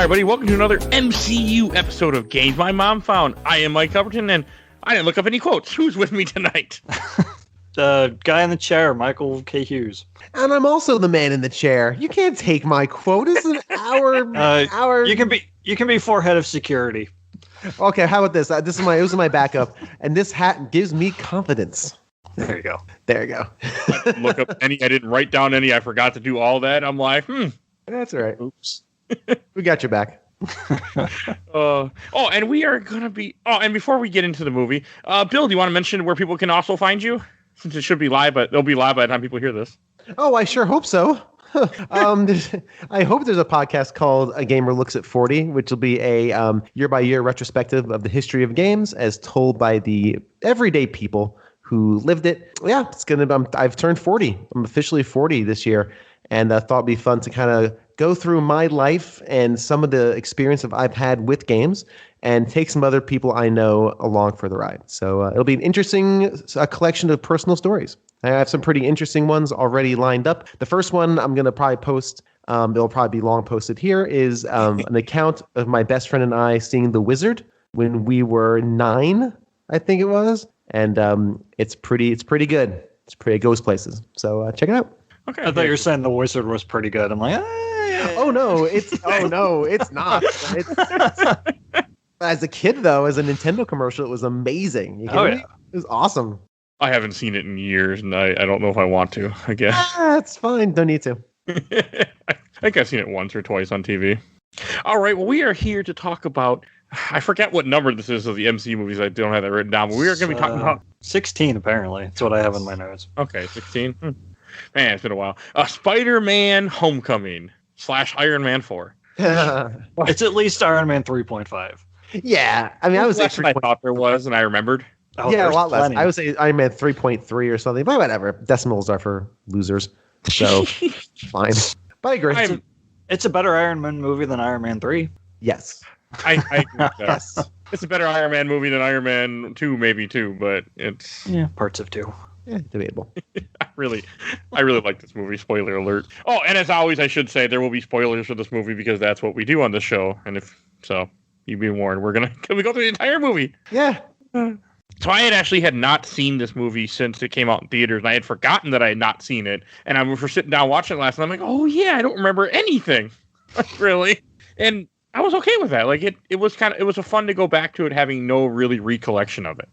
everybody. Welcome to another MCU episode of Games My Mom Found. I am Mike Albertin, and I didn't look up any quotes. Who's with me tonight? Guy in the chair, Michael K. Hughes. And I'm also the man in the chair. You can't take my quote. This is an hour. You can be forehead of security. Okay, how about this? This is my backup, and this hat gives me confidence. There you go. There you go. I didn't look up any. I didn't write down any. I forgot to do all that. I'm like, That's all right. Oops. We got your back. And we are gonna be. Oh, and before we get into the movie, Bill, do you want to mention where people can also find you? Since it should be live, but it'll be live by the time people hear this. Oh, I sure hope so. I hope there's a podcast called A Gamer Looks at 40, which will be a year-by-year retrospective of the history of games as told by the everyday people who lived it. Yeah, it's gonna. I've turned 40. I'm officially 40 this year, and I thought it'd be fun to kind of go through my life and some of the experience that I've had with games and take some other people I know along for the ride. So it'll be an interesting collection of personal stories. I have some pretty interesting ones already lined up. The first one I'm going to probably post, it'll probably be long posted here, is an account of my best friend and I seeing The Wizard when we were 9, I think it was. And it's pretty good. It goes places. So check it out. Okay. I thought you were saying The Wizard was pretty good. I'm like, Oh no, it's not. As a kid though, as a Nintendo commercial, it was amazing. You kidding me? It was awesome. I haven't seen it in years, and I don't know if I want to, I guess. That's fine. Don't need to. I think I've seen it once or twice on TV. All right, well, we are here to talk about... I forget what number this is of the MCU movies. I don't have that written down, but we are going to be talking about... 16, apparently. That's what I have in my notes. Okay, 16. Man, it's been a while. Spider-Man Homecoming / Iron Man 4. It's at least Iron Man 3.5. Yeah, I mean, I was less than I thought there was, and I remembered. Oh, yeah, a lot less. I would say Iron Man 3.3 or something, but whatever. Decimals are for losers, so fine. But I agree. It's a better Iron Man movie than Iron Man 3. Yes. I agree with that. Yes. It's a better Iron Man movie than Iron Man 2, maybe 2, but it's... Yeah, parts of 2. Yeah, debatable. I really like this movie. Spoiler alert. Oh, and as always, I should say there will be spoilers for this movie because that's what we do on this show. And if so, you've been warned. Can we go through the entire movie? Yeah. So I had not seen this movie since it came out in theaters, and I had forgotten that I had not seen it. And I was sitting down watching it last night. I'm like, oh yeah, I don't remember anything, really. And I was okay with that. Like it was fun to go back to it, having no really recollection of it.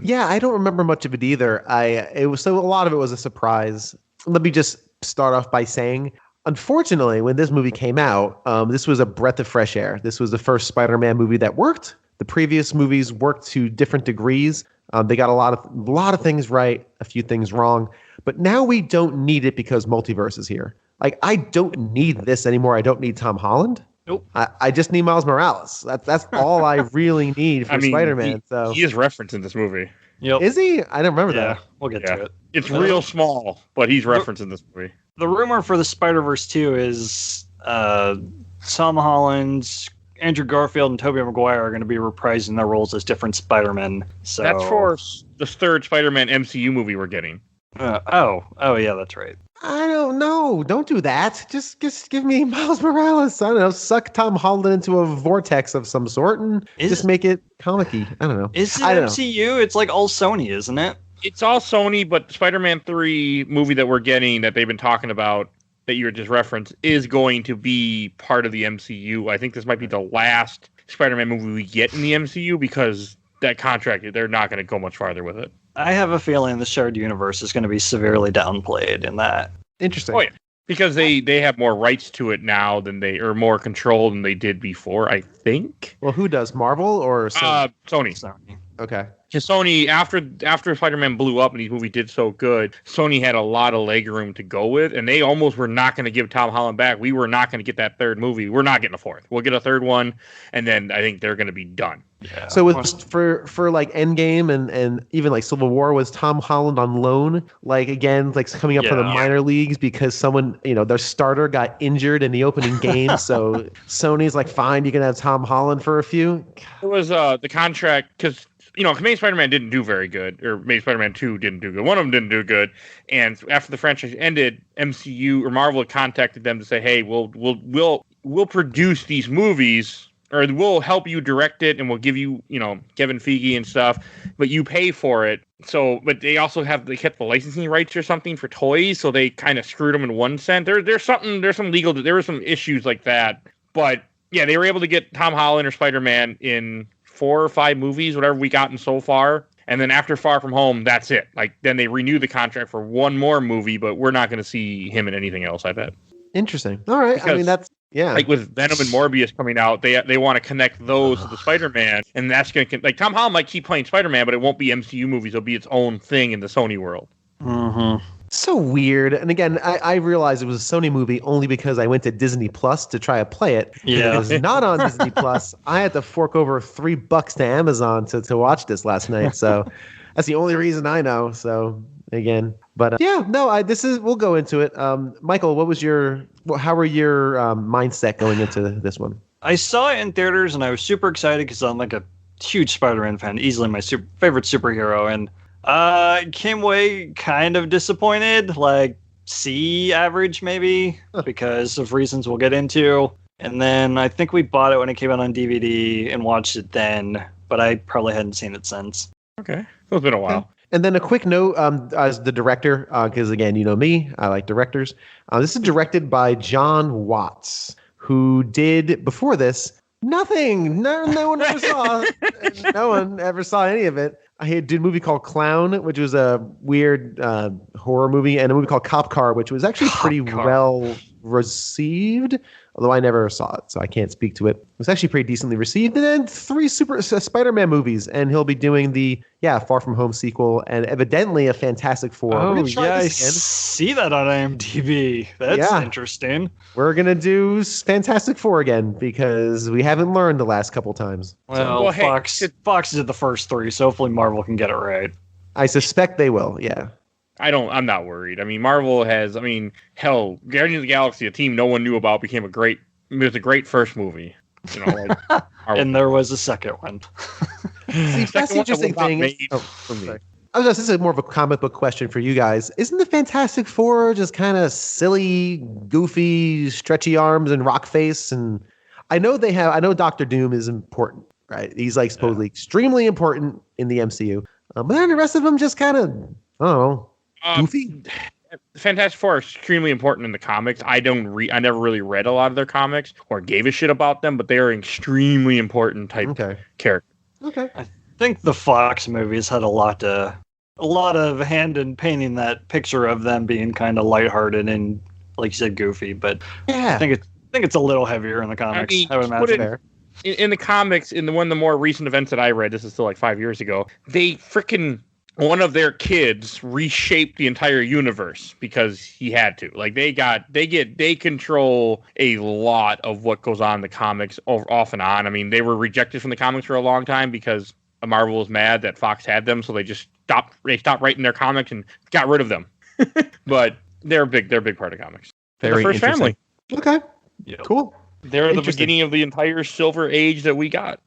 Yeah, I don't remember much of it either. A lot of it was a surprise. Let me just start off by saying, unfortunately, when this movie came out, this was a breath of fresh air. This was the first Spider-Man movie that worked. The previous movies worked to different degrees. They got a lot of things right, a few things wrong. But now we don't need it because multiverse is here. Like, I don't need this anymore. I don't need Tom Holland. Nope. I just need Miles Morales. That's all I really need for Spider-Man. He is referenced in this movie. Yep. Is he? I don't remember that. We'll get to it. It's real small, but he's referenced in this movie. The rumor for the Spider-Verse 2 is Tom Holland, Andrew Garfield, and Tobey Maguire are going to be reprising their roles as different Spider-Men. So that's for the third Spider-Man MCU movie we're getting. Yeah, that's right. I don't know. Don't do that. Just give me Miles Morales. I don't know. Suck Tom Holland into a vortex of some sort and just make it comic-y. I don't know. Is it MCU? It's like all Sony, isn't it? It's all Sony, but Spider-Man 3 movie that we're getting that they've been talking about that you just referenced is going to be part of the MCU. I think this might be the last Spider-Man movie we get in the MCU because that contract, they're not going to go much farther with it. I have a feeling the shared universe is going to be severely downplayed in that. Interesting. Oh, yeah. Because they have more rights to it now or more control than they did before, I think. Well, who does? Marvel or Sony? Sony. Okay. Because Sony, after Spider-Man blew up and these movies did so good, Sony had a lot of leg room to go with, and they almost were not going to give Tom Holland back. We were not going to get that third movie. We're not getting a fourth. We'll get a third one, and then I think they're going to be done. Yeah. So for like Endgame and even like Civil War, was Tom Holland on loan? Like again, like coming up from the minor leagues because someone, their starter got injured in the opening game. So Sony's like, fine, you can have Tom Holland for a few. It was the contract because Amazing Spider-Man didn't do very good, or Amazing Spider-Man 2 didn't do good. One of them didn't do good, and after the franchise ended, MCU or Marvel had contacted them to say, "Hey, we'll we'll produce these movies, or we'll help you direct it, and we'll give you, Kevin Feige and stuff, but you pay for it. So, but they also they kept the licensing rights or something for toys, so they kind of screwed them in one sense. There were some issues like that, but yeah, they were able to get Tom Holland or Spider-Man in 4 or 5 movies, whatever we gotten so far. And then after Far From Home, that's it. Like, then they renew the contract for one more movie, but we're not going to see him in anything else, I bet. Interesting. All right. Because, that's, yeah. Like with Venom and Morbius coming out, they want to connect those to the Spider-Man, and that's going to, like, Tom Holland might keep playing Spider-Man, but it won't be MCU movies. It'll be its own thing in the Sony world. Mm-hmm. So weird. And again, I realized it was a Sony movie only because I went to Disney Plus to try to play it. Yeah. It was not on Disney Plus. I had to fork over $3 to Amazon to watch this last night. So that's the only reason I know. So again, but we'll go into it. Michael, how were your mindset going into this one? I saw it in theaters and I was super excited because I'm like a huge Spider-Man fan, easily my favorite superhero. And came away kind of disappointed, like C average maybe, because of reasons we'll get into. And then I think we bought it when it came out on DVD and watched it then, but I probably hadn't seen it since. Okay. It's been a while. Okay. And then a quick note as the director, because again, you know me, I like directors. This is directed by John Watts, who did, before this, nothing. No one ever saw. No one ever saw any of it. He did a movie called Clown, which was a weird horror movie, and a movie called Cop Car, which was actually pretty well received, although I never saw it, so I can't speak to it. It was actually pretty decently received. And then 3 Spider-Man movies, and he'll be doing the Far From Home sequel, and evidently a Fantastic Four. Oh, yeah, I see that on IMDb. That's interesting. We're going to do Fantastic Four again, because we haven't learned the last couple times. Well, Fox did the first 3, so hopefully Marvel can get it right. I suspect they will, yeah. I'm not worried. I mean, Marvel has, hell, Guardians of the Galaxy, a team no one knew about, it was a great first movie. And there was a second one. See, that's the interesting thing. This is more of a comic book question for you guys. Isn't the Fantastic Four just kind of silly, goofy, stretchy arms and rock face? And I know Doctor Doom is important, right? He's like supposedly extremely important in the MCU. But then the rest of them just kind of, I don't know. Goofy? Fantastic Four are extremely important in the comics. I never really read a lot of their comics or gave a shit about them, but they are extremely important type character. Okay. I think the Fox movies had a lot of hand in painting that picture of them being kind of lighthearted and, like you said, goofy. But I think it's a little heavier in the comics. I would imagine. In the comics, in one of the more recent events that I read, this is still like 5 years ago, they freaking, one of their kids reshaped the entire universe because he had to. Like they control a lot of what goes on in the comics off and on. I mean, they were rejected from the comics for a long time because Marvel was mad that Fox had them, so they just stopped writing their comics and got rid of them. But they're a big part of comics. They're the first family. Okay. Yeah. Cool. They're the beginning of the entire Silver Age that we got.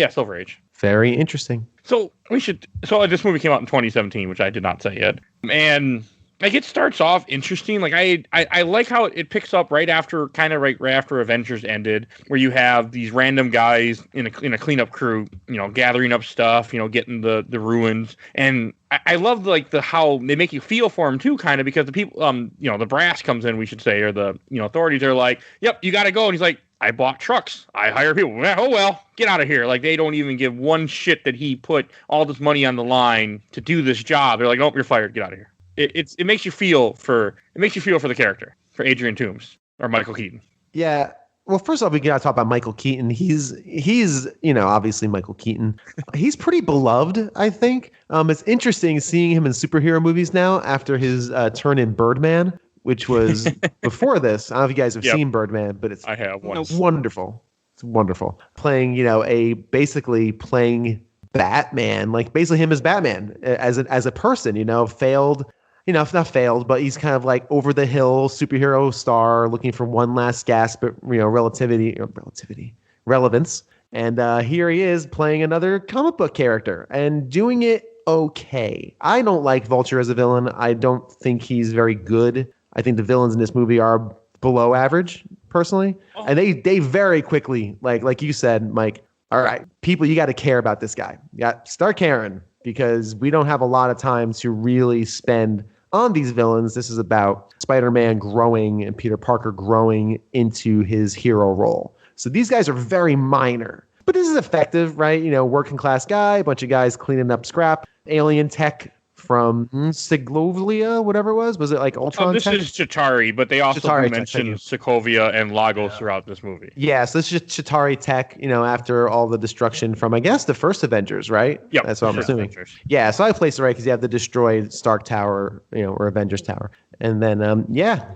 Silver Age. Very interesting. So this movie came out in 2017, which I did not say yet. And like it starts off interesting. Like I like how it picks up right after Avengers ended, where you have these random guys in a cleanup crew, gathering up stuff, getting the ruins. And I love how they make you feel for him too, kind of, because the people, the brass comes in, we should say, or the authorities are like, "Yep, you got to go," and he's like, "I bought trucks. I hire people. Oh, well, get out of here." Like, they don't even give one shit that he put all this money on the line to do this job. They're like, "Nope, you're fired. Get out of here." It makes you feel for the character, for Adrian Toomes or Michael Keaton. Yeah. Well, first off, we got to talk about Michael Keaton. He's obviously Michael Keaton. He's pretty beloved, I think. It's interesting seeing him in superhero movies now after his turn in Birdman, which was before this. I don't know if you guys have seen Birdman, but I have wonderful. It's wonderful. Playing, basically playing Batman, like basically him as Batman as a person, failed, not failed, but he's kind of like over the hill superhero star looking for one last gasp at, relevance. And here he is playing another comic book character and doing it okay. I don't like Vulture as a villain. I don't think he's very good. I think the villains in this movie are below average, personally. And they very quickly, like you said, Mike, all right, people, you got to care about this guy. Start caring, because we don't have a lot of time to really spend on these villains. This is about Spider-Man growing and Peter Parker growing into his hero role. So these guys are very minor. But this is effective, right? Working class guy, a bunch of guys cleaning up scrap, alien tech from Siglovia, whatever it was. Was it like Ultron this tech? is Chitauri, but they also Chitauri mention Sokovia and Lagos throughout this movie. Yeah, so this is just Chitauri tech, after all the destruction from, I guess, the first Avengers, right? Yep. That's what I'm assuming. Avengers. Yeah, so I placed it right because you have the destroyed Stark Tower, or Avengers Tower. And then,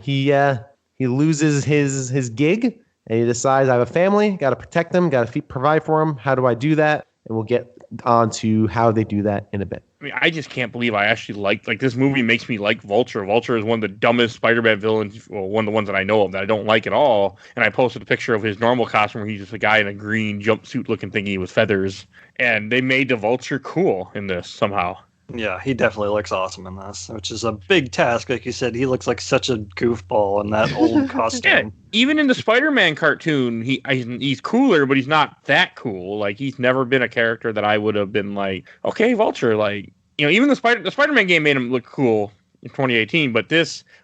he loses his gig, and he decides, I have a family, got to protect them, got to provide for them. How do I do that? And we'll get on to how they do that in a bit. I mean, I just can't believe I actually like this movie makes me like Vulture. Vulture is one of the dumbest Spider-Man villains, well, one of the ones that I know of that I don't like at all. And I posted a picture of his normal costume where he's just a guy in a green jumpsuit looking thingy with feathers. And they made the Vulture cool in this somehow. Yeah, he definitely looks awesome in this, which is a big task. Like you said, he looks like such a goofball in that old costume. Yeah, even in the Spider-Man cartoon, he's cooler, but he's not that cool. Like, he's never been a character that I would have been like, okay, Vulture. Like, even the Spider-Man game made him look cool in 2018, but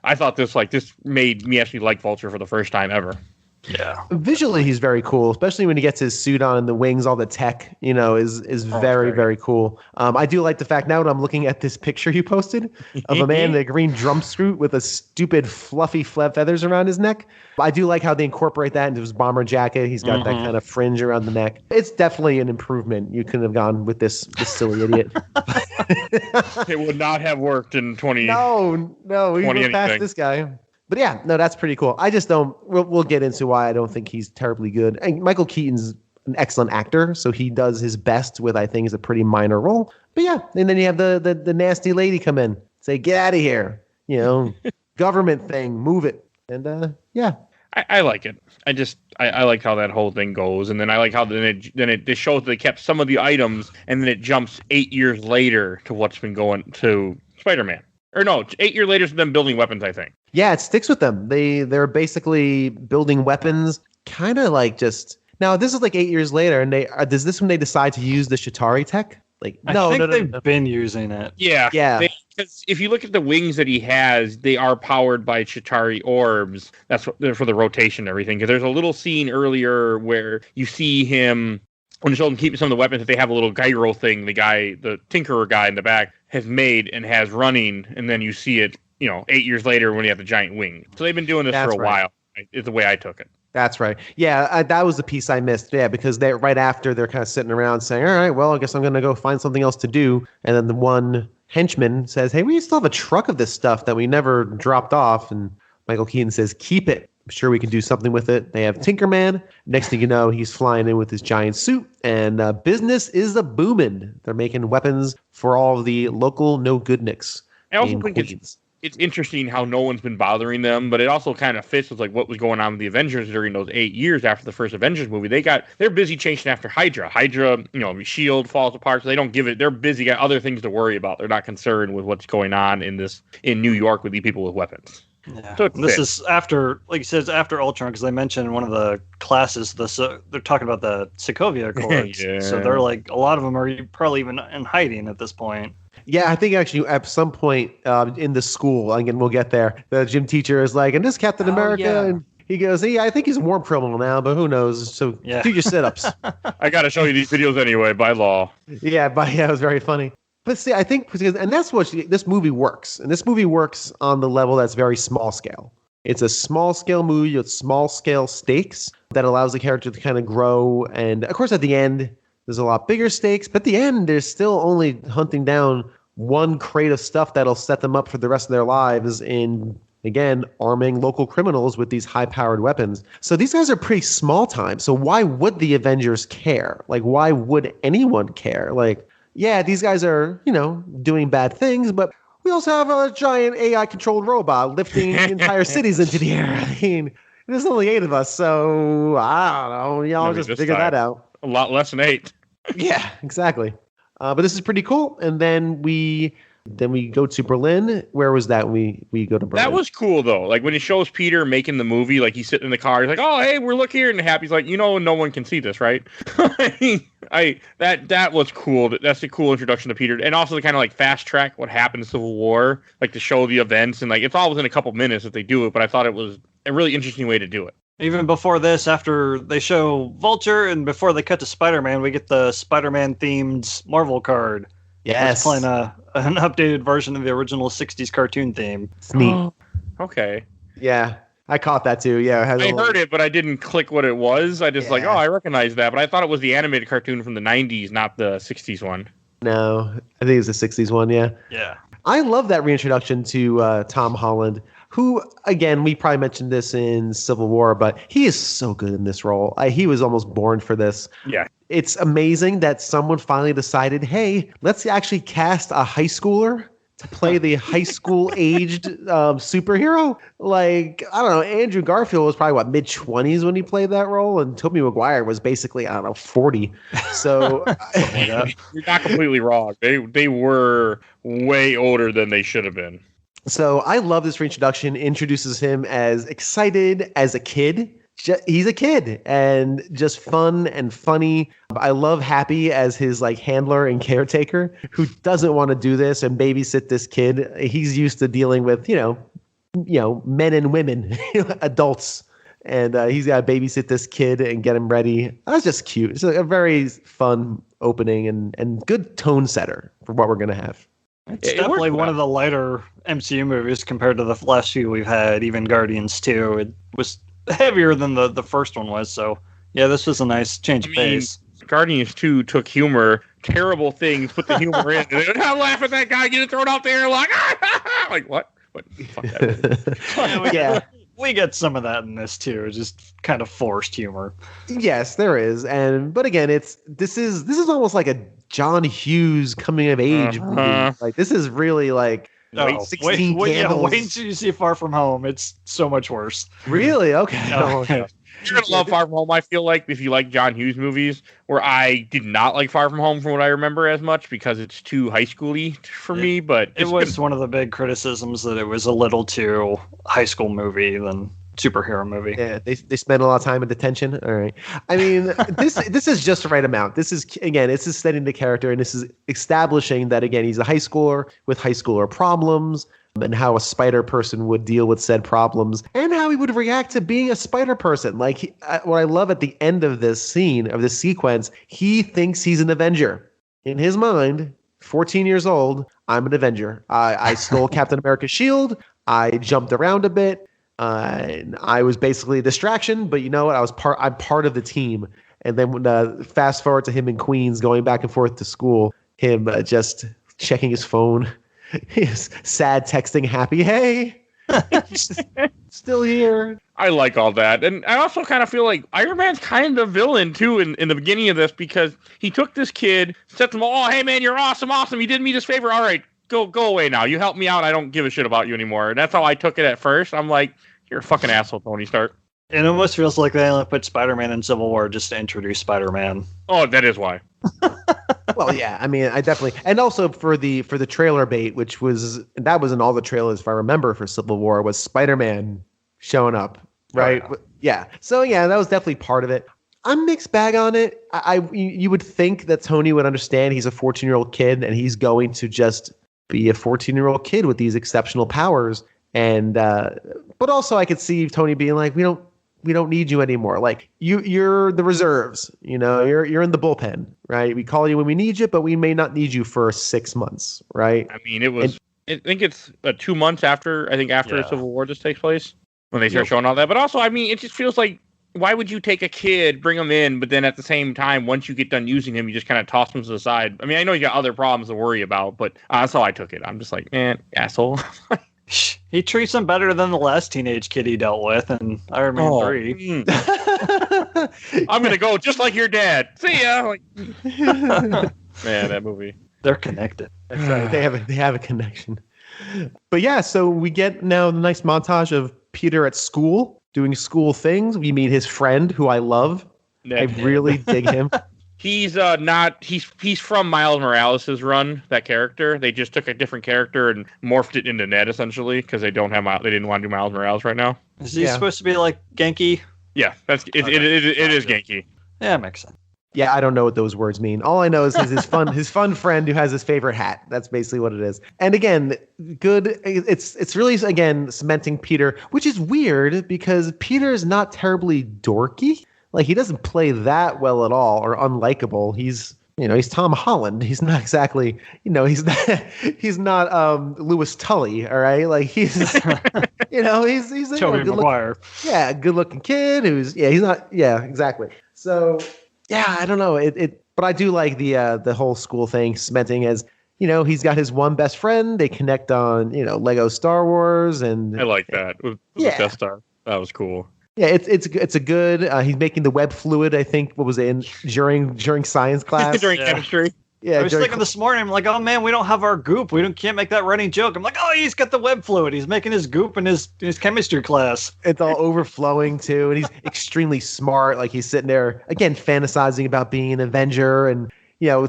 I thought this made me actually like Vulture for the first time ever. Yeah. Visually, he's very cool, especially when he gets his suit on and the wings, all the tech, is very, very cool. I do like the fact now that I'm looking at this picture you posted of a man in a green jumpsuit with a stupid fluffy feathers around his neck. I do like how they incorporate that into his bomber jacket. He's got that kind of fringe around the neck. It's definitely an improvement. You couldn't have gone with this silly idiot. It would not have worked in 20. No, we went past this guy. But yeah, no, that's pretty cool. I just don't. We'll get into why I don't think he's terribly good. And Michael Keaton's an excellent actor, so he does his best with, I think, is a pretty minor role. But yeah, and then you have the nasty lady come in, say, "Get out of here!" Government thing, move it. And yeah, I like it. I like how that whole thing goes, and then I like how then it shows they kept some of the items, and then it jumps 8 years later to what's been going to Spider-Man. Or no, 8 years later to them building weapons, I think. Yeah, it sticks with them. They're basically building weapons, kind of like just. Now this is like 8 years later, and is this when they decide to use the Chitauri tech? Like, no, I think they've been using it. Yeah. Because if you look at the wings that he has, they are powered by Chitauri orbs. That's for the rotation and everything. Because there's a little scene earlier where you see him. When Sheldon keeps some of the weapons, that they have a little gyro thing, the tinkerer guy in the back has made and has running, and then you see it, 8 years later when you have the giant wing. So they've been doing this for a while, is the way I took it. That's right. Yeah, that was the piece I missed. Yeah, because right after they're kind of sitting around saying, all right, well, I guess I'm going to go find something else to do. And then the one henchman says, hey, we still have a truck of this stuff that we never dropped off. And Michael Keaton says, keep it. I'm sure we can do something with it. They have Tinkerman. Next thing you know, he's flying in with his giant suit, and business is a booming. They're making weapons for all the local no-goodniks. I also think it's interesting how no one's been bothering them, but it also kind of fits with like what was going on with the Avengers during those 8 years after the first Avengers movie. They're busy chasing after Hydra. Hydra, S.H.I.E.L.D. falls apart, so they don't give it. They're busy, got other things to worry about. They're not concerned with what's going on in New York with the people with weapons. Yeah. So this is after, like you said, it's after Ultron, because they mentioned in one of the classes, they're talking about the Sokovia Accords. Yeah. So they're like, a lot of them are probably even in hiding at this point. Yeah, I think actually at some point in the school, again, we'll get there, the gym teacher is like, and this Captain America, yeah. And he goes, yeah, I think he's a war criminal now, but who knows? So do your sit-ups. I got to show you these videos anyway, by law. Yeah, it was very funny. But see, I think, and that's what this movie works. And this movie works on the level that's very small scale. It's a small scale movie with small scale stakes that allows the character to kind of grow. And of course, at the end, there's a lot bigger stakes. But at the end, they're still only hunting down one crate of stuff that'll set them up for the rest of their lives in, again, arming local criminals with these high-powered weapons. So these guys are pretty small time. So why would the Avengers care? Like, why would anyone care? Like, yeah, these guys are, doing bad things, but we also have a giant AI-controlled robot lifting entire cities into the air. I mean, there's only 8 of us, so I don't know. Y'all just figure that out. A lot less than 8. Yeah, exactly. But this is pretty cool. And then we Then we go to Berlin. Where was that? We go to Berlin. That was cool though. Like when it shows Peter making the movie, like he's sitting in the car, he's like, "Oh, hey, we're look here," and Happy's like, "No one can see this, right?" That was cool. That's a cool introduction to Peter, and also to kind of like fast track what happened in Civil War, like to show the events, and like it's all within a couple minutes that they do it. But I thought it was a really interesting way to do it. Even before this, after they show Vulture and before they cut to Spider-Man, we get the Spider-Man themed Marvel card. Yes. Playing an updated version of the original 60s cartoon theme. It's neat. Okay. Yeah. I caught that too. Yeah. I heard it, but I didn't click what it was. I just I recognize that. But I thought it was the animated cartoon from the 90s, not the 60s one. No, I think it's the 60s one. Yeah. Yeah. I love that reintroduction to Tom Holland, who, again, we probably mentioned this in Civil War, but he is so good in this role. He was almost born for this. Yeah. It's amazing that someone finally decided, hey, let's actually cast a high schooler to play the high school aged superhero. Like, I don't know, Andrew Garfield was probably mid-20s when he played that role, and Tobey Maguire was basically, 40. So you're not completely wrong. They were way older than they should have been. So I love this reintroduction. Introduces him as excited as a kid. He's a kid and just fun and funny. I love Happy as his like handler and caretaker who doesn't want to do this and babysit this kid. He's used to dealing with, men and women, adults. And he's got to babysit this kid and get him ready. That's just cute. It's a very fun opening and good tone setter for what we're going to have. It's definitely one of the lighter MCU movies compared to the last few we've had, even Guardians 2. It was heavier than the first one was, so yeah, this was a nice change of pace. Guardians 2 took humor, terrible things, put the humor in, and then laugh at that guy getting thrown out there like, like what? Fuck that. We get some of that in this too, just kind of forced humor. Yes, there is, but again, this is almost like a John Hughes coming of age movie. Like this is really like. Wait 16 candles. Wait until you see Far From Home. It's so much worse. Really? Okay. You're going to love Far From Home, I feel like, if you like John Hughes movies, where I did not like Far From Home from what I remember as much because it's too high school-y for me, but it was one of the big criticisms that it was a little too high school movie than superhero movie. Yeah, they spend a lot of time in detention. All right. I mean, this is just the right amount. This is, again, this is setting the character, and this is establishing that, again, he's a high schooler with high schooler problems, and how a spider person would deal with said problems, and how he would react to being a spider person. Like, what I love at the end of this scene, of this sequence, he thinks he's an Avenger. In his mind, 14 years old, I'm an Avenger. I stole Captain America's shield. I jumped around a bit. I was basically a distraction, but you know what? I'm part of the team. And then when fast forward to him in Queens going back and forth to school, him just checking his phone, his sad texting Happy, hey, still here. I like all that. And I also kind of feel like Iron Man's kind of villain too in the beginning of this, because he took this kid, set them all, hey man, you're awesome. You did me this favor. All right, go away now. You helped me out. I don't give a shit about you anymore. And that's how I took it at first. I'm like, you're a fucking asshole, Tony Stark. It almost feels like they only put Spider-Man in Civil War just to introduce Spider-Man. Oh, that is why. Well, yeah, I mean, I definitely, and also for the trailer bait, that was in all the trailers, if I remember, for Civil War, was Spider-Man showing up, right? Oh, yeah. So yeah, that was definitely part of it. I'm mixed bag on it. You would think that Tony would understand he's a 14-year-old kid and he's going to just be a 14-year-old kid with these exceptional powers. And but also I could see Tony being like, we don't need you anymore. Like you're the reserves, you're in the bullpen, right? We call you when we need you, but we may not need you for 6 months, right? I mean, I think it's 2 months after Civil War just takes place when they start showing all that. But also, I mean, it just feels like, why would you take a kid, bring him in, but then at the same time, once you get done using him, you just kind of toss him to the side? I mean, I know you got other problems to worry about, but that's how I took it. I'm just like, man, asshole. He treats him better than the last teenage kid he dealt with in Iron Man 3. I'm going to go just like your dad. See ya. Man, that movie. They're connected. That's right. They have a connection. But yeah, so we get now the nice montage of Peter at school doing school things. We meet his friend, who I love. I really dig him. He's not. He's from Miles Morales' run. That character. They just took a different character and morphed it into Ned essentially because they don't have. They didn't want to do Miles Morales right now. Is he supposed to be like Genki? Yeah, that's it. Okay. It is Genki. Yeah, makes sense. Yeah, I don't know what those words mean. All I know is his fun friend who has his favorite hat. That's basically what it is. And again, good. It's really again cementing Peter, which is weird because Peter is not terribly dorky. Like he doesn't play that well at all or unlikable. He's Tom Holland. He's not exactly, he's not Louis Tully. All right, like he's he's Tobey Maguire. Good looking kid he's not exactly. So. Yeah, I don't know. But I do like the whole school thing cementing as, he's got his one best friend. They connect on, Lego Star Wars, and I like that with Death Star. That was cool. Yeah, it's a good. He's making the web fluid. I think what was it during science class during chemistry. Yeah, I was thinking this morning, I'm like, oh man, we don't have our goop. Can't make that running joke. I'm like, oh, he's got the web fluid. He's making his goop in his chemistry class. It's all overflowing too, and he's extremely smart. Like he's sitting there again, fantasizing about being an Avenger, and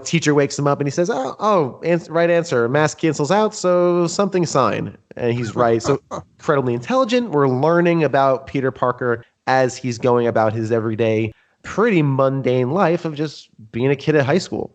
teacher wakes him up and he says, right answer. Mass cancels out, so something sign, and he's right. So incredibly intelligent. We're learning about Peter Parker as he's going about his everyday, pretty mundane life of just being a kid at high school.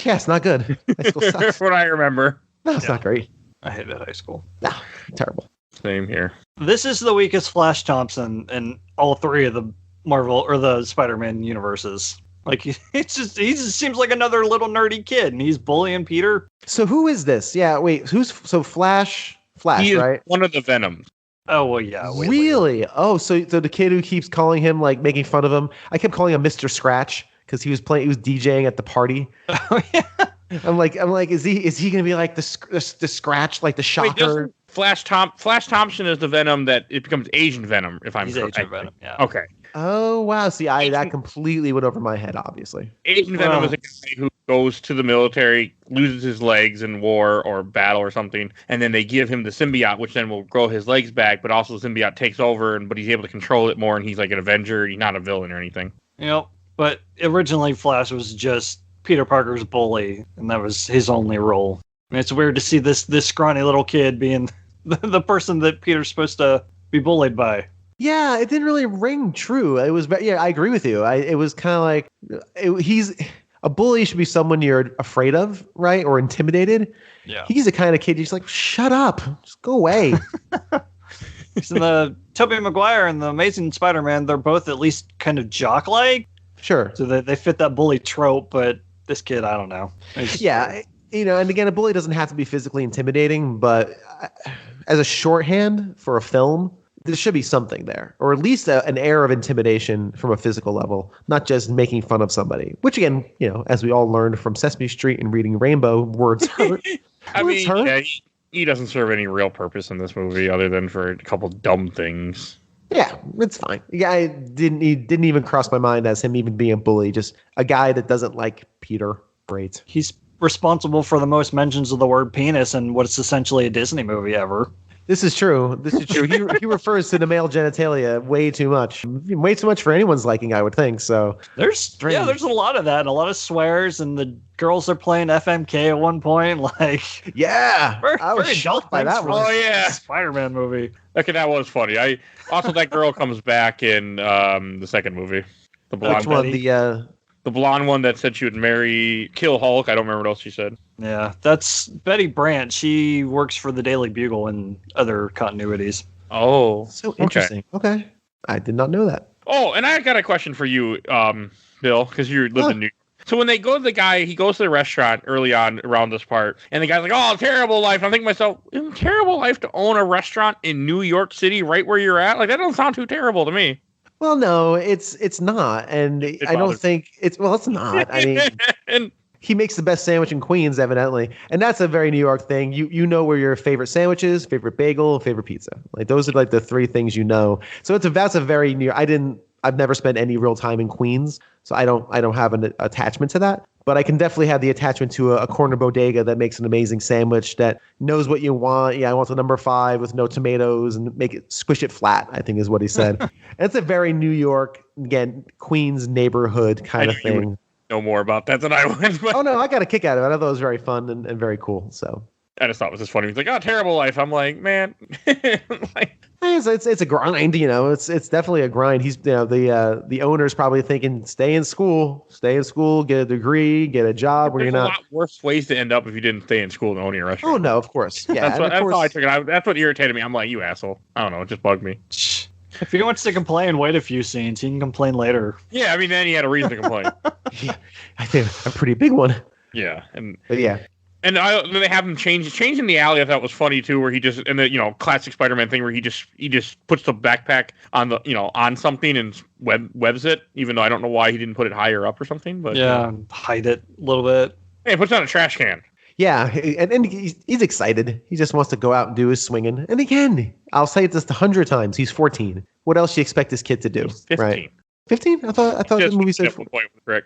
Yeah, it's not good. High school sucks. That's what I remember. No, it's not great. I hated high school. No, terrible. Same here. This is the weakest Flash Thompson in all three of the Marvel or the Spider-Man universes. Like he just seems like another little nerdy kid, and he's bullying Peter. So who is this? Yeah, wait, Flash? He is right? one of the Venoms. Oh well, yeah. Really? Oh, so the kid who keeps calling him, like making fun of him. I kept calling him Mr. Scratch because he was DJing at the party. Oh yeah. I'm like, is he gonna be like the Scratch, like the Shocker? Wait, Flash Thompson is the Venom that it becomes Asian Venom, if I'm correct. Agent Venom, yeah. Okay. Oh wow! See, that completely went over my head. Obviously, Asian Venom is a guy who goes to the military, loses his legs in war or battle or something, and then they give him the symbiote, which then will grow his legs back. But also the symbiote takes over, but he's able to control it more, and he's like an Avenger. He's not a villain or anything. But originally Flash was just Peter Parker's bully, and that was his only role. And it's weird to see this scrawny little kid being the person that Peter's supposed to be bullied by. Yeah, it didn't really ring true. It was, I agree with you. It was kind of like he's a bully should be someone you're afraid of, right, or intimidated. Yeah, he's the kind of kid you're just like, shut up, just go away. So the Tobey Maguire and the Amazing Spider-Man, they're both at least kind of jock-like. Sure. So they fit that bully trope, but this kid, I don't know. Yeah, and again, a bully doesn't have to be physically intimidating, but as a shorthand for a film, there should be something there, or at least an air of intimidation from a physical level, not just making fun of somebody, which again, as we all learned from Sesame Street and reading Rainbow, words hurt. Yeah, he doesn't serve any real purpose in this movie other than for a couple dumb things. Yeah, it's fine. Yeah, he didn't even cross my mind as him even being a bully, just a guy that doesn't like Peter. Great. He's responsible for the most mentions of the word penis in what's essentially a Disney movie ever. This is true. He refers to the male genitalia way too much. Way too much for anyone's liking, I would think. So there's a lot of that, and a lot of swears, and the girls are playing FMK at one point. Like, yeah, I was shocked by that one. Oh yeah, Spider-Man movie. Okay, that was funny. That girl comes back in the second movie. The blonde. Which one? The blonde one that said she would kill Hulk. I don't remember what else she said. Yeah, that's Betty Brant. She works for the Daily Bugle and other continuities. Oh, so interesting. Okay. I did not know that. Oh, and I got a question for you, Bill, because you live in New York. So when they go to the guy, he goes to the restaurant early on around this part, and the guy's like, "Oh, terrible life." And I'm thinking to myself, terrible life to own a restaurant in New York City, right where you're at? Like that doesn't sound too terrible to me. Well, no, it's not, and I don't think it's not. I mean, and he makes the best sandwich in Queens, evidently, and that's a very New York thing. You know where your favorite sandwich is, favorite bagel, favorite pizza. Like those are like the three things you know. So that's a very New York. I've never spent any real time in Queens, so I don't have an attachment to that. But I can definitely have the attachment to a corner bodega that makes an amazing sandwich that knows what you want. Yeah, I want the number 5 with no tomatoes and squish it flat, I think is what he said. And it's a very New York, again, Queens neighborhood kind of thing. know more about that than I would. But Oh no, I got a kick out of it. I thought it was very fun and very cool. So I just thought it was just funny. He's like, "Oh, terrible life." I'm like, man, like, it's a grind. It's definitely a grind. He's the owner's probably thinking, stay in school, get a degree, get a job where there's you're a not. lot worse ways to end up if you didn't stay in school than owning a restaurant. Oh no, of course, yeah. That's how I took it. That's what irritated me. I'm like, you asshole. I don't know. It just bugged me. If he wants to complain, wait a few scenes. He can complain later. Yeah, I mean, then he had a reason to complain. Yeah, I think a pretty big one. Yeah, But yeah. And they have him change in the alley. I thought was funny too, where he just and the classic Spider-Man thing where he just puts the backpack on the on something and webs it, even though I don't know why he didn't put it higher up or something. But yeah, hide it a little bit. Hey, he puts it on a trash can. Yeah, and he's excited. He just wants to go out and do his swinging. And again, I'll say it just 100 times. He's 14. What else do you expect this kid to do? He's 15. Right? 15? I thought the movie said.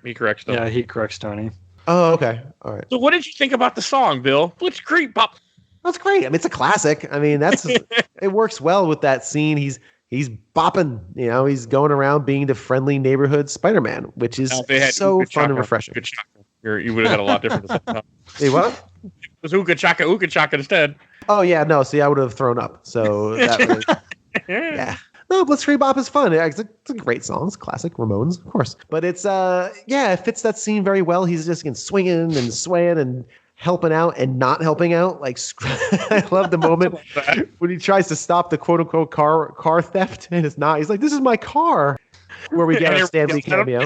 He corrects them. Yeah, he corrects Tony. Oh, okay. All right. So what did you think about the song, Bill? Blitzkrieg Pop. That's great. I mean, it's a classic. I mean, it works well with that scene. He's bopping. He's going around being the friendly neighborhood Spider-Man, which is so fun and refreshing. You would have had a lot different. Hey, what? It was Ooka Chaka instead. Oh yeah, no. See, I would have thrown up. So that really, yeah. No, Blitzkrieg Bop is fun. It's a great song. It's classic Ramones, of course. But it's it fits that scene very well. He's just swinging and swaying and helping out and not helping out. Like I love the moment when he tries to stop the quote unquote car theft and it's not. He's like, "This is my car." Where we get a Stan Lee cameo.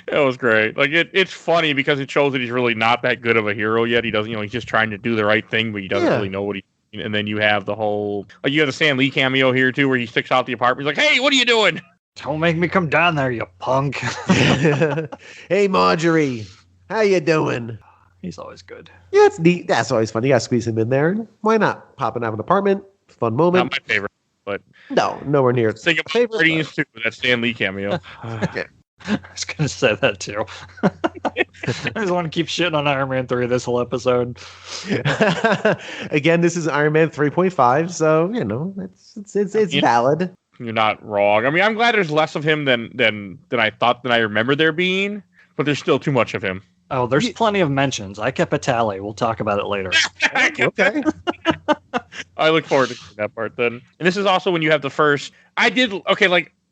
It was great. Like it's funny because it shows that he's really not that good of a hero yet. He doesn't, he's just trying to do the right thing, but he doesn't really know what he. And then you have the whole, you have the Stan Lee cameo here too, where he sticks out the apartment. He's like, "Hey, what are you doing? Don't make me come down there, you punk." Hey, Marjorie, how you doing? He's always good. Yeah, it's neat. That's always fun. You got to squeeze him in there. And why not? Popping out of an apartment, fun moment. Not my favorite, but no, nowhere near. Think about Guardians 2 with that Stan Lee cameo. Yeah. I was going to say that too. I just want to keep shitting on Iron Man 3 this whole episode. Again, this is Iron Man 3.5, so it's valid. You're not wrong. I mean, I'm glad there's less of him than I remember there being, but there's still too much of him. Oh, there's plenty of mentions. I kept a tally. We'll talk about it later. Okay. I look forward to that part then. And this is also when you have the first.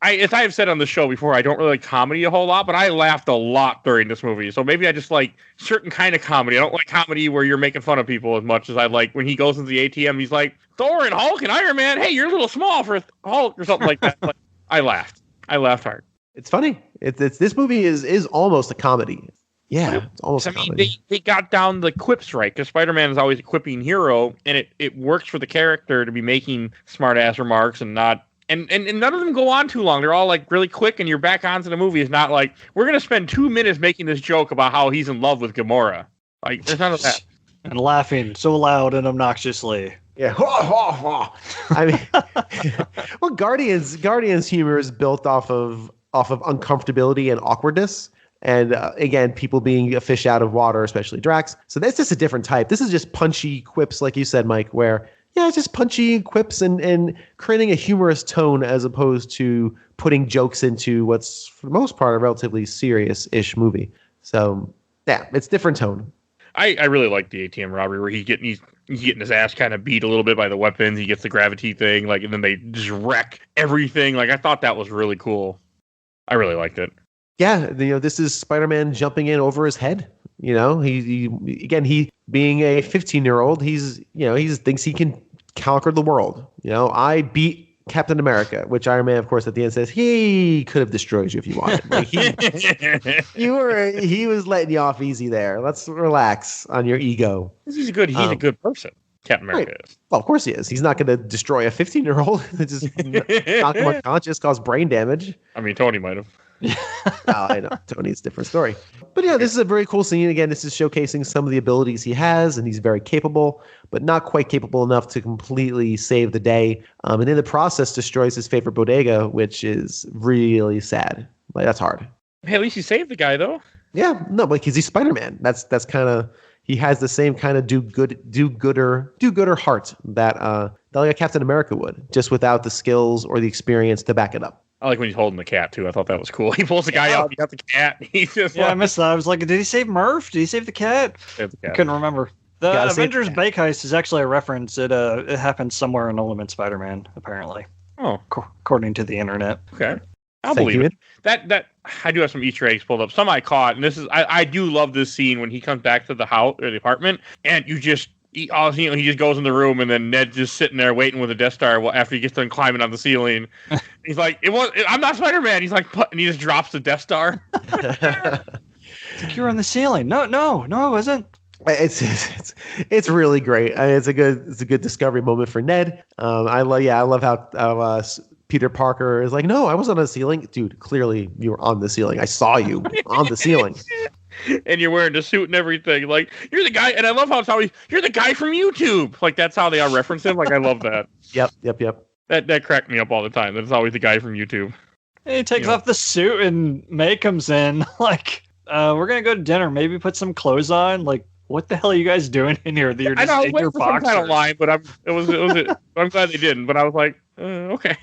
As I have said on the show before, I don't really like comedy a whole lot, but I laughed a lot during this movie. So maybe I just like certain kind of comedy. I don't like comedy where you're making fun of people as much as I like when he goes into the ATM. He's like, "Thor and Hulk and Iron Man, hey, you're a little small for Hulk," or something like that. Like, I laughed hard. It's funny. It's this movie is almost a comedy. Yeah, it's almost a comedy. They got down the quips right, because Spider-Man is always a quipping hero, and it works for the character to be making smart-ass remarks and not... And none of them go on too long. They're all like really quick, and you're back onto the movie. It's not like, we're going to spend 2 minutes making this joke about how he's in love with Gamora. Like, there's none of that. And laughing so loud and obnoxiously. Yeah. I mean, well, Guardians humor is built off of uncomfortability and awkwardness. And again, people being a fish out of water, especially Drax. So that's just a different type. This is just punchy quips, like you said, Mike, where, yeah, it's just punchy quips and creating a humorous tone as opposed to putting jokes into what's, for the most part, a relatively serious-ish movie. So, yeah, it's different tone. I really like the ATM robbery where he's getting his ass kind of beat a little bit by the weapons. He gets the gravity thing, like, and then they just wreck everything. Like, I thought that was really cool. I really liked it. Yeah, this is Spider-Man jumping in over his head. He being a 15-year-old, he thinks he can conquer the world. I beat Captain America, which Iron Man, of course, at the end says he could have destroyed you if you wanted. Like he was letting you off easy there. Let's relax on your ego. He's a good person. Captain America is. Well, of course he is. He's not going to destroy a 15-year-old. Just knock him unconscious, cause brain damage. I mean, Tony might have. I know. Tony's a different story. But yeah, this is a very cool scene. Again, this is showcasing some of the abilities he has, and he's very capable, but not quite capable enough to completely save the day. And in the process, destroys his favorite bodega, which is really sad. Like, that's hard. Hey, at least he saved the guy, though. Yeah, no, because he's Spider-Man. That's kind of, he has the same kind of do-gooder heart that like a Captain America would, just without the skills or the experience to back it up. I like when he's holding the cat too. I thought that was cool. He pulls the guy out. He got the cat. He's just I missed that. I was like, did he save Murph? Did he save the cat? I couldn't remember. The Avengers Bake Heist is actually a reference. It happens somewhere in Ultimate Spider-Man, apparently. Oh, according to the internet. Okay, I'll believe it. That I do have some Easter eggs pulled up. Some I caught, and this is I do love this scene when he comes back to the house or the apartment, and he just goes in the room, and then Ned's just sitting there waiting with the Death Star after he gets done climbing on the ceiling. He's like, I'm not Spider-Man. He's like, and he just drops the Death Star. It's like, you're on the ceiling. No, I wasn't. It's really great. It's a good discovery moment for Ned. I love how Peter Parker is like, no, I wasn't on the ceiling, dude. Clearly, you were on the ceiling. I saw you on the ceiling. And you're wearing the suit and everything. Like, you're the guy, and I love how you're the guy from YouTube. Like, that's how they all reference him. Like, I love that. Yep. That cracked me up all the time. That's always the guy from YouTube. And he takes off the suit, and May comes in. Like, we're gonna go to dinner. Maybe put some clothes on. Like, what the hell are you guys doing in here? You're just in your boxers. Some kind of line, but I'm glad they didn't. But I was like, okay.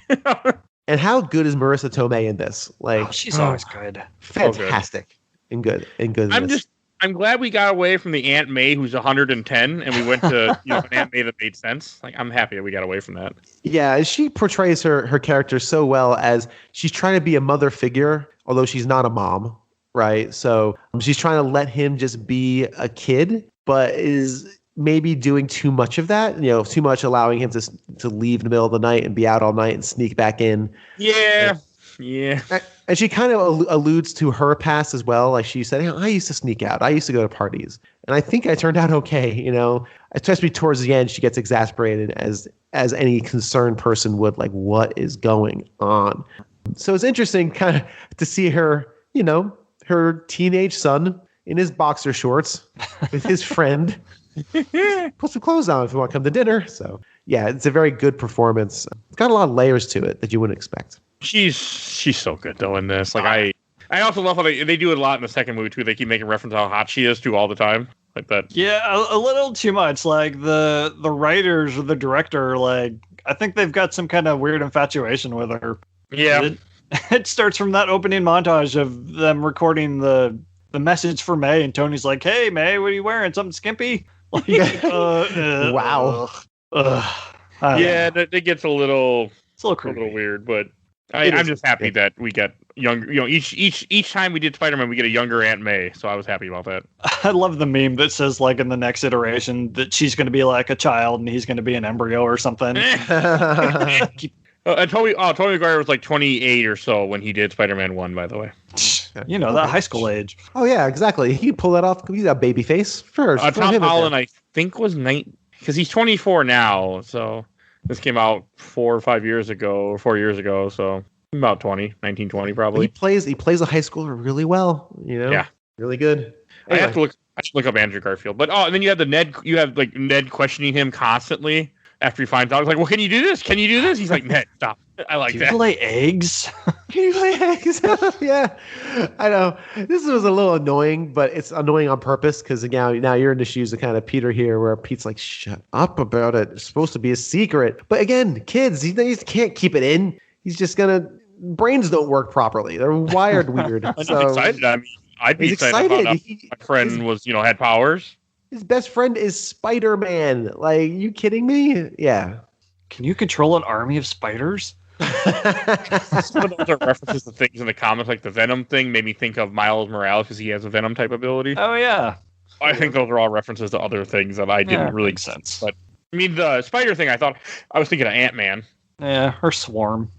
And how good is Marissa Tomei in this? Like, she's always good. Fantastic. And good. I'm glad we got away from the Aunt May who's 110 and we went to an Aunt May that made sense. Like, I'm happy that we got away from that. Yeah, and she portrays her character so well as she's trying to be a mother figure, although she's not a mom, right? So she's trying to let him just be a kid, but is maybe doing too much of that, too much allowing him to leave in the middle of the night and be out all night and sneak back in. Yeah. And she kind of alludes to her past as well. Like she said, I used to sneak out. I used to go to parties. And I think I turned out okay, Especially towards the end, she gets exasperated as any concerned person would. Like, what is going on? So it's interesting kind of to see her, her teenage son in his boxer shorts with his friend. Put some clothes on if you want to come to dinner. So, yeah, it's a very good performance. It's got a lot of layers to it that you wouldn't expect. She's so good though in this. Like I also love how they do it a lot in the second movie too. They keep making reference to how hot she is too all the time. Like that. Yeah, a little too much. Like the writers or the director, like I think they've got some kind of weird infatuation with her. Yeah. It starts from that opening montage of them recording the message for May, and Tony's like, "Hey May, what are you wearing? Something skimpy?" Like, wow. Yeah, it gets a little weird, but I'm just happy that we get younger. Each time we did Spider-Man, we get a younger Aunt May, so I was happy about that. I love the meme that says, like, in the next iteration that she's going to be like a child and he's going to be an embryo or something. Tobey Maguire was like 28 or so when he did Spider-Man 1, by the way. That high school age. Oh yeah, exactly. He pulled that off. He's got baby face. First, Tom Holland, I think, was 9 because he's 24 now, so. This came out 4 or 5 years ago, or 4 years ago, so about 19, 20 probably. He plays a high schooler really well, Yeah, really good. Anyway. I have to look up Andrew Garfield, but and then you have Ned questioning him constantly after he finds out. I was like, well, can you do this? Can you do this? He's like, Ned, stop. I like that. Can you lay eggs? Can you lay eggs? Yeah, I know. This was a little annoying, but it's annoying on purpose because now you're in the shoes of kind of Peter here, where Pete's like, shut up about it. It's supposed to be a secret. But again, kids, he can't keep it in. He's just brains don't work properly. They're wired weird. I'm excited. I mean, I'd be excited. About my friend was, had powers. His best friend is Spider-Man. Like, you kidding me? Yeah. Can you control an army of spiders? Some of those are references to things in the comics, like the Venom thing made me think of Miles Morales because he has a Venom type ability. Oh yeah, I think those are all references to other things that I didn't really make sense. But I mean, the spider thing, I was thinking of Ant-Man. Yeah, or Swarm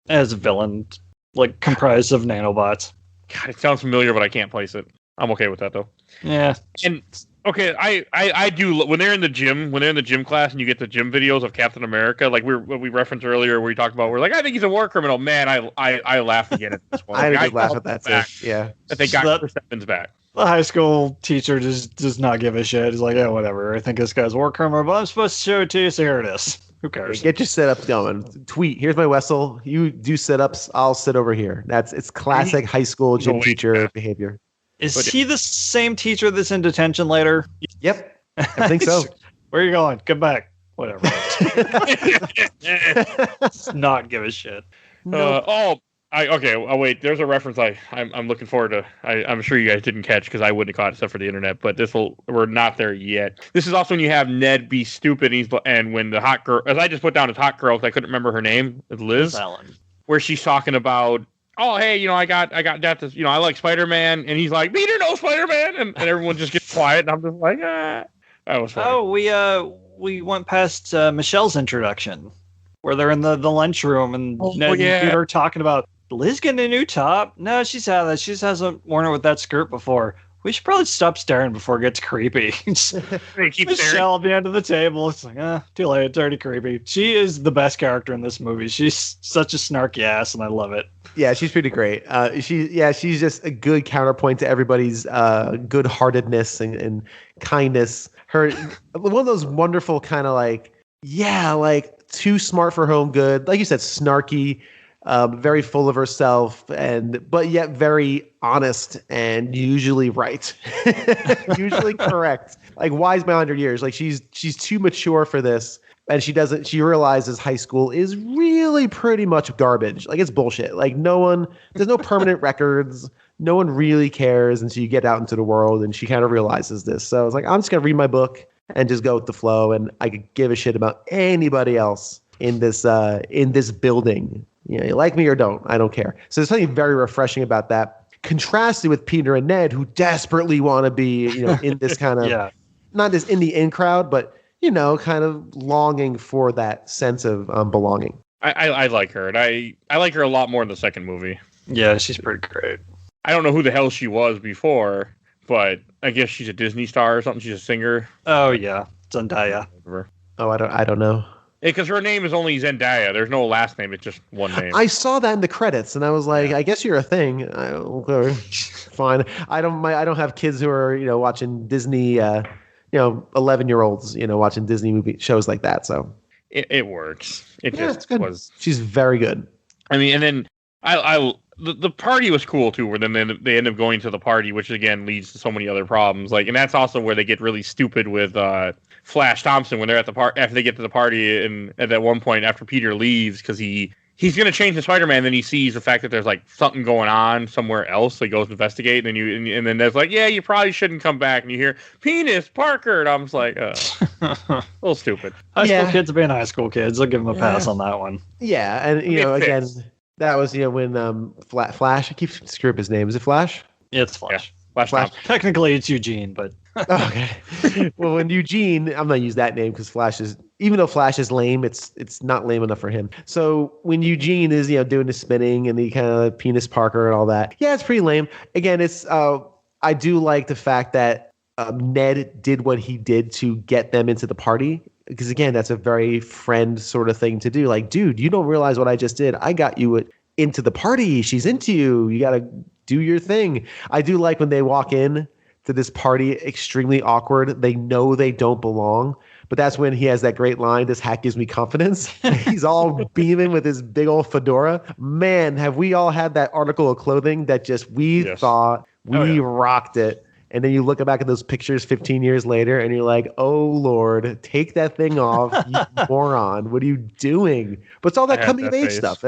as a villain, like comprised of nanobots. God, it sounds familiar, but I can't place it. I'm okay with that though. Yeah, and. Okay, I do when they're in the gym class and you get the gym videos of Captain America, like we referenced earlier, where we talked about, we're like, I think he's a war criminal. Man, I laugh again at this one. I laugh at that too. Yeah, that they got Chris Evans back. The high school teacher just does not give a shit. He's like, yeah, whatever. I think this guy's a war criminal, but I'm supposed to show it to you, so here it is. Who cares? Get your sit-ups going. Tweet. Here's my whistle. You do sit-ups. I'll sit over here. It's classic high school gym teacher behavior. Is he the same teacher that's in detention later? Yep. I think so. Where are you going? Come back. Whatever. Not give a shit. Okay. Oh, wait. There's a reference I'm looking forward to. I'm sure you guys didn't catch because I wouldn't have caught it except for the internet. But we're not there yet. This is also when you have Ned be stupid and when the hot girl, as I just put down as hot girl because I couldn't remember her name, it's Liz, Allen. Where she's talking about, oh hey, I got this, I like Spider-Man, and he's like, Peter knows Spider-Man, and everyone just gets quiet, and I'm just like, that was funny. Oh, we went past Michelle's introduction, where they're in the lunchroom, and Ned and Peter are talking about Liz getting a new top. No, she's had that. She just hasn't worn it with that skirt before. We should probably stop staring before it gets creepy. Michelle at the end of the table. It's like, too late. It's already creepy. She is the best character in this movie. She's such a snarky ass, and I love it. Yeah, she's pretty great. She's just a good counterpoint to everybody's good-heartedness and kindness. Her one of those wonderful kind of like too smart for her own good. Like you said, snarky. Very full of herself, but yet very honest and usually right, usually correct. Like wise beyond her years. Like she's too mature for this, and she realizes high school is really pretty much garbage. Like it's bullshit. Like there's no permanent records. No one really cares until you get out into the world, and she kind of realizes this. So it's like, I'm just gonna read my book and just go with the flow, and I could give a shit about anybody else in this building. You like me or don't, I don't care. So there's something very refreshing about that, contrasted with Peter and Ned, who desperately want to be, in this kind of, not just in the in crowd, but, kind of longing for that sense of belonging. I like her, and I like her a lot more in the second movie. Yeah, she's pretty great. I don't know who the hell she was before, but I guess she's a Disney star or something. She's a singer. Oh, yeah. Zendaya. Oh, I don't know. Because her name is only Zendaya. There's no last name. It's just one name. I saw that in the credits, and I was like, I guess you're a thing. Okay, fine. I don't have kids who are watching Disney. 11-year-olds watching Disney movie shows like that. So it works. It's good. Was. She's very good. I mean, and then the party was cool too. Where then they end up going to the party, which again leads to so many other problems. Like, and that's also where they get really stupid with Flash Thompson when they're at the after they get to the party, and at that one point after Peter leaves because he's gonna change to Spider-Man, then he sees the fact that there's like something going on somewhere else, so he goes to investigate, and then there's like, you probably shouldn't come back, and you hear penis Parker, and I'm just like, a little stupid. High school kids being high school kids. I'll give them a pass on that one. Yeah, and again, that was when Flash. I keep screwing up his name. Is it Flash? Yeah, it's Flash. Flash. Technically, it's Eugene, but okay. Well, when Eugene, I'm gonna use that name because Flash is, even though Flash is lame, it's not lame enough for him. So when Eugene is doing the spinning and the kind of penis Parker and all that, it's pretty lame. Again, it's I do like the fact that Ned did what he did to get them into the party. Because again, that's a very friend sort of thing to do. Like, dude, you don't realize what I just did. I got you into the party. She's into you. You got to do your thing. I do like when they walk in to this party, extremely awkward. They know they don't belong. But that's when he has that great line, "This hat gives me confidence." He's all beaming with his big old fedora. Man, have we all had that article of clothing that just thought we rocked it. And then you look back at those pictures 15 years later and you're like, oh, Lord, take that thing off, you moron. What are you doing? But it's all that coming of age stuff.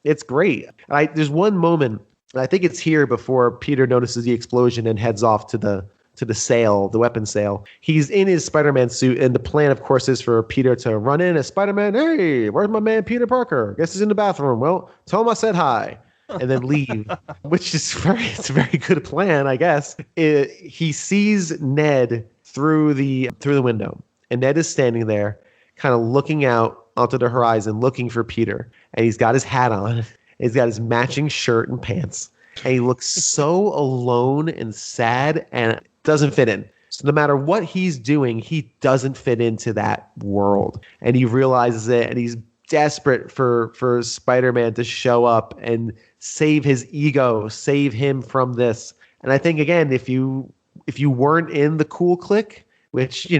It's great. There's one moment, and I think it's here before Peter notices the explosion and heads off to the sale, the weapon sale. He's in his Spider-Man suit, and the plan, of course, is for Peter to run in as Spider-Man. Hey, where's my man Peter Parker? Guess he's in the bathroom. Well, tell him I said hi. And then leave, which is it's a very good plan, I guess. He sees Ned through the window, and Ned is standing there, kind of looking out onto the horizon, looking for Peter. And he's got his hat on, and he's got his matching shirt and pants, and he looks so alone and sad, and doesn't fit in. So no matter what he's doing, he doesn't fit into that world, and he realizes it, and he's desperate for Spider-Man to show up and save his ego, save him from this. And I think, again, if you weren't in the cool clique, which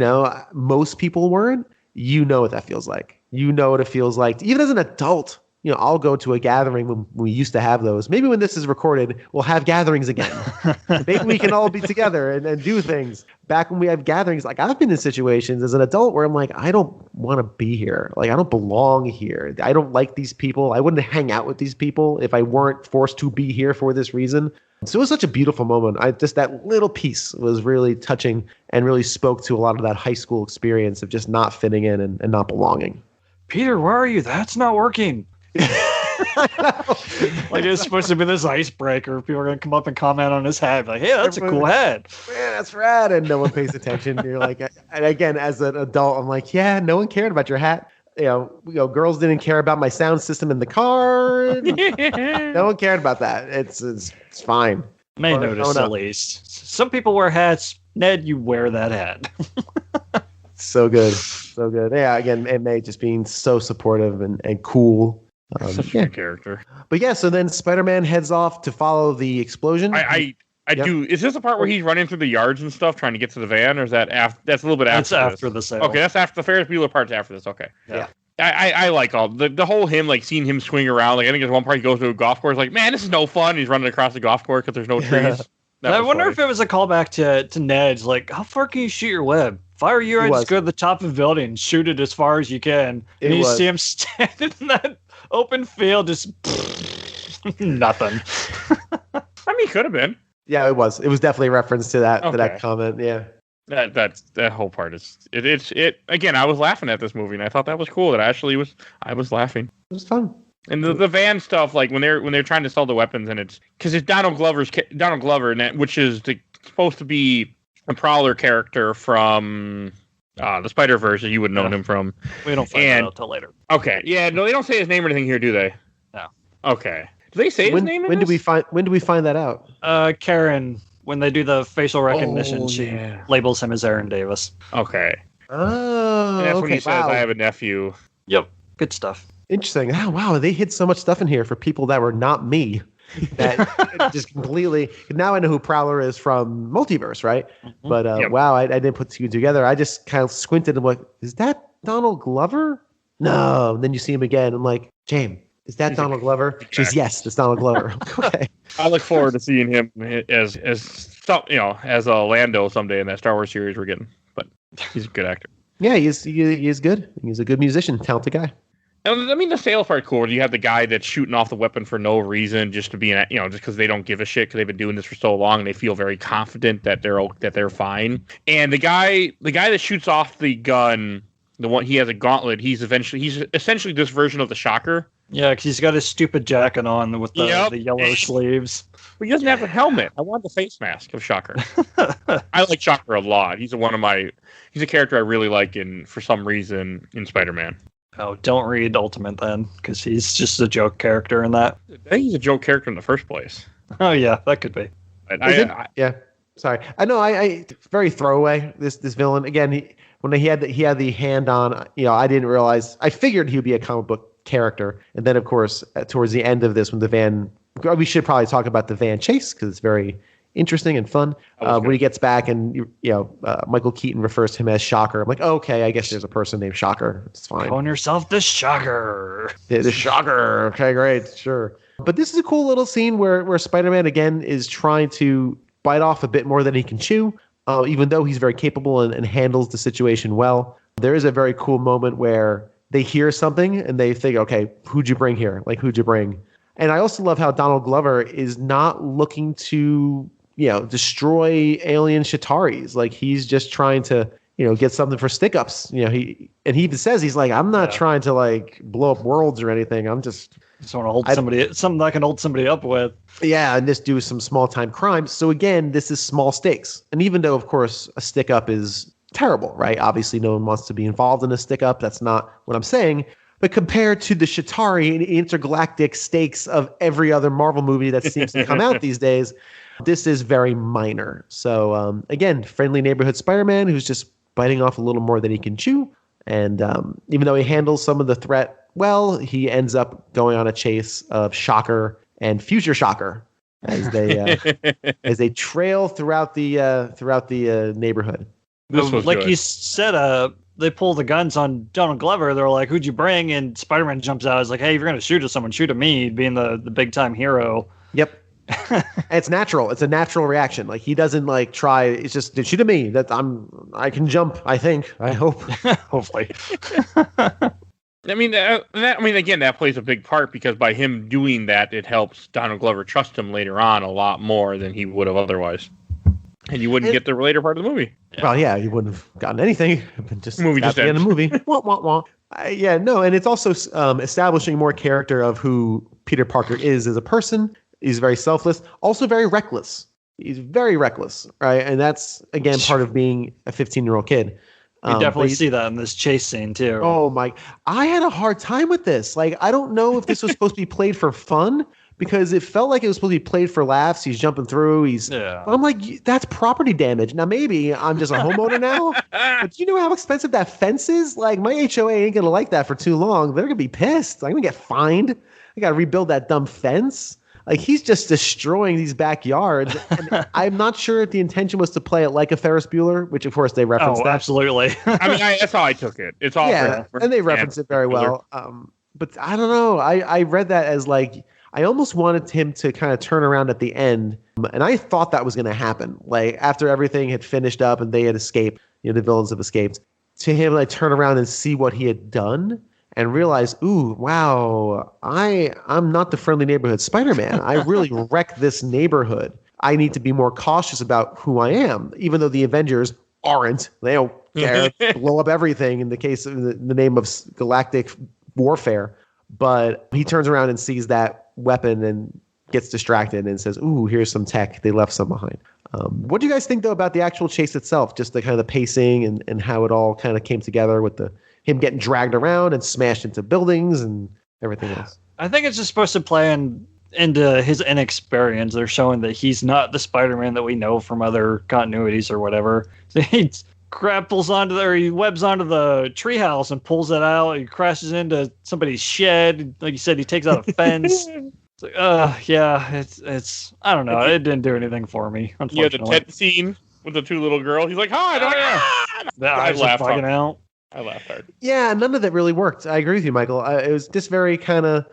most people weren't, what that feels like. You know what it feels like, even as an adult, I'll go to a gathering when we used to have those. Maybe when this is recorded, we'll have gatherings again. Maybe we can all be together and do things. Back when we have gatherings, like I've been in situations as an adult where I'm like, I don't want to be here. Like, I don't belong here. I don't like these people. I wouldn't hang out with these people if I weren't forced to be here for this reason. So it was such a beautiful moment. That little piece was really touching and really spoke to a lot of that high school experience of just not fitting in and not belonging. Peter, where are you? That's not working. Like, it's supposed to be this icebreaker. People are going to come up and comment on his hat. Like, hey, that's a cool hat. Man, that's rad. And no one pays attention. You're like, and again, as an adult, I'm like, yeah, no one cared about your hat. Girls didn't care about my sound system in the car. No one cared about that. It's fine. May notice at least. Some people wear hats. Ned, you wear that hat. So good. So good. Yeah, again, and May just being so supportive and cool. Such a good character. But yeah, so then Spider-Man heads off to follow the explosion. I do. Is this the part where he's running through the yards and stuff trying to get to the van, or is that after? That's a little bit after. That's after the sale. Okay, that's after the Ferris Bueller part's after this. Okay. Yeah. I like all the whole him, like seeing him swing around. Like, I think there's one part he goes to a golf course. Like, man, this is no fun. He's running across the golf course because there's no trees. I wonder if it was a callback to Ned's. Like, how far can you shoot your web? If I were you, I'd just go to the top of the building and shoot it as far as you can. And you see him standing in that open field, just nothing. I mean, could have been. Yeah, it was. It was definitely a reference to that to that comment. Yeah. That whole part is it again. I was laughing at this movie and I thought that was cool. That I was laughing. It was fun. And the van stuff, like when they're trying to sell the weapons, and it's because it's Donald Glover, and that, which is supposed to be a Prowler character from the Spider-Verse that you would know him from. We don't find that out until later. Okay, yeah, no, they don't say his name or anything here, do they? No. Okay. Do they say his name? When do we find that out? Karen, when they do the facial recognition, she labels him as Aaron Davis. Okay. Oh, and that's when he says, "I have a nephew." Yep. Good stuff. Interesting. Oh, wow. They hid so much stuff in here for people that were not me. That just completely. Now I know who Prowler is from Multiverse, right? Mm-hmm. But wow, I didn't put two together. I just kind of squinted and went, "Is that Donald Glover?" No. And then you see him again. I'm like, "James, is that Donald Glover?" She's, "Yes, it's Donald Glover." Okay. I look forward to seeing him as a Lando someday in that Star Wars series we're getting. But he's a good actor. Yeah, he is good. He's a good musician, talented guy. I mean, the sales part cool. You have the guy that's shooting off the weapon for no reason, just to be, just because they don't give a shit because they've been doing this for so long and they feel very confident that they're fine. And the guy that shoots off the gun, the one he has a gauntlet. He's essentially this version of the Shocker. Yeah, because he's got his stupid jacket on with the yellow sleeves. But he doesn't have the helmet. I want the face mask of Shocker. I like Shocker a lot. He's a character I really like for some reason in Spider-Man. Oh, don't read Ultimate then, because he's just a joke character in that. I think he's a joke character in the first place. Oh yeah, that could be. Yeah, sorry. I know. I very throwaway. This villain again. When he had the hand on, I didn't realize. I figured he would be a comic book character, and then of course towards the end of this, when the van, we should probably talk about the van chase because it's very interesting and fun. When he gets back and Michael Keaton refers to him as Shocker. I'm like, okay, I guess there's a person named Shocker. It's fine. Calling yourself the Shocker. The Shocker. Okay, great, sure. But this is a cool little scene where Spider-Man again is trying to bite off a bit more than he can chew, even though he's very capable and handles the situation well. There is a very cool moment where they hear something and they think, okay, who'd you bring here? Like, who'd you bring? And I also love how Donald Glover is not looking to destroy alien Chitaris. Like, he's just trying to, get something for stick-ups. He even says, he's like, I'm not trying to like blow up worlds or anything. I'm just want to hold something I can hold somebody up with. Yeah, and just do some small-time crimes. So again, this is small stakes. And even though, of course, a stick-up is terrible, right? Obviously, no one wants to be involved in a stick-up. That's not what I'm saying. But compared to the Chitauri and intergalactic stakes of every other Marvel movie that seems to come out these days, this is very minor. So, again, friendly neighborhood Spider-Man who's just biting off a little more than he can chew. And even though he handles some of the threat well, he ends up going on a chase of Shocker and Future Shocker as they trail throughout the neighborhood. This was like good. You said, they pull the guns on Donald Glover, they're like, "Who'd you bring?" And Spider-Man jumps out. He's like, "Hey, if you're gonna shoot at someone, shoot at me," being the big time hero. Yep. It's natural. It's a natural reaction. Like he doesn't like try. It's just shoot at me. I can jump. I think. I hope. Hopefully. I mean, again, that plays a big part because by him doing that, it helps Donald Glover trust him later on a lot more than he would have otherwise, and you wouldn't get the later part of the movie. Well, yeah, you wouldn't have gotten anything. Just movie just in the ends. movie. Wah, wah, wah. Yeah, no, and it's also establishing more character of who Peter Parker is as a person. He's very selfless, also very reckless. He's very reckless, right? And that's again part of being a 15-year-old kid. You definitely see that in this chase scene too. Oh my! I had a hard time with this. Like, I don't know if this was supposed to be played for fun because it felt like it was supposed to be played for laughs. He's jumping through. I'm like, that's property damage. Now maybe I'm just a homeowner now, but do you know how expensive that fence is? Like, my HOA ain't gonna like that for too long. They're gonna be pissed. I'm gonna get fined. I gotta rebuild that dumb fence. Like, he's just destroying these backyards. And I'm not sure if the intention was to play it like a Ferris Bueller, which of course they reference that. Absolutely. I mean, that's how I took it. It's all and they reference it very well. But I don't know. I read that as like, I almost wanted him to kind of turn around at the end. And I thought that was going to happen. Like, after everything had finished up and they had escaped, the villains have escaped, to him like turn around and see what he had done. And realize, ooh, wow, I'm not the friendly neighborhood Spider-Man. I really wrecked this neighborhood. I need to be more cautious about who I am, even though the Avengers aren't. They don't care. Blow up everything in the case of the name of galactic warfare. But he turns around and sees that weapon and gets distracted and says, ooh, here's some tech. They left some behind. What do you guys think, though, about the actual chase itself? Just the kind of the pacing and how it all kind of came together with him getting dragged around and smashed into buildings and everything else. I think it's just supposed to play into his inexperience. They're showing that he's not the Spider-Man that we know from other continuities or whatever. So he grapples he webs onto the treehouse and pulls it out. He crashes into somebody's shed. Like you said, he takes out a fence. It's like, it's I don't know. It didn't do anything for me, unfortunately. Yeah, the tent scene with the two little girls. He's like, hi. I laughed out. I laughed hard. Yeah, none of that really worked. I agree with you, Michael. It was just very kind of,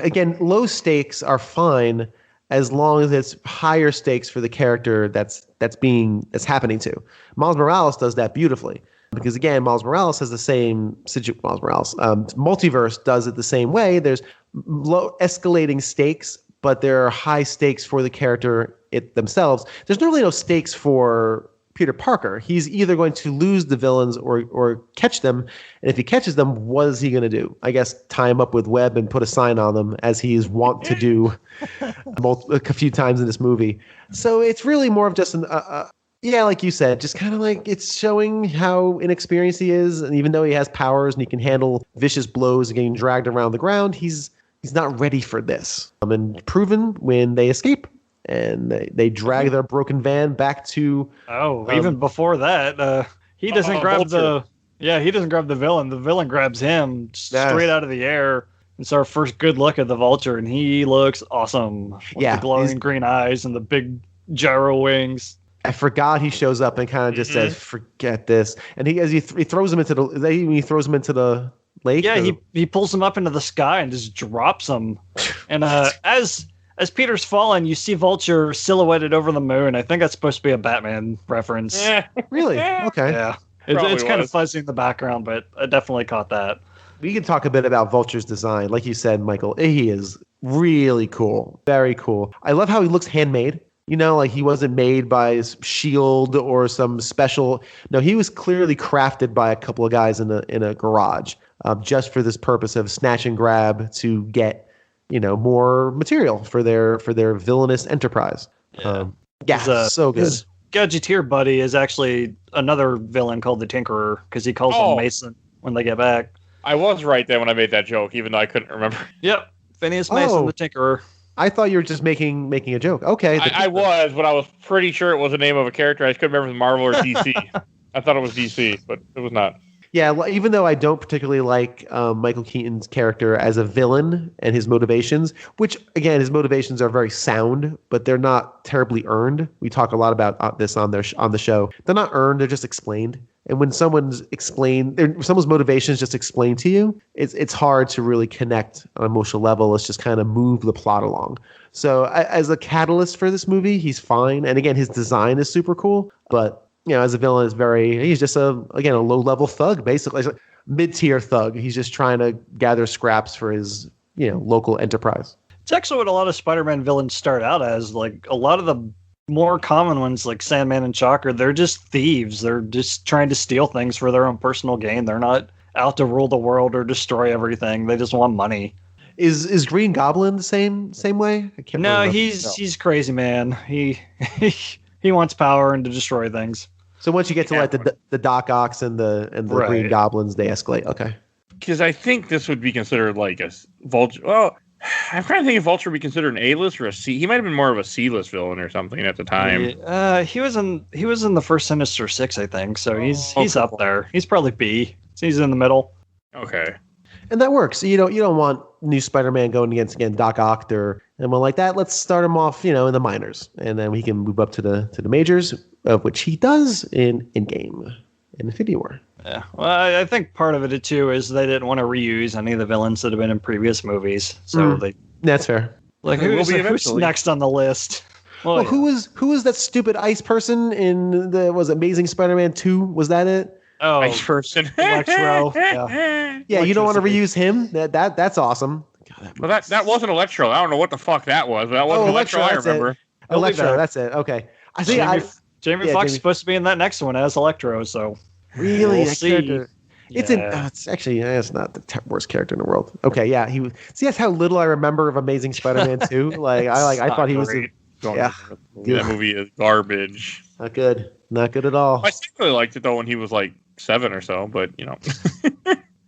again, low stakes are fine as long as it's higher stakes for the character that's happening to. Miles Morales does that beautifully because, again, Miles Morales has the same situation. Multiverse does it the same way. There's low escalating stakes, but there are high stakes for the character themselves. There's really no stakes for Peter Parker. He's either going to lose the villains or catch them. And if he catches them, what is he going to do? I guess tie him up with web and put a sign on them, as he is wont to do a few times in this movie. So it's really more of just like you said, just kind of like it's showing how inexperienced he is. And even though he has powers and he can handle vicious blows and getting dragged around the ground, he's not ready for this. And proven when they escape. And they drag their broken van back to. Even before that, he doesn't grab Vulture. he doesn't grab the villain. The villain grabs him straight out of the air. It's our first good look at the Vulture, and he looks awesome. With the glowing green eyes and the big gyro wings. I forgot he shows up and kind of just says, "Forget this," and he throws him into the lake. Yeah, he pulls him up into the sky and just drops him. And as Peter's falling, you see Vulture silhouetted over the moon. I think that's supposed to be a Batman reference. Really? Okay. Yeah. It's kind of fuzzy in the background, but I definitely caught that. We can talk a bit about Vulture's design. Like you said, Michael, he is really cool. Very cool. I love how he looks handmade. Like he wasn't made by S.H.I.E.L.D. or some special. No, he was clearly crafted by a couple of guys in a garage just for this purpose of snatch and grab to get more material for their villainous enterprise. So good. His Gadgeteer buddy is actually another villain called the Tinkerer because he calls him Mason when they get back. I was right there when I made that joke, even though I couldn't remember. Yep, Phineas Mason, the Tinkerer. I thought you were just making a joke. Okay, I was, but I was pretty sure it was the name of a character. I just couldn't remember if it was Marvel or DC. I thought it was DC, but it was not. Yeah, even though I don't particularly like Michael Keaton's character as a villain and his motivations, which, again, his motivations are very sound, but they're not terribly earned. We talk a lot about this on the show. They're not earned, they're just explained. And when someone's motivations just explained to you, it's hard to really connect on an emotional level. Let's just kind of move the plot along. So as a catalyst for this movie, he's fine. And again, his design is super cool. But as a villain, he's just a low-level thug, basically. He's like mid-tier thug. He's just trying to gather scraps for his local enterprise. It's actually what a lot of Spider-Man villains start out as. Like a lot of the more common ones, like Sandman and Shocker, they're just thieves. They're just trying to steal things for their own personal gain. They're not out to rule the world or destroy everything. They just want money. Is Green Goblin the same way? I can't. No, he's crazy, man. He wants power and to destroy things. So once you get to like the Doc Ock and the right. Green Goblins, they escalate. Okay. Because I think this would be considered like a Vulture. Well, I'm trying to think if Vulture would be considered an A-list or a C. He might have been more of a C-list villain or something at the time. He was in the first Sinister Six, I think. So he's up there. He's probably B. So he's in the middle. Okay. And that works. You don't want new Spider-Man going against Doc Ock and one like that. Let's start him off, in the minors, and then we can move up to the majors, of which he does in Endgame, in Infinity War. Yeah, well, I think part of it too is they didn't want to reuse any of the villains that have been in previous movies, so that's fair. Like who's next on the list? Well, who was that stupid ice person in was Amazing Spider-Man 2? Was that it? Oh, ice person. Electro. Yeah, you don't want to reuse him? That's awesome. God, that wasn't Electro. I don't know what the fuck that was, but that wasn't Electro. I remember. Electro, that's it. Okay. I think Jamie Foxx is supposed to be in that next one as Electro, so really, we'll see. Character. It's it's not the worst character in the world. Okay, yeah, that's how little I remember of Amazing Spider-Man 2. I thought he was. That movie is garbage. Not good at all. I really liked it though when he was like 7 or so, but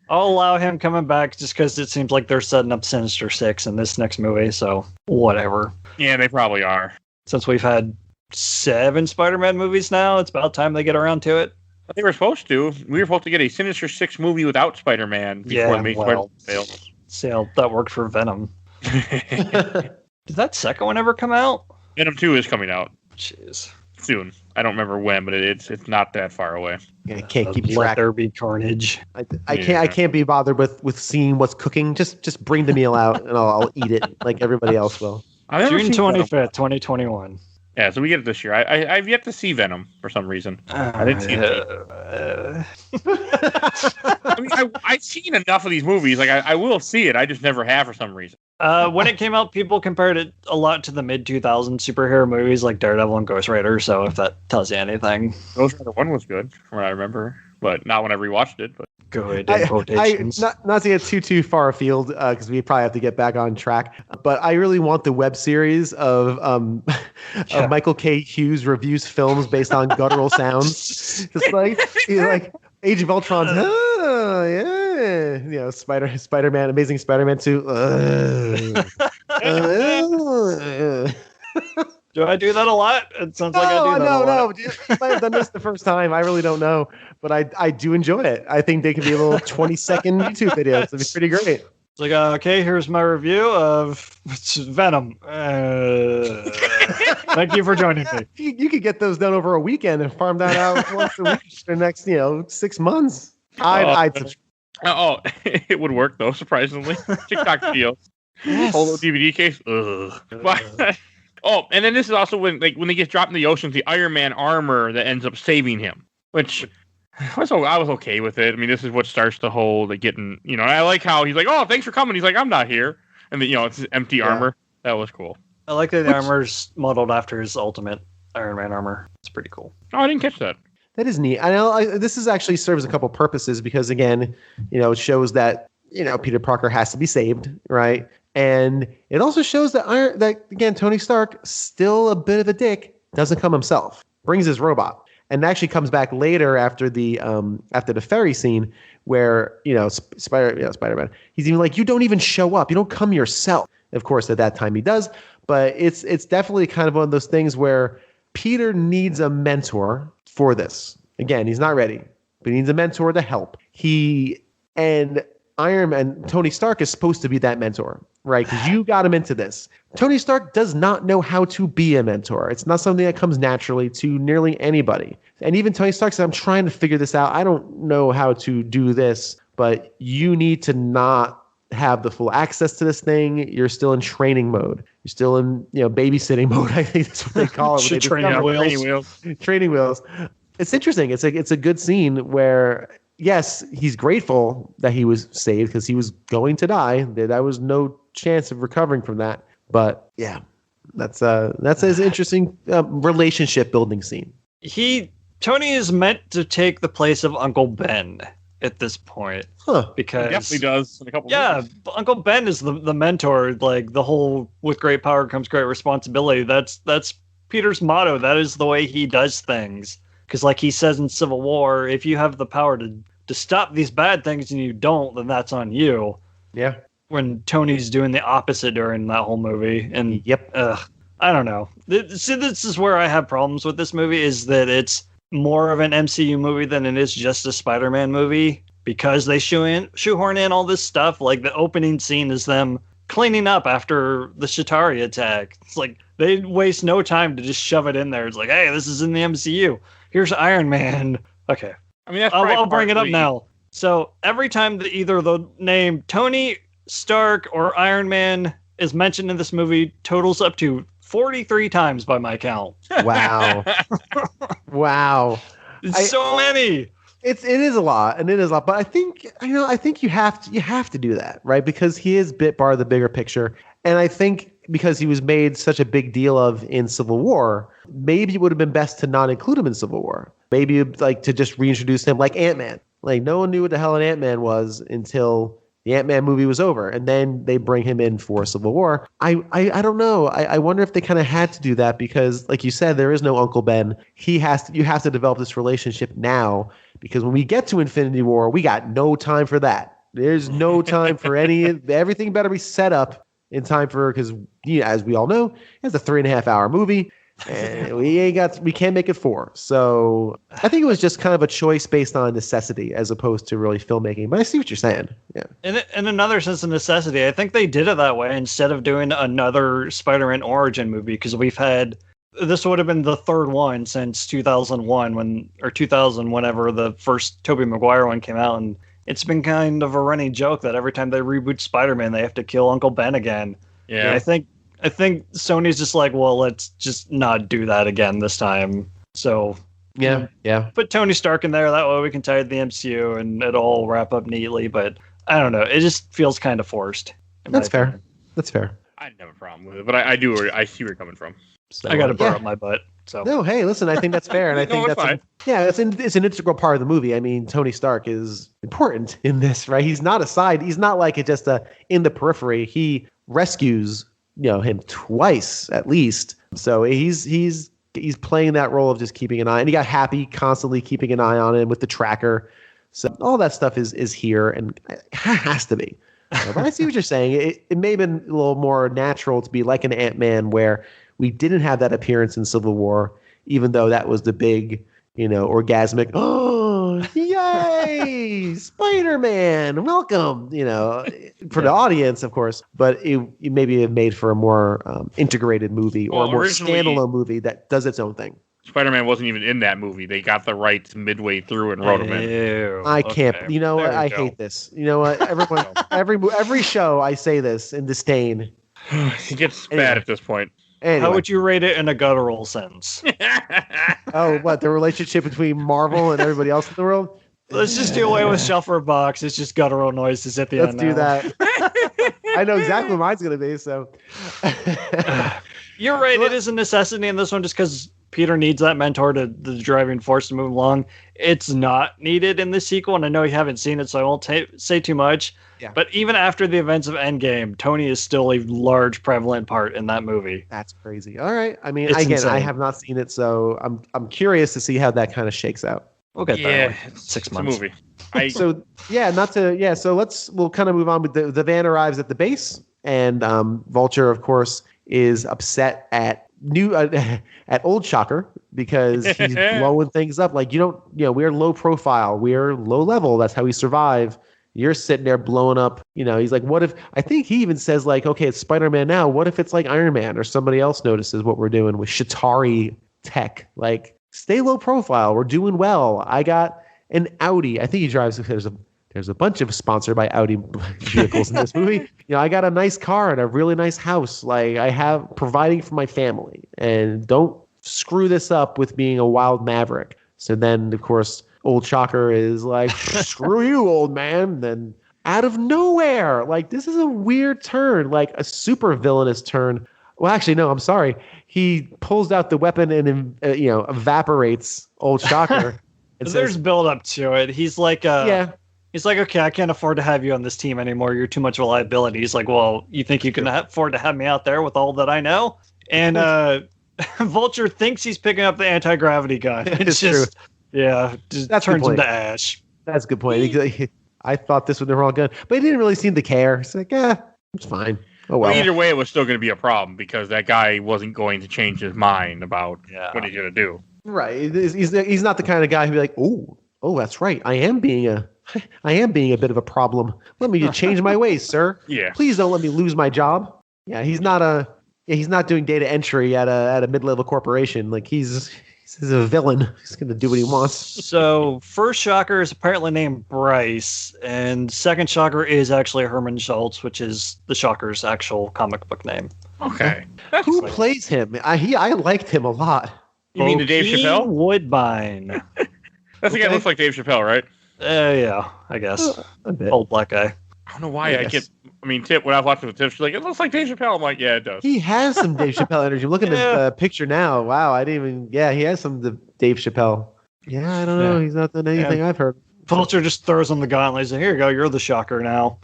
I'll allow him coming back just because it seems like they're setting up Sinister Six in this next movie. So whatever. Yeah, they probably are. Since we've had 7 Spider-Man movies now, it's about time they get around to it. They were supposed to. We were supposed to get a Sinister Six movie without Spider-Man before the main Spider-Man failed. See, that worked for Venom. Did that second one ever come out? Venom 2 is coming out. Jeez. Soon. I don't remember when, but it's not that far away. Yeah, I can't keep track. Let there be carnage. I can't be bothered with seeing what's cooking. Just bring the meal out and I'll eat it like everybody else will. June 25th, 2021. Yeah, so we get it this year. I've yet to see Venom for some reason. I didn't see it. I mean, I've seen enough of these movies. Like I will see it. I just never have for some reason. When it came out, people compared it a lot to the mid-2000s superhero movies like Daredevil and Ghost Rider, so if that tells you anything. Ghost Rider 1 was good, from what I remember, but not when I rewatched it. But good in quotations. Not to get too far afield, because we probably have to get back on track, but I really want the web series of Michael K. Hughes reviews films based on guttural sounds. Just like Age of Ultron. Oh, yeah. Spider-Man, Amazing Spider-Man 2. Do I do that a lot? It sounds like I do that a lot. No. You might have done this the first time. I really don't know. But I do enjoy it. I think they can be little 20-second YouTube videos. It'd be pretty great. It's like, okay, here's my review of Venom. Thank you for joining me. You could get those done over a weekend and farm that out once a week for the next 6 months. It would work though, surprisingly. TikTok videos. Yes. Whole DVD case. Ugh. And then this is also when they get dropped in the ocean, the Iron Man armor that ends up saving him, which I was okay with it. I mean, this is what starts the whole getting, and I like how he's like, "Oh, thanks for coming." He's like, "I'm not here," and then it's his empty armor. That was cool. I like that the armor's modeled after his ultimate Iron Man armor. It's pretty cool. Oh, I didn't catch that. That is neat. I know this is actually serves a couple purposes because again, it shows that Peter Parker has to be saved, right? And it also shows that again, Tony Stark, still a bit of a dick, doesn't come himself, brings his robot, and actually comes back later after the ferry scene where Spider-Man, he's even like, you don't even show up, you don't come yourself. Of course, at that time he does, but it's definitely kind of one of those things where Peter needs a mentor for this. Again, he's not ready, but he needs a mentor to help. Iron Man, Tony Stark is supposed to be that mentor, right? Because you got him into this. Tony Stark does not know how to be a mentor. It's not something that comes naturally to nearly anybody. And even Tony Stark said, I'm trying to figure this out. I don't know how to do this, but you need to not have the full access to this thing. You're still in training mode. You're still in, babysitting mode. I think that's what they call it. Training wheels. Training wheels. It's interesting. It's a good scene where, yes, he's grateful that he was saved because he was going to die. There was no chance of recovering from that. But yeah, that's an interesting relationship building scene. Tony is meant to take the place of Uncle Ben at this point. Because he definitely does in a couple movies. Uncle Ben is the mentor, like the whole with great power comes great responsibility. That's Peter's motto. That is the way he does things. Because like he says in Civil War, if you have the power to stop these bad things and you don't, then that's on you. Yeah. When Tony's doing the opposite during that whole movie. And I don't know. See, this is where I have problems with this movie, is that it's more of an MCU movie than it is just a Spider-Man movie, because they shoehorn in all this stuff. Like the opening scene is them cleaning up after the Chitauri attack. It's like they waste no time to just shove it in there. It's like, hey, this is in the MCU. Here's Iron Man. Okay. I mean, I'll bring it up now. So every time that either the name Tony Stark or Iron Man is mentioned in this movie, totals up to 43 times by my count. Wow. Wow. So many. It is a lot, but I think you have to do that, right? Because he is part of the bigger picture. And I think because he was made such a big deal of in Civil War, maybe it would have been best to not include him in Civil War. Maybe like to just reintroduce him like Ant-Man. Like no one knew what the hell an Ant-Man was until the Ant-Man movie was over, and then they bring him in for Civil War. I don't know. I wonder if they kind of had to do that because, like you said, there is no Uncle Ben. You have to develop this relationship now, because when we get to Infinity War, we got no time for that. There's no time for everything better be set up in time for, because as we all know, it's a 3.5 hour movie. And we can't make it 4. So I think it was just kind of a choice based on necessity as opposed to really filmmaking. But I see what you're saying. Yeah. In another sense of necessity, I think they did it that way instead of doing another Spider-Man origin movie, because this would have been the third one since 2001 or 2000, whenever the first Tobey Maguire one came out. And it's been kind of a running joke that every time they reboot Spider-Man, they have to kill Uncle Ben again. Yeah. And I think Sony's just like, well, let's just not do that again this time. So yeah. Put Tony Stark in there. That way we can tie it to the MCU and it'll all wrap up neatly. But I don't know. It just feels kind of forced. That's fair. That's fair. I didn't have a problem with it, but I see where you're coming from. So, I got to burr up my butt. So no, hey, listen, I think that's fair, and I think it's an integral part of the movie. I mean, Tony Stark is important in this, right? He's not a side. He's not like just in the periphery. He rescues him twice at least. So he's playing that role of just keeping an eye, and he got Happy constantly keeping an eye on him with the tracker. So all that stuff is here, and it has to be. But I see what you're saying. It may have been a little more natural to be like an Ant-Man, where we didn't have that appearance in Civil War, even though that was the big, orgasmic, oh, yay, Spider-Man, welcome, for the audience, of course. But it maybe have made for a more integrated movie or a more standalone movie that does its own thing. Spider-Man wasn't even in that movie. They got the rights midway through and wrote him in. I can't. Okay. You know what? I hate this. You know what? Everyone, every show I say this in disdain. It gets bad at this point. Anyway. How would you rate it in a guttural sense? Oh, what? The relationship between Marvel and everybody else in the world? Let's just do away with Shuffler Box. It's just guttural noises at the end. Let's do that. I know exactly what mine's going to be, so. You're right. It is a necessity in this one just because Peter needs that mentor to the driving force to move along. It's not needed in the sequel, and I know you haven't seen it, so I won't say too much. Yeah. But even after the events of Endgame, Tony is still a large, prevalent part in that movie. That's crazy. All right. I mean, insane. I have not seen it, so I'm curious to see how that kind of shakes out. We'll get there in 6 months. It's a movie. So we'll kind of move on with the van arrives at the base, and Vulture, of course, is upset at old Shocker because he's blowing things up. Like, we're low profile, we're low level. That's how we survive. You're sitting there blowing up. He's like, what if? I think he even says like, okay, it's Spider-Man now. What if it's like Iron Man or somebody else notices what we're doing with Chitauri tech? Like, stay low profile. We're doing well. I got an Audi. I think he drives. There's a bunch of sponsored by Audi vehicles in this movie. I got a nice car and a really nice house. Like I have providing for my family, and don't screw this up with being a wild maverick. So then, of course, old Shocker is like, screw you, old man. Then out of nowhere, like this is a weird turn, like a super villainous turn. Well, actually, no, I'm sorry. He pulls out the weapon and evaporates old Shocker. There's build up to it. He's like, He's like, okay, I can't afford to have you on this team anymore. You're too much of a liability. He's like, well, you think you can afford to have me out there with all that I know? And Vulture thinks he's picking up the anti-gravity gun. It's just, true. That turns him to ash. That's a good point. I thought this was the wrong gun, but he didn't really seem to care. It's like, it's fine. Oh well. Either way, it was still going to be a problem because that guy wasn't going to change his mind about what he's going to do. Right. He's not the kind of guy who'd be like, oh, that's right. I am being a bit of a problem. Let me change my ways, sir. Yeah. Please don't let me lose my job. Yeah, he's not doing data entry at a mid-level corporation. Like he's a villain. He's going to do what he wants. So first Shocker is apparently named Bryce, and second Shocker is actually Herman Schultz, which is the Shocker's actual comic book name. Okay. Who plays him? I liked him a lot. You mean the Dave Chappelle? Woodbine. That's the guy that looks like Dave Chappelle, right? Yeah, I guess. A bit. Old black guy. I don't know why Tip, when I was watching with Tip, she's like, it looks like Dave Chappelle. I'm like, yeah, it does. He has some Dave Chappelle energy. Look at the picture now. Wow, I didn't even... Yeah, he has some Dave Chappelle. Yeah, I don't know. He's not done anything I've heard. Vulture just throws on the gauntlet. He's like, here you go, you're the Shocker now.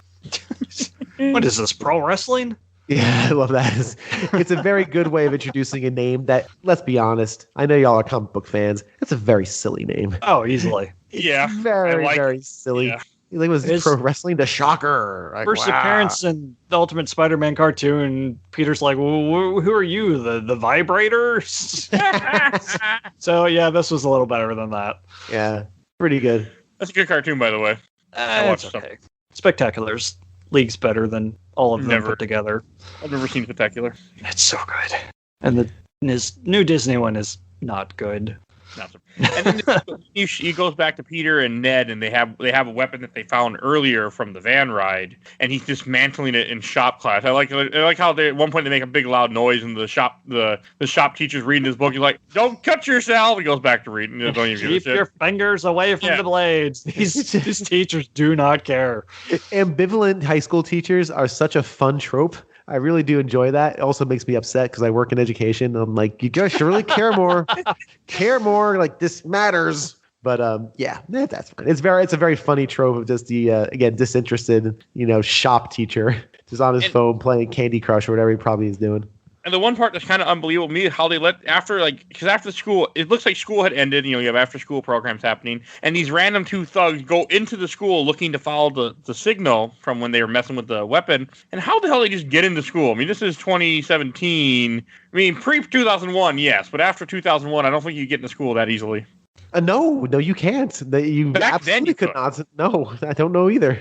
What is this, pro wrestling? Yeah, I love that. It's a very good way of introducing a name that, let's be honest, I know y'all are comic book fans. It's a very silly name. Oh, easily. Yeah. Very silly. Yeah. Like, was this pro wrestling? The Shocker. Like, first appearance in the Ultimate Spider-Man cartoon, Peter's like, well, who are you? The vibrators? So, yeah, this was a little better than that. Yeah, pretty good. That's a good cartoon, by the way. It's okay. Spectacular's league's better than all of them put together. I've never seen Spectacular. It's so good. And his new Disney one is not good. And then he goes back to Peter and Ned, and they have a weapon that they found earlier from the van ride, and he's dismantling it in shop class. I like how at one point they make a big loud noise, and the shop teacher's reading his book. He's like, "Don't cut yourself." He goes back to reading. Don't even keep your fingers away from the blades. These teachers do not care. Ambivalent high school teachers are such a fun trope. I really do enjoy that. It also makes me upset because I work in education. I'm like, you guys should really care more. Care more. Like, this matters. But that's fine. It's a very funny trope of just the again disinterested, shop teacher just on his phone playing Candy Crush or whatever he probably is doing. And the one part that's kind of unbelievable to me is how they because after school, it looks like school had ended. You have after school programs happening, and these random two thugs go into the school looking to follow the signal from when they were messing with the weapon. And how the hell they just get into school? I mean, this is 2017. I mean, pre-2001, yes, but after 2001, I don't think you get into school that easily. No, you can't. You Back absolutely then you could not. No, I don't know either.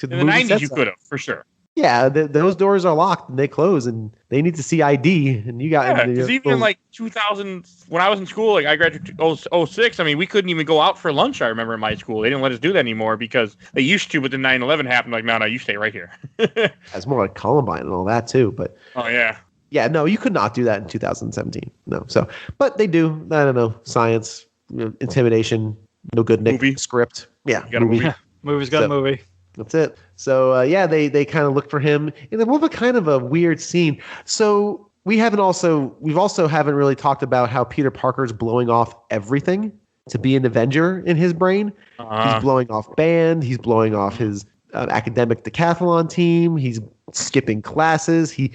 In the 90s, you could have, for sure. Yeah, those doors are locked and they close, and they need to see ID. And you got because even in like 2000, when I was in school, like I graduated 06. I mean, we couldn't even go out for lunch. I remember in my school, they didn't let us do that anymore because they used to. But then 9/11 happened. Like, no, you stay right here. It's more like Columbine and all that too. But yeah, no, you could not do that in 2017. No, so but they do. I don't know, science, intimidation, no good Nick script. Yeah, got movie. Movie's got a movie. That's it. So they kind of look for him, and then what a kind of a weird scene. So we've also haven't really talked about how Peter Parker's blowing off everything to be an Avenger in his brain. He's blowing off band. He's blowing off his academic decathlon team. He's skipping classes. He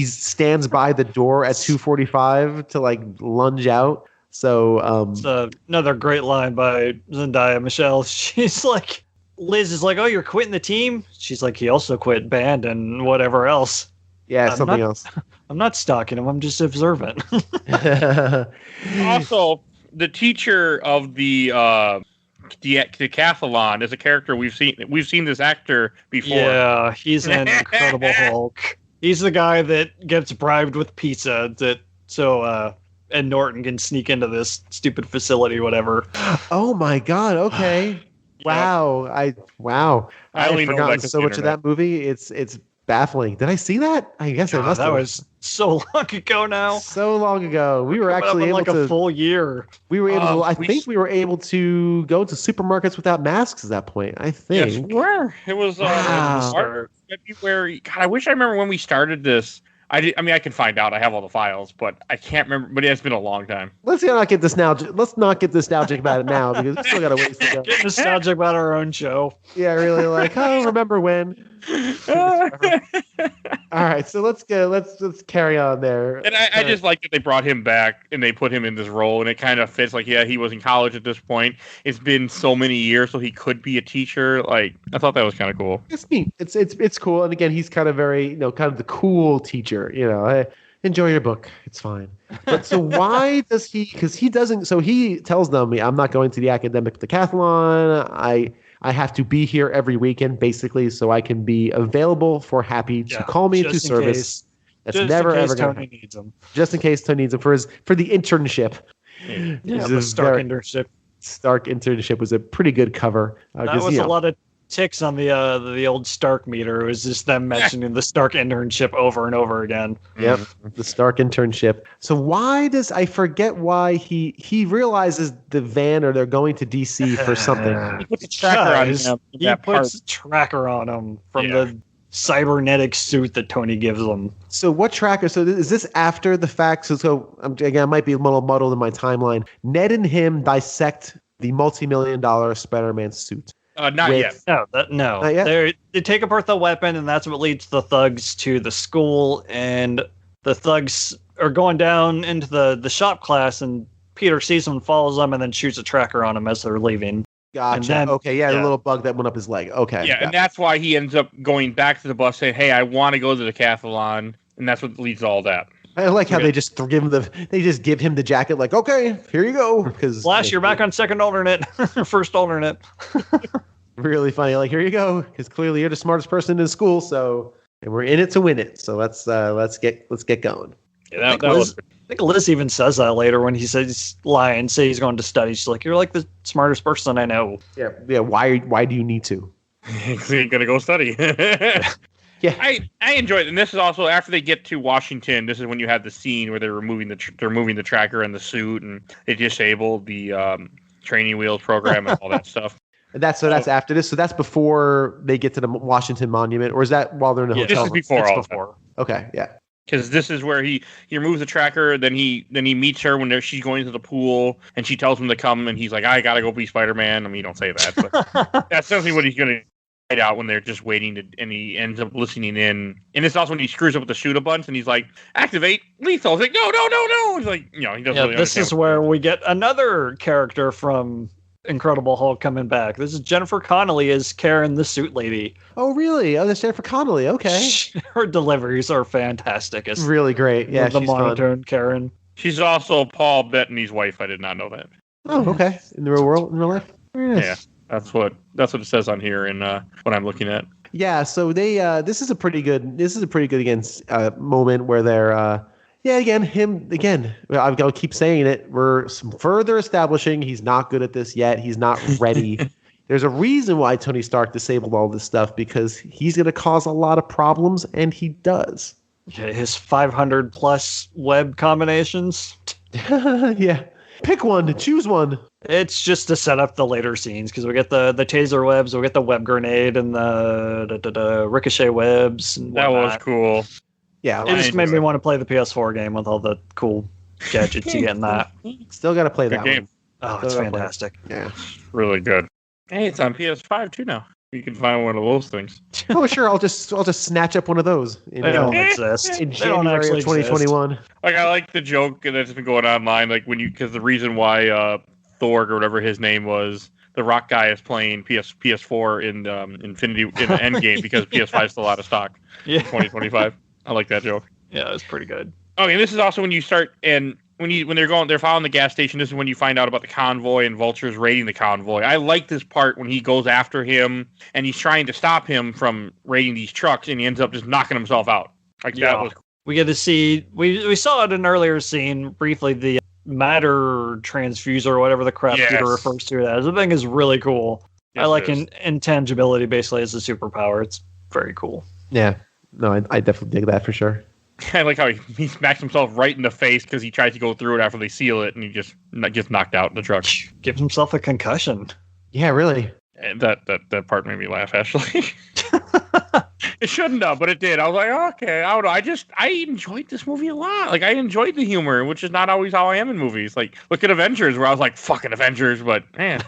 stands by the door at 2:45 to like lunge out. So it's another great line by Zendaya Michelle. She's like. Liz is like, oh, you're quitting the team? She's like, he also quit band and whatever else. Yeah, something else. I'm not stalking him. I'm just observant. Also, the teacher of the decathlon is a character we've seen this actor before. Yeah, he's an Incredible Hulk. He's the guy that gets bribed with pizza. Ed Norton can sneak into this stupid facility, whatever. Oh my God. Okay. Wow. I only had know forgotten that 'cause so the much of that movie. It's baffling. Did I see that? I guess I God, must that have. was so long ago now. So long ago. We were Coming up actually on able like to. a full year. We were able to. I We think we were able to go to supermarkets without masks at that point. I think. Yes, we were. It was Wow. March, February. God, I wish I remember when we started this. I mean, I can find out. I have all the files, but I can't remember. But it's been a long time. Let's not get nostalgic. Let's not get nostalgic about it now because we still got a ways to go. Get nostalgic about our own show. Yeah, really. Like, oh, remember when? All right, so let's carry on there. And I just like that they brought him back and they put him in this role, and it kind of fits. Like, yeah, he was in college at this point. It's been so many years, so he could be a teacher. Like, I thought that was kind of cool. It's neat. It's cool. And again, he's kind of very, kind of the cool teacher. Hey, enjoy your book. It's fine. But so why does he? Because he doesn't. So he tells them, I'm not going to the academic decathlon. I have to be here every weekend, basically, so I can be available for Happy to call me into service. That's never ever going to happen. Needs him. Just in case Tony needs him for the internship. Yeah, the Stark internship. Stark internship was a pretty good cover. That was a lot of ticks on the old Stark meter. It was just them mentioning the Stark internship over and over again. Yep, the Stark internship. So why does I forget why he realizes the van or they're going to DC for something? He puts a tracker on him. He puts a tracker on him from the cybernetic suit that Tony gives him. So what tracker? So is this after the fact? So again, I might be a little muddled in my timeline. Ned and him dissect the multi-million-dollar Spider-Man suit. Not yet. No, not yet. They take apart the weapon, and that's what leads the thugs to the school. And the thugs are going down into the shop class, and Peter sees them, follows them, and then shoots a tracker on them as they're leaving. Gotcha. Then, okay, the little bug that went up his leg. Okay. Yeah, and that's why he ends up going back to the bus saying, "Hey, I want to go to the decathlon," and that's what leads to all that. I like how they just give him the jacket, like, okay, here you go. Because Flash, you're back on second alternate, first alternate. Really funny, like, here you go, because clearly you're the smartest person in school, and we're in it to win it. So let's get going. Yeah, I think Liz even says that later when he says lying, say he's going to study. She's like, "You're like the smartest person I know." Yeah. Why do you need to? Because you're gonna go study. Yeah, I enjoy it, and this is also after they get to Washington. This is when you have the scene where they're removing the tracker and the suit, and they disabled the training wheels program and all that stuff. And that's after this. So that's before they get to the Washington Monument, or is that while they're in the hotel? This is before all before. Okay, yeah. Because this is where he removes the tracker, then he meets her when she's going to the pool, and she tells him to come, and he's like, "I gotta go be Spider-Man." I mean, you don't say that, but that's essentially what he's gonna find out when they're just waiting to, and he ends up listening in. And it's also when he screws up with the shoot a bunch, and he's like, "Activate lethal." It's like, no. He's like, he doesn't really understand. This is where we get another character from Incredible Hulk coming back. This is Jennifer Connelly as Karen, the suit lady. Oh, really? Oh, that's Jennifer Connelly. Okay. Her deliveries are fantastic. It's really great. Yeah, the she's monotone fun. Karen. She's also Paul Bettany's wife. I did not know that. Oh, okay. In the real world, in real life. Very nice. Yeah, that's what it says on here in what I'm looking at. Yeah. So they this is a pretty good moment where they're. I'll keep saying it. We're further establishing he's not good at this yet. He's not ready. There's a reason why Tony Stark disabled all this stuff, because he's going to cause a lot of problems, and he does. Yeah, his 500 plus web combinations. Yeah. Pick one. Choose one. It's just to set up the later scenes, because we get the taser webs, we get the web grenade, and the ricochet webs. And that was cool. Yeah, it just made me want to play the PS4 game with all the cool gadgets you get in that. Still got to play that game. Oh, it's fantastic. Yeah, really good. Hey, it's on PS5 too now. You can find one of those things. Oh, sure. I'll just snatch up one of they don't exist. In January of 2021. Like, I like the joke that's been going online. Like because the reason why Thor or whatever his name was, the Rock guy is playing PS4 in Endgame because PS5 is still out of stock. Yeah, 2025. I like that joke. Yeah, it's pretty good. Okay, and this is also when you start and when they're following the gas station. This is when you find out about the convoy and Vulture's raiding the convoy. I like this part when he goes after him and he's trying to stop him from raiding these trucks, and he ends up just knocking himself out. Like that was cool. We get to see, we saw it in an earlier scene briefly, the matter transfuser or whatever the crap Peter refers to it as. The thing is really cool. Yes, I like intangibility basically as a superpower. It's very cool. Yeah. No, I definitely dig that for sure. I like how he smacks himself right in the face because he tried to go through it after they seal it, and he just gets knocked out in the truck. Gives himself a concussion. Yeah, really. And that part made me laugh, actually. It shouldn't have, but it did. I was like, okay, I don't know. I enjoyed this movie a lot. Like, I enjoyed the humor, which is not always how I am in movies. Like, look at Avengers, where I was like, fucking Avengers, but man,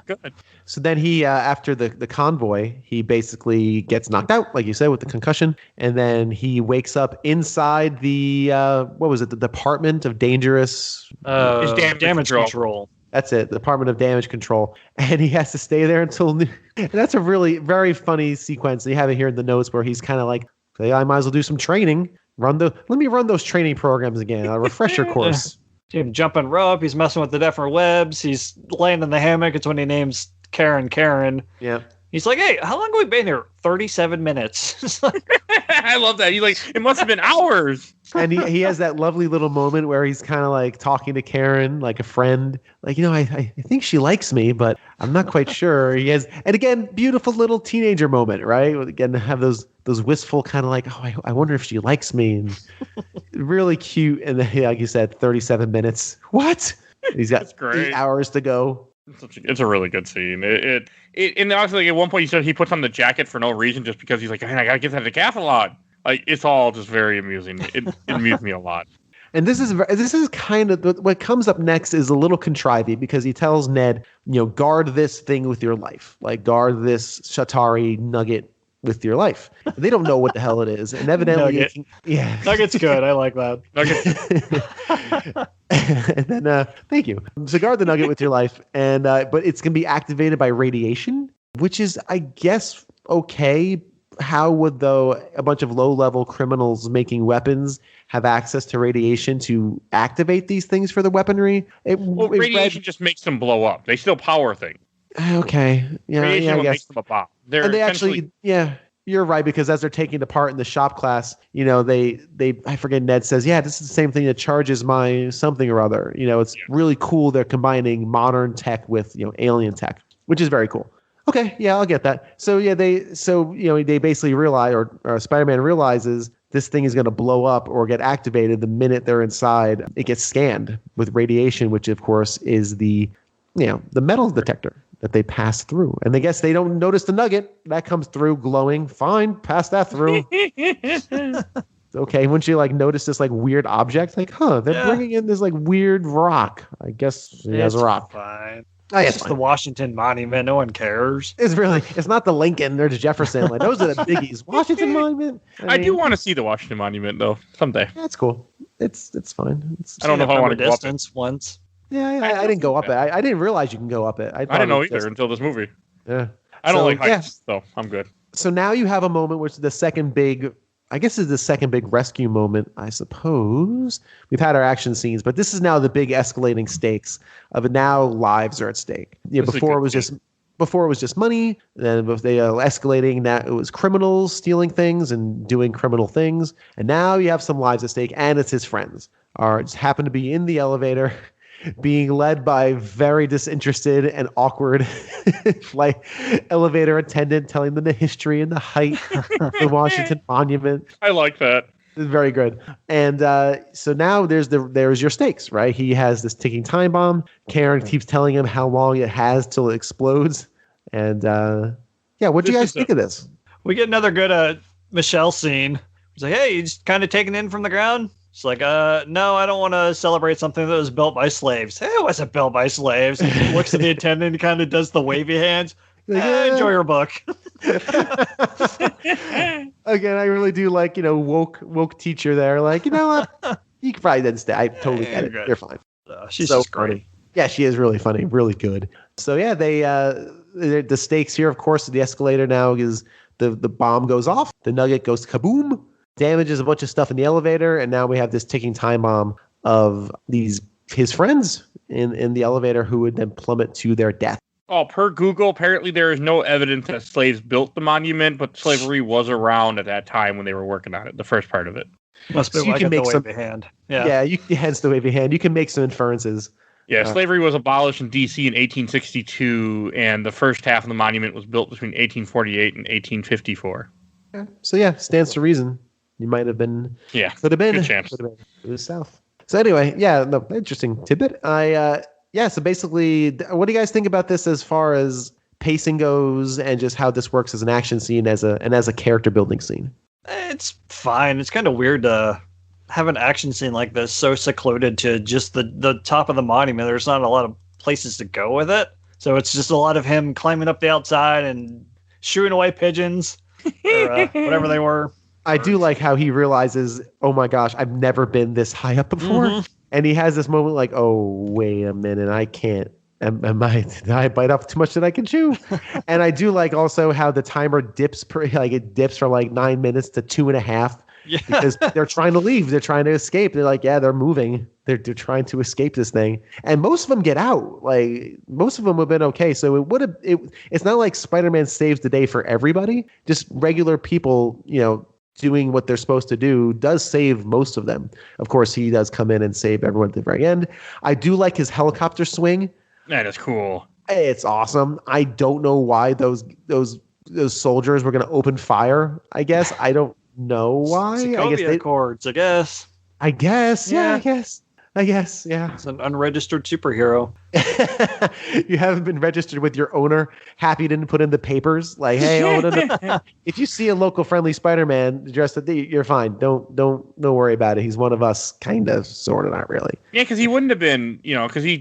good. So then he, after the convoy, he basically gets knocked out, like you said, with the concussion. And then he wakes up inside the, what was it, the Department of Dangerous... damage control. That's it, the Department of Damage Control. And he has to stay there until noon. And that's a really, very funny sequence. You have it here in the notes where he's kind of like, hey, I might as well do some training. Let me run those training programs again. A refresher course. Jumping rope. He's messing with the different webs. He's laying in the hammock. It's when he names Karen. Yeah. He's like, hey, how long have we been here? 37 minutes. I love that. He's like, it must have been hours. And he has that lovely little moment where he's kind of like talking to Karen like a friend. Like, I think she likes me, but I'm not quite sure. He has, and again, beautiful little teenager moment, right? Again, have those wistful kind of like, oh, I wonder if she likes me. And really cute. And then, like you said, 37 minutes. What? He's got 8 hours to go. It's a really good scene. And honestly, like, at one point he said he puts on the jacket for no reason, just because he's like, man, I gotta get that decathlon. Like, it's all just very amusing. It amused me a lot. And this is kind of what comes up next is a little contrivey, because he tells Ned, guard this thing with your life, like guard this Shatari nugget with your life. They don't know what the hell it is, and evidently, Nugget's good. I like that. Nugget. And then, thank you. So guard the nugget with your life, and but it's gonna be activated by radiation, which is, I guess, okay. How would, though, a bunch of low-level criminals making weapons have access to radiation to activate these things for the weaponry? Radiation just makes them blow up. They still power things. Okay. Yeah, radiation I guess. Makes them a bomb. They actually, you're right, because as they're taking it apart in the shop class, I forget, Ned says, yeah, this is the same thing that charges my something or other. It's really cool. They're combining modern tech with, alien tech, which is very cool. Okay, yeah, I'll get that. So they basically realize, or Spider-Man realizes this thing is going to blow up or get activated the minute they're inside. It gets scanned with radiation, which of course is the metal detector that they pass through. And I guess they don't notice the nugget that comes through glowing. Fine, pass that through. Okay, wouldn't you notice this weird object? They're bringing in this weird rock. I guess it has a rock. Fine. Oh, it's the Washington Monument. No one cares. It's not the Lincoln or the Jefferson. Those are the biggies. Washington Monument. I do want to see the Washington Monument though someday. That's cool. It's fine. I don't know if I want to go up it once. Yeah, I didn't go up it. I didn't realize you can go up it. I didn't know either until this movie. Yeah. I don't like heights, so I'm good. So now you have a moment which is the second big rescue moment, I suppose. We've had our action scenes, but this is now the big escalating stakes of it. Now lives are at stake. Before it was just money. Then they escalating. Now it was criminals stealing things and doing criminal things. And now you have some lives at stake, and it's his friends just happen to be in the elevator, being led by very disinterested and awkward elevator attendant telling them the history and the height of the Washington Monument. I like that. It's very good. And so now there's your stakes, right? He has this ticking time bomb. Karen keeps telling him how long it has till it explodes. And what do you guys think of this? We get another good Michelle scene. It's like, hey, you just kind of taken in from the ground? It's like, no, I don't want to celebrate something that was built by slaves. Hey, it wasn't built by slaves. Looks at the attendant and kind of does the wavy hands. Enjoy your book. Again, I really do like, woke teacher there. You know what? You can probably didn't stay. I totally get it. You're fine. She's so funny. Funny. Yeah, she is really funny, really good. So yeah, the stakes here, of course, the escalator now is the bomb goes off. The nugget goes kaboom. Damages a bunch of stuff in the elevator, and now we have this ticking time bomb of his friends in the elevator who would then plummet to their death. Oh, per Google, apparently there is no evidence that slaves built the monument, but slavery was around at that time when they were working on it, the first part of it. Must be So you like can at the make some- wavy hand. Yeah, hence the wavy hand. You can make some inferences. Yeah, slavery was abolished in D.C. in 1862, and the first half of the monument was built between 1848 and 1854. So yeah, stands to reason. You might have been. Yeah, could have been. good chance. Could have been. It was south. So anyway, yeah, no, interesting tidbit. So basically, what do you guys think about this as far as pacing goes, and just how this works as an action scene, as a character building scene? It's fine. It's kind of weird to have an action scene like this so secluded to just the top of the monument. There's not a lot of places to go with it. So it's just a lot of him climbing up the outside and shooing away pigeons or whatever they were. I do like how he realizes, oh my gosh, I've never been this high up before. Mm-hmm. And he has this moment like, oh, wait a minute, I can't. Did I bite off too much that I can chew? And I do like also how the timer dips it dips from like 9 minutes to 2.5. Yeah. Because they're trying to leave. They're trying to escape. They're like, yeah, they're moving. They're trying to escape this thing. And most of them get out. Like, most of them have been okay. So it's not like Spider-Man saves the day for everybody. Just regular people, doing what they're supposed to do does save most of them. Of course, he does come in and save everyone at the very end. I do like his helicopter swing. That is cool. It's awesome. I don't know why those soldiers were going to open fire. I guess I don't know why. Sokovia Accords, I guess. I guess. Yeah. I guess. Yeah. It's an unregistered superhero. You haven't been registered with your owner. Happy you didn't put in the papers. Like, hey, if you see a local friendly Spider-Man dressed at you're fine. Don't worry about it. He's one of us, kind of, sort of, not really. Yeah, because he wouldn't have been, because he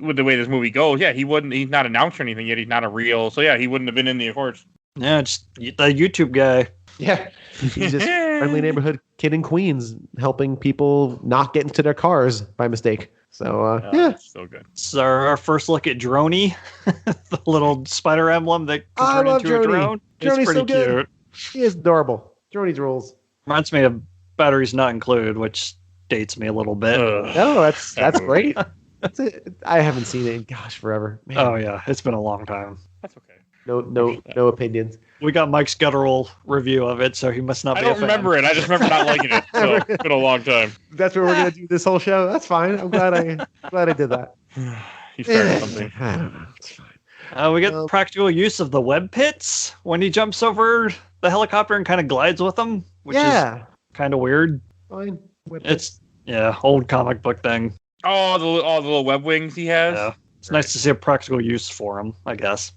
with the way this movie goes, yeah, he wouldn't. He's not announced or anything yet. He's not a real. So yeah, he wouldn't have been in the Accords. Yeah, just the YouTube guy. Yeah, he's just friendly neighborhood kid in Queens, helping people not get into their cars by mistake. So yeah, so good. It's our first look at Droney, the little spider emblem that can turn into a drone. Droney's it's pretty so good. cute. He is adorable. Droney's rules. Reminds me of Batteries Not Included, which dates me a little bit. No, that's great. That's it. I haven't seen it in forever. Man. Oh yeah, it's been a long time. That's okay. No opinions. We got Mike's guttural review of it, so he must not be a fan. I don't remember it. I just remember not liking it. So it's been a long time. That's what we're gonna do this whole show. That's fine. I'm glad I did that. He started something. I don't know. It's fine. We get practical use of the web pits when he jumps over the helicopter and kind of glides with them, which is kind of weird. Fine. It's old comic book thing. Oh, the little web wings he has. Yeah, it's nice to see a practical use for him, I guess.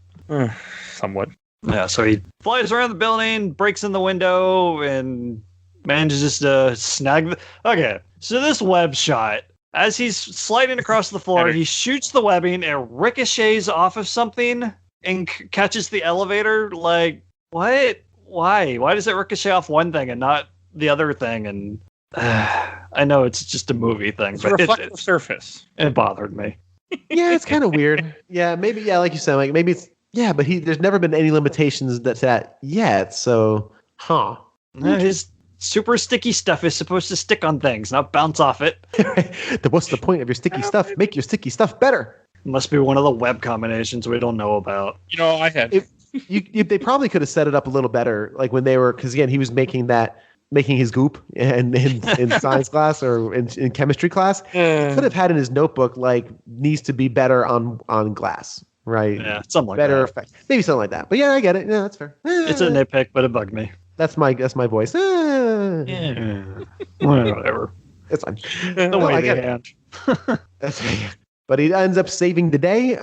Somewhat. Yeah, so he flies around the building, breaks in the window, and manages to snag Okay, so this web shot, as he's sliding across the floor, he shoots the webbing, it ricochets off of something, and catches the elevator. Like, what? Why? Why does it ricochet off one thing and not the other thing? And I know it's just a movie thing, It's but a reflective surface. it bothered me. Yeah, it's kind of weird. Yeah, maybe. Yeah, like you said, like maybe it's. Yeah, but there's never been any limitations to that yet. So, His super sticky stuff is supposed to stick on things, not bounce off it. What's the point of your sticky stuff? Make your sticky stuff better. Must be one of the web combinations we don't know about. I had. They probably could have set it up a little better, like when they were, because again, he was making his goop in science class or in chemistry class. Could have had in his notebook like needs to be better on glass. Right. Yeah, something like better that. effect. Maybe something like that. But yeah, I get it. Yeah, that's fair. It's a nitpick, but it bugged me. That's my voice. Yeah. Whatever. It's fine. The way they hand. That's right. But he ends up saving the day.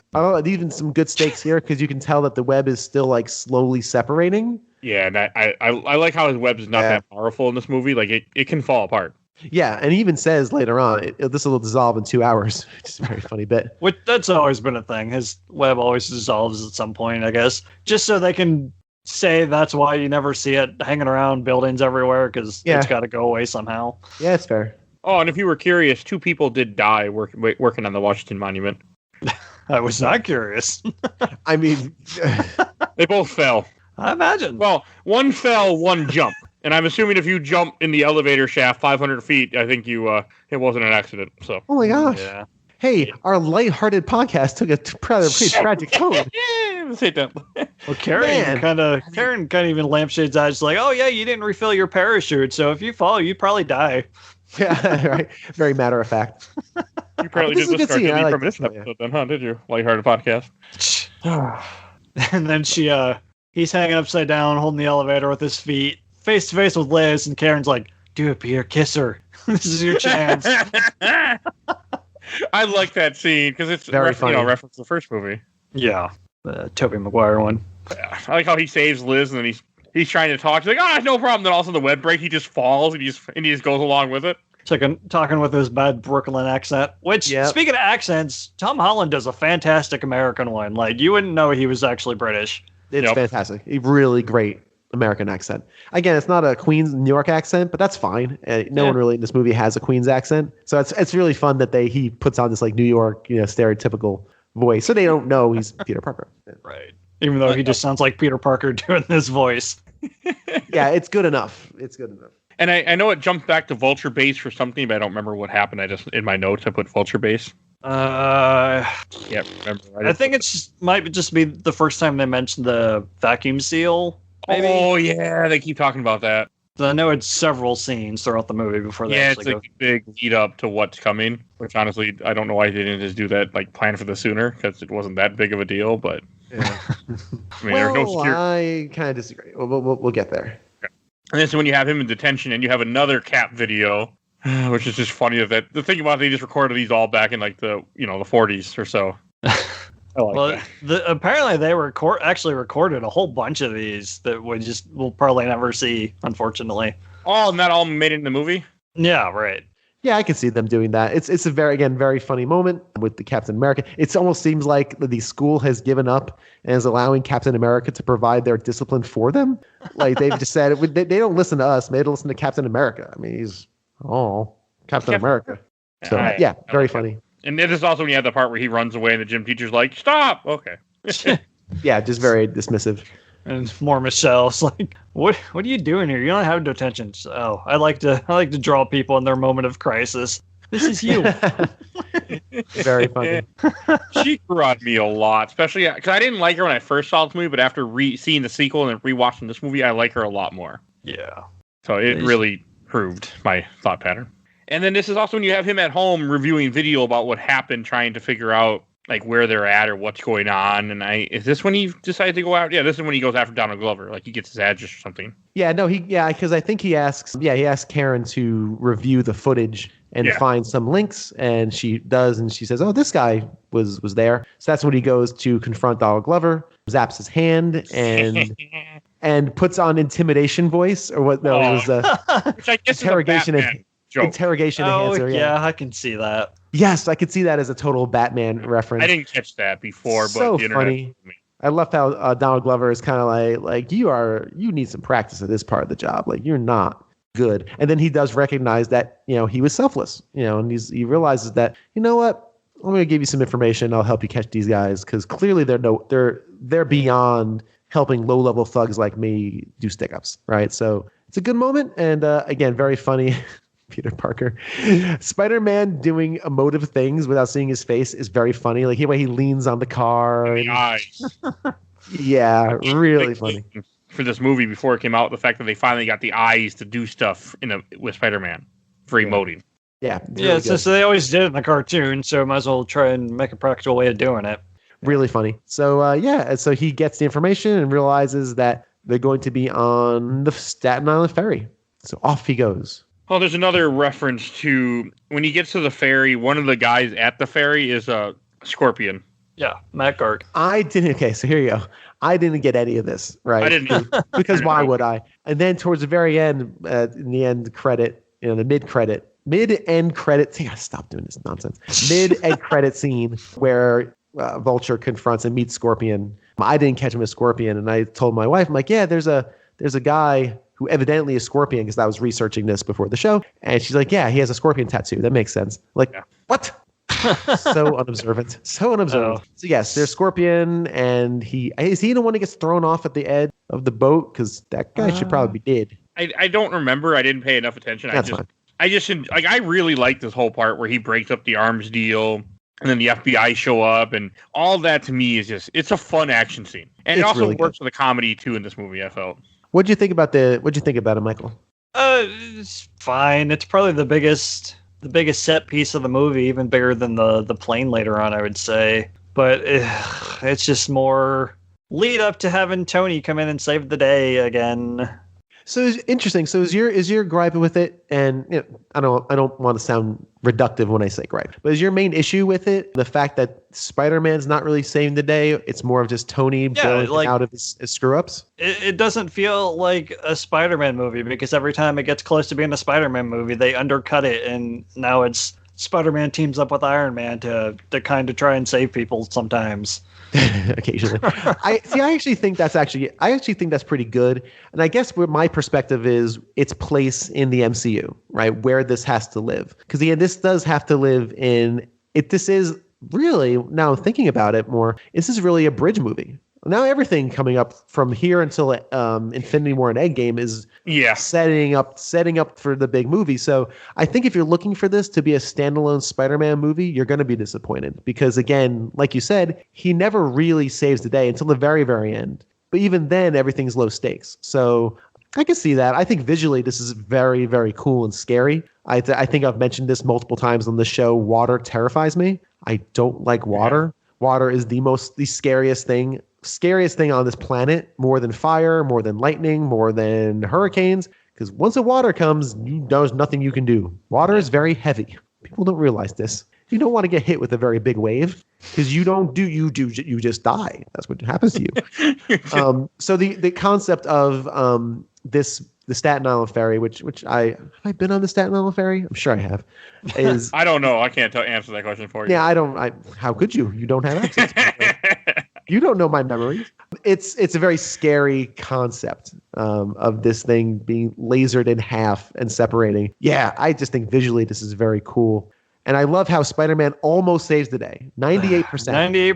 Even some good stakes here because you can tell that the web is still like slowly separating. Yeah, and I like how his web is not that powerful in this movie. Like it can fall apart. Yeah, and he even says later on, this will dissolve in 2 hours. It's a very funny bit. Which that's always been a thing. His web always dissolves at some point, I guess, just so they can say that's why you never see it hanging around buildings everywhere because it's got to go away somehow. Yeah, it's fair. Oh, and if you were curious, 2 people did die working on the Washington Monument. I was not curious. I mean, they both fell. I imagine. Well, one fell, one jumped. And I'm assuming if you jump in the elevator shaft 500 feet, I think it wasn't an accident. So. Oh my gosh! Yeah. Hey, our lighthearted podcast took a pretty tragic tone. Let's hate that. Well, Karen kind of even lampshades eyes like, oh yeah, you didn't refill your parachute, so if you fall, you'd probably die. Yeah, right. Very matter of fact. You probably This did is a the good scene. I like premonition this, yeah. episode then, huh? Did you? Lighthearted podcast. And then he's hanging upside down, holding the elevator with his feet, face to face with Liz, and Karen's like, do it, Peter, kiss her. This is your chance. I like that scene because it's Very funny. reference to the first movie. Yeah, the Tobey Maguire one. Yeah. I like how he saves Liz and then he's trying to talk. He's like, no problem. Then all of a sudden the web break, he just falls and he just goes along with it. Talking with his bad Brooklyn accent. Which, Speaking of accents, Tom Holland does a fantastic American one. Like, you wouldn't know he was actually British. It's fantastic. A really great American accent. Again, it's not a Queens, New York accent, but that's fine. No one really in this movie has a Queens accent. So it's really fun that he puts on this like New York, stereotypical voice. So they don't know he's Peter Parker. Right. Even though he just sounds like Peter Parker doing this voice. Yeah, it's good enough. It's good enough. And I know it jumped back to Vulture Base for something, but I don't remember what happened. I just, in my notes, I put Vulture Base. Can't remember. I think might just be the first time they mentioned the vacuum seal. Maybe. Oh yeah, they keep talking about that. I know it's several scenes throughout the movie before they it's like a big lead up to what's coming. Which honestly, I don't know why they didn't just do that, like plan for the sooner, because it wasn't that big of a deal. But I kind of disagree. We'll get there. And then so when you have him in detention and you have another Cap video, which is just funny that the thing about it, they just recorded these all back in like the the 40s or so. I like that. Apparently they actually recorded a whole bunch of these that we'll probably never see, unfortunately. Oh, and that all made it in the movie? Yeah, right. Yeah, I can see them doing that. It's a very funny moment with the Captain America. It almost seems like the school has given up and is allowing Captain America to provide their discipline for them. Like they've just said, they don't listen to us. Maybe they'll listen to Captain America. I mean, he's Captain America. So very funny. And it is also when you have the part where he runs away and the gym teacher's like, "Stop!" Okay. Yeah, just very dismissive. And more Michelle's like, what are you doing here? You don't have detention. So, I like to draw people in their moment of crisis. This is you. Very funny. She grew on me a lot, especially because I didn't like her when I first saw this movie, but after seeing the sequel and rewatching this movie, I like her a lot more. Yeah. So it really proved my thought pattern. And then this is also when you have him at home reviewing video about what happened, trying to figure out like where they're at or what's going on. And is this when he decided to go out? Yeah, this is when he goes after Donald Glover. Like he gets his address or something. Yeah, no, because I think he asks Karen to review the footage and find some links, and she does, and she says, "Oh, this guy was there." So that's when he goes to confront Donald Glover, zaps his hand, and and puts on intimidation voice or what? No, it was which I guess interrogation is a Batman joke. Interrogation enhancer. Yeah, I can see that. Yes, I could see that as a total Batman reference. I didn't catch that before, so but the internet funny. I love how Donald Glover is kind of like you need some practice at this part of the job. Like you're not good. And then he does recognize that, he was selfless, and he realizes that, you know what, I'm going to give you some information. I'll help you catch these guys. Cause clearly they're beyond helping low level thugs like me do stick ups. Right. So it's a good moment. And again, very funny. Peter Parker. Spider-Man doing emotive things without seeing his face is very funny. Like the way he leans on the car. And the eyes. Yeah, really funny. For this movie before it came out, the fact that they finally got the eyes to do stuff with Spider-Man for emoting. Yeah. Really so they always did it in the cartoon, so might as well try and make a practical way of doing it. Really funny. So so he gets the information and realizes that they're going to be on the Staten Island ferry. So off he goes. Oh, there's another reference to when he gets to the ferry, one of the guys at the ferry is a Scorpion. Yeah, Matt Garg. Okay, so here you go. I didn't get any of this, right? I didn't. Because why would I? And then towards the very end, in the end credit, the mid-end credit, I gotta stop doing this nonsense. Mid-end credit scene where Vulture confronts and meets Scorpion. I didn't catch him as Scorpion, and I told my wife, I'm like, yeah, there's a guy who evidently is Scorpion, because I was researching this before the show. And she's like, yeah, he has a Scorpion tattoo. That makes sense. Like, what? So unobservant. Oh. So yes, there's Scorpion, and is he the one that gets thrown off at the edge of the boat? Because that guy should probably be dead. I don't remember. I didn't pay enough attention. That's fine. I really like this whole part where he breaks up the arms deal. and then the FBI show up, and all that to me is just, it's a fun action scene. And it also really works with the comedy too in this movie, I felt. What'd you think about it, Michael? It's fine. It's probably the biggest set piece of the movie, even bigger than the plane later on, I would say. But it's just more lead up to having Tony come in and save the day again. So it's interesting. So is your gripe with it? And I don't want to sound reductive when I say gripe, but is your main issue with it the fact that Spider-Man's not really saving the day? It's more of just Tony bailing out of his screw ups. It doesn't feel like a Spider-Man movie, because every time it gets close to being a Spider-Man movie, they undercut it, and now it's Spider-Man teams up with Iron Man to kind of try and save people sometimes. Occasionally. I actually think that's pretty good. And I guess what my perspective is, its place in the MCU, right? Where this has to live. Because this does have to live in it. This is really, now thinking about it more, this is really a bridge movie. Now everything coming up from here until Infinity War and Endgame is setting up for the big movie. So I think if you're looking for this to be a standalone Spider-Man movie, you're going to be disappointed, because again, like you said, he never really saves the day until the very, very end. But even then, everything's low stakes. So I can see that. I think visually this is very, very cool and scary. I think I've mentioned this multiple times on the show. Water terrifies me. I don't like water. Water is the scariest thing on this planet, more than fire, more than lightning, more than hurricanes, because once the water comes, there's nothing you can do. Water is very heavy. People don't realize this. You don't want to get hit with a very big wave, because you just die. That's what happens to you. So the concept of the Staten Island ferry, which have I been on the Staten Island ferry? I'm sure I have. Is I don't know. I can't answer that question for you. Yeah, I don't. How could you? You don't have access to it. You don't know my memories. It's a very scary concept of this thing being lasered in half and separating. Yeah, I just think visually this is very cool. And I love how Spider-Man almost saves the day. 98%.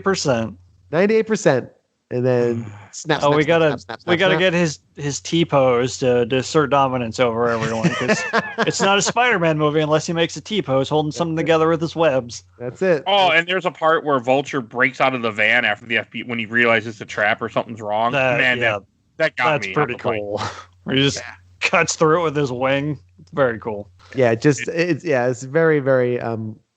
98%. 98%. And then snap. We gotta get his T-pose to assert dominance over everyone, because it's not a Spider-Man movie unless he makes a T-pose holding something together with his webs. That's it. Oh, and there's a part where Vulture breaks out of the van after the FBI when he realizes it's a trap or something's wrong. That got me. That's pretty cool. Where he just cuts through it with his wing. It's very cool. Yeah, it's very, very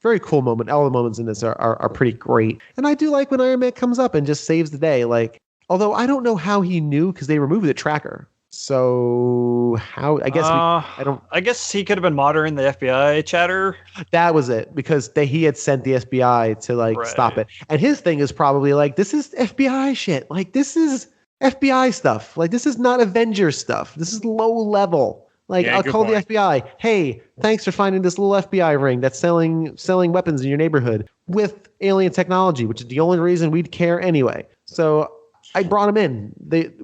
very cool moment. All the moments in this are pretty great. And I do like when Iron Man comes up and just saves the day. Like, although I don't know how he knew, because they removed the tracker. So how? I guess I guess he could have been monitoring the FBI chatter. That was it, because he had sent the FBI to stop it. And his thing is probably like, this is FBI shit. Like, this is FBI stuff. Like, this is not Avengers stuff. This is low level. Like, I'll call the FBI. Hey, thanks for finding this little FBI ring that's selling weapons in your neighborhood with alien technology, which is the only reason we'd care anyway. So I brought him in.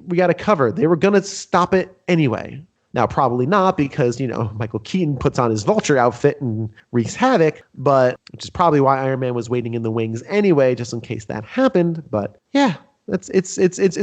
We got it covered. They were going to stop it anyway. Now, probably not, because, Michael Keaton puts on his Vulture outfit and wreaks havoc, which is probably why Iron Man was waiting in the wings anyway, just in case that happened. But yeah, it's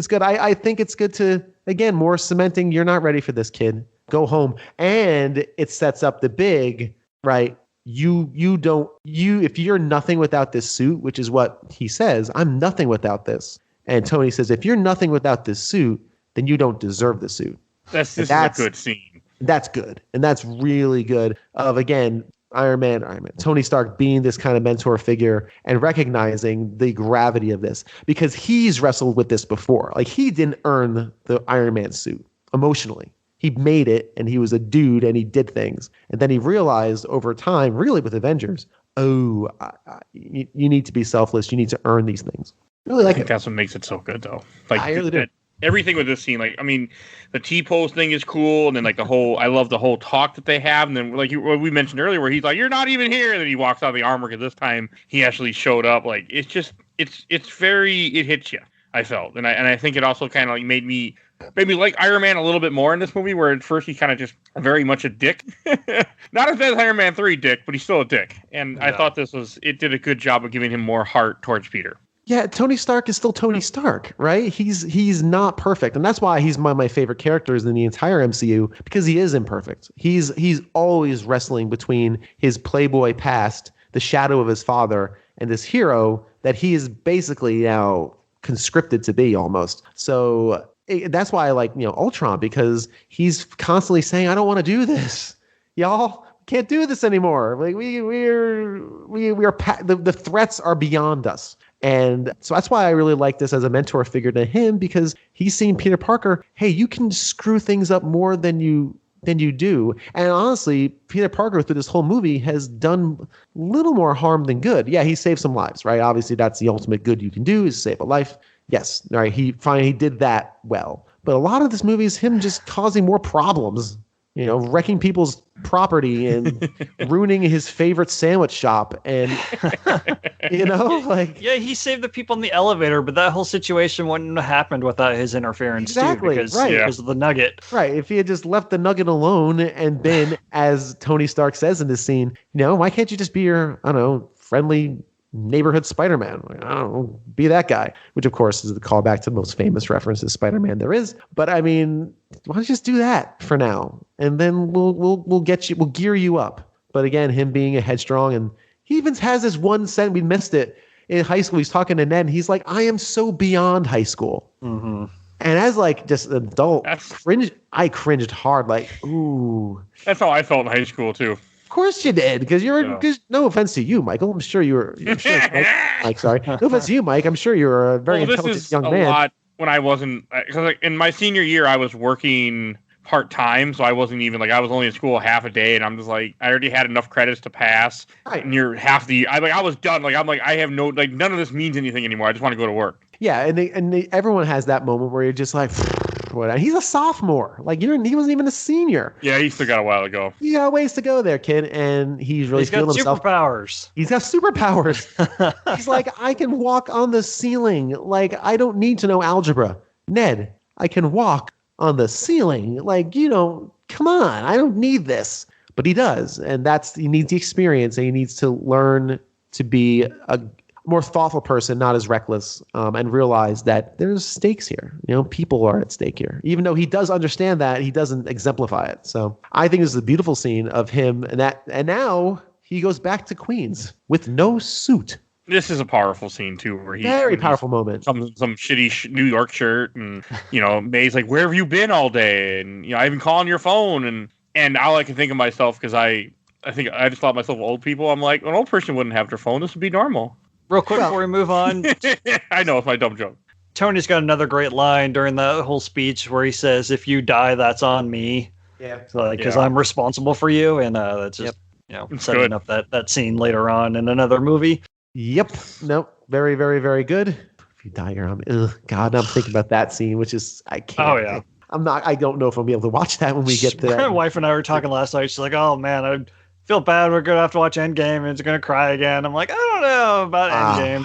good. I think it's good to, again, more cementing. You're not ready for this, kid. Go home. And it sets up the big, right? If you're nothing without this suit, which is what he says, I'm nothing without this. And Tony says, if you're nothing without this suit, then you don't deserve the suit. This is a good scene. That's good. And that's really good of, again, Iron Man, Tony Stark being this kind of mentor figure and recognizing the gravity of this, because he's wrestled with this before. Like, he didn't earn the Iron Man suit emotionally. He made it, and he was a dude, and he did things. And then he realized over time, really with Avengers, you need to be selfless. You need to earn these things. Really like it. That's what makes it so good, though. Like, I really do. Everything with this scene, the T-pose thing is cool, and then I love the whole talk that they have, and then what we mentioned earlier, where he's like, "You're not even here," and then he walks out of the armor, because this time he actually showed up. Like, it's very, it hits you. I felt, and I think it also kind of made me like Iron Man a little bit more in this movie, where at first he's kind of just very much a dick. Not as bad as Iron Man 3 dick, but he's still a dick. And I thought it did a good job of giving him more heart towards Peter. Yeah, Tony Stark is still Tony Stark, right? He's not perfect, and that's why he's one of my favorite characters in the entire MCU, because he is imperfect. He's always wrestling between his playboy past, the shadow of his father, and this hero that he is basically now conscripted to be almost. So that's why I like, Ultron, because he's constantly saying, I don't want to do this. Y'all can't do this anymore. Like the threats are beyond us. And so that's why I really like this as a mentor figure to him, because he's seen Peter Parker, hey, you can screw things up more than you do. And honestly, Peter Parker through this whole movie has done little more harm than good. Yeah, he saved some lives, right? Obviously, that's the ultimate good you can do, is save a life. Yes, all right, he did that well. But a lot of this movie is him just causing more problems. Wrecking people's property and ruining his favorite sandwich shop. And, Yeah, he saved the people in the elevator, but that whole situation wouldn't have happened without his interference, exactly, too, because of the Nugget. Right. If he had just left the Nugget alone and been, as Tony Stark says in this scene, why can't you just be your, friendly neighborhood Spider-Man? I don't know, be that guy, which of course is the callback to the most famous reference to Spider-Man there is. But I mean, why don't you just do that for now, and then we'll gear you up. But again, him being a headstrong, and he even has this one sentence, we missed it in high school. He's talking to Ned, and he's like, "I am so beyond high school." Mm-hmm. And as like just an adult, I cringed hard. Like, ooh, that's how I felt in high school too. Of course you did, because no offense to you, Michael. I'm sure you were. Mike, sorry. No offense to you, Mike. I'm sure you were a very intelligent young man. This is a lot when I wasn't, because in my senior year I was working part-time, so I wasn't even I was only in school half a day, and I'm just like, I already had enough credits to pass. Right. Near half the, I was done. I have no, none of this means anything anymore. I just want to go to work. Yeah, and everyone has that moment where you're just like, whatever. He's a sophomore. He wasn't even a senior. Yeah, he still got a while to go. You got a ways to go there, kid. And he's feeling himself. He's got superpowers. He's like, I can walk on the ceiling. I don't need to know algebra. Ned, I can walk on the ceiling. Come on. I don't need this. But he does. And he needs the experience, and he needs to learn to be a more thoughtful person, not as reckless, and realize that there's stakes here. People are at stake here. Even though he does understand that, he doesn't exemplify it. So I think this is a beautiful scene of him, and now he goes back to Queens with no suit. This is a powerful scene too, where very powerful moment. Some shitty New York shirt, and May's like, "Where have you been all day?" And I've been calling your phone, and all I can think of myself, because I think I just thought myself old people. I'm like, an old person wouldn't have their phone. This would be normal. Real quick before we move on. I know, it's my dumb joke. Tony's got another great line during that whole speech where he says, "If you die, that's on me." Yeah. Because I'm responsible for you. And that's just, setting up that scene later on in another movie. Yep. Nope. Very, very, very good. If you die, you're on me. Ugh, God, I'm thinking about that scene, which is, I can't. Oh, yeah. I don't know if I'll be able to watch that when we get to that. My wife and I were talking last night. She's like, "Oh, man, I feel bad. We're going to have to watch Endgame, and it's going to cry again." I'm like, I don't know about Endgame.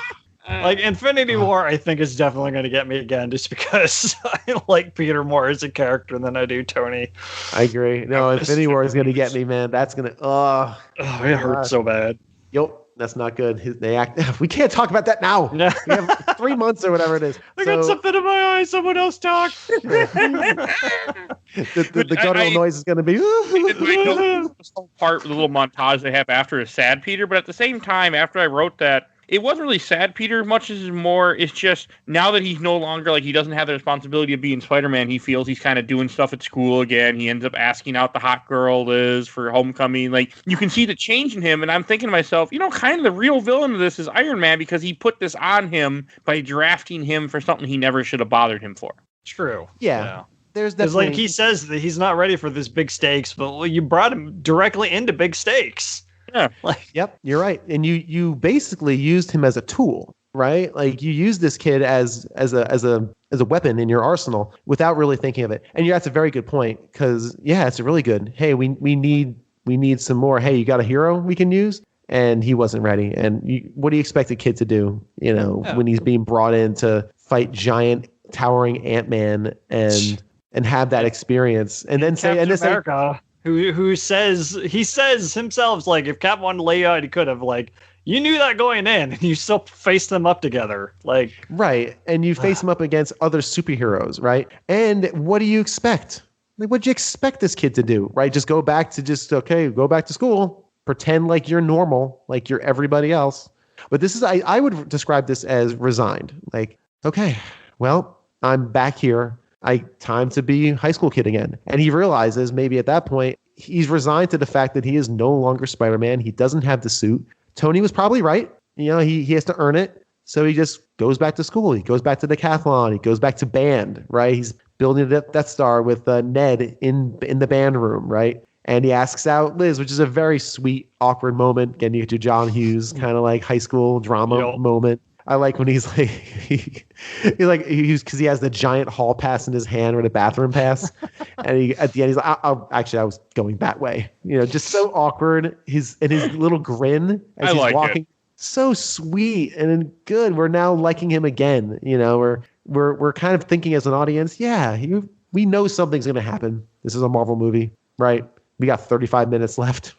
Infinity War, I think, is definitely going to get me again, just because I like Peter more as a character than I do Tony. I agree. No, Infinity War is going to get me, man. That's going to, it hurts so bad. Yep. That's not good. We can't talk about that now. We have 3 months or whatever it is. I got something in my eye. Someone else talk. the guttural noise is going to be. This whole part, the little montage they have after is sad Peter, but at the same time, after I wrote that, it wasn't really sad Peter much as more. It's just now that he's no longer he doesn't have the responsibility of being Spider-Man. He feels he's kind of doing stuff at school again. He ends up asking out the hot girl Liz for Homecoming. You can see the change in him, and I'm thinking to myself, kind of the real villain of this is Iron Man, because he put this on him by drafting him for something he never should have bothered him for. True. Yeah. There's definitely, he says that he's not ready for this big stakes, but you brought him directly into big stakes. Yeah. Yep, you're right. And you basically used him as a tool, right? You use this kid as a weapon in your arsenal without really thinking of it. And that's a very good point, because it's a really good. Hey, we need some more. Hey, you got a hero we can use? And he wasn't ready. And what do you expect a kid to do? When he's being brought in to fight giant towering Ant-Man and have that experience, and then say, Captain America. Who says himself, if Cap wanted to lay you out, he could have. You knew that going in, and you still faced them up together. Right, and you face them up against other superheroes, right? And what do you expect? What'd you expect this kid to do, right? Just go back to school, pretend like you're normal, like you're everybody else. But this is, I would describe this as resigned. Like, okay, well, I'm back here. Time to be a high school kid again. And he realizes maybe at that point, he's resigned to the fact that he is no longer Spider-Man. He doesn't have the suit. Tony was probably right. He has to earn it. So he just goes back to school. He goes back to decathlon. He goes back to band, right? He's building a Death Star with Ned in the band room, right? And he asks out Liz, which is a very sweet, awkward moment. Again, you get your John Hughes kind of like high school drama moment. I like when he's like, because he has the giant hall pass in his hand or the bathroom pass. And at the end, he's like, I was going that way. Just so awkward. His little grin as he's walking. So sweet and good. We're now liking him again. We're kind of thinking as an audience, we know something's going to happen. This is a Marvel movie, right? We got 35 minutes left.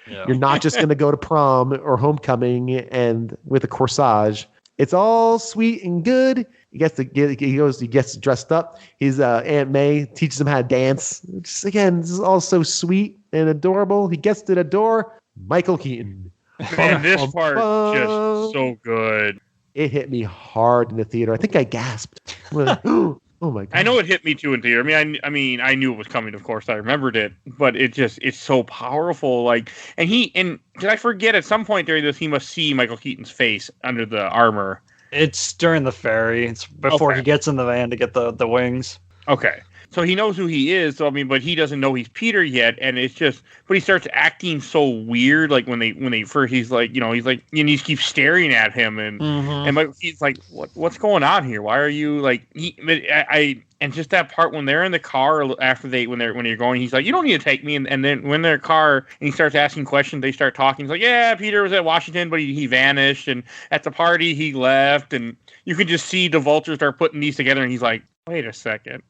Yeah. You're not just going to go to prom or homecoming and with a corsage. It's all sweet and good. He gets dressed up. His Aunt May teaches him how to dance. Just, again, this is all so sweet and adorable. He gets to the door. Michael Keaton. Man, this part just so good. It hit me hard in the theater. I think I gasped. Oh my God. I know it hit me too in theater. I mean, I knew it was coming. Of course, I remembered it, but it's so powerful. Like, and did I forget at some point during this he must see Michael Keaton's face under the armor? It's during the ferry. It's before he gets in the van to get the wings. Okay. So he knows who he is, but he doesn't know he's Peter yet, and but he starts acting so weird, like when they first, he's like, and he keeps staring at him, and he's like, what's going on here? Why are you like, and just that part when they're in the car after when you're going, he's like, you don't need to take me, and then when they're in the car and he starts asking questions, they start talking. He's like, yeah, Peter was at Washington, but he vanished, and at the party he left, and you could just see the Vulture start putting these together, and he's like, wait a second.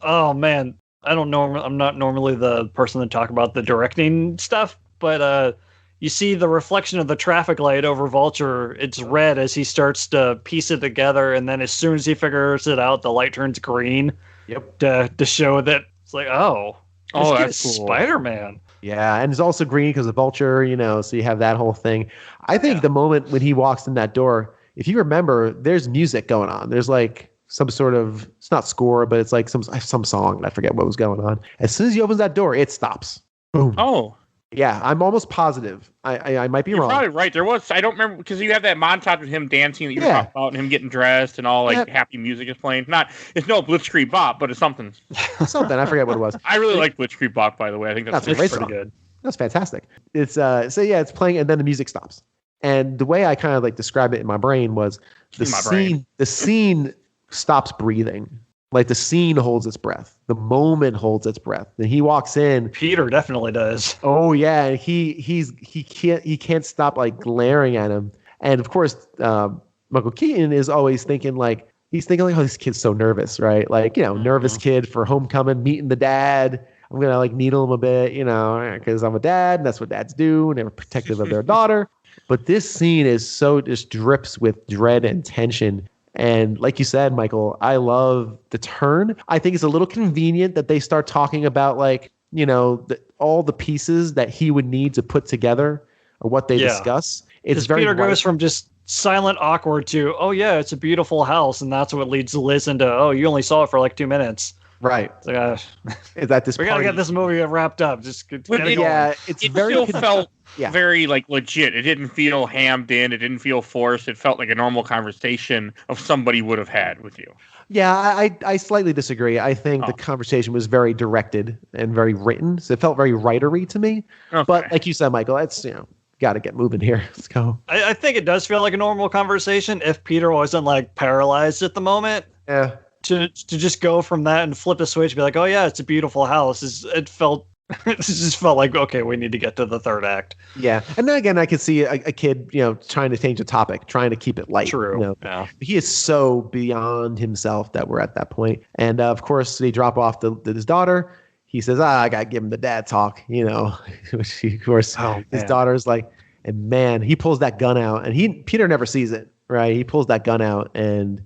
Oh man, I'm not normally the person to talk about the directing stuff, but you see the reflection of the traffic light over Vulture. It's red as he starts to piece it together, and then as soon as he figures it out, the light turns green. Yep. To show that it's like, that's cool. Spider-Man. Yeah, and it's also green because of Vulture, so you have that whole thing. I think the moment when he walks in that door, if you remember, there's music going on. There's like some sort of, it's not score, but it's like some song, and I forget what was going on. As soon as he opens that door, it stops. Boom. Oh. Yeah, I'm almost positive. I might be wrong. You're probably right. There was, I don't remember, because you have that montage of him dancing that you were talking about, and him getting dressed and all, happy music is playing. It's no Blitzkrieg Bop, but it's something. Something, I forget what it was. I really like Blitzkrieg Bop, by the way. I think that's pretty good. That's fantastic. It's it's playing, and then the music stops. And the way I kind of describe it in my brain was the scene stops breathing. Like the scene holds its breath. The moment holds its breath. And he walks in. Peter definitely does. Oh yeah, he can't stop glaring at him. And of course, Michael Keaton is always thinking oh, this kid's so nervous, right? Nervous kid for homecoming, meeting the dad. I'm gonna needle him a bit, because I'm a dad, and that's what dads do, and they're protective of their daughter. But this scene is just drips with dread and tension. And like you said, Michael, I love the turn. I think it's a little convenient that they start talking about all the pieces that he would need to put together or what they discuss. It's very Peter goes from just silent awkward to, oh yeah, it's a beautiful house, and that's what leads Liz into, oh, you only saw it for 2 minutes. Right. It's is that this we gotta get this movie wrapped up. It still felt very legit. It didn't feel hammed in. It didn't feel forced. It felt like a normal conversation of somebody would have had with you. Yeah, I slightly disagree. I think the conversation was very directed and very written, so it felt very writery to me. Okay. But like you said, Michael, that's got to get moving here. Let's go. I think it does feel like a normal conversation if Peter wasn't paralyzed at the moment. Yeah. To just go from that and flip a switch and be like, oh yeah, it's a beautiful house. It just felt like, okay, we need to get to the third act. Yeah. And then again, I could see a kid, trying to change the topic, trying to keep it light. True. Yeah. He is so beyond himself that we're at that point. And of course, they drop off his daughter. He says, I got to give him the dad talk, which of course, his daughter's like, and man, he pulls that gun out, and Peter never sees it, right? He pulls that gun out, and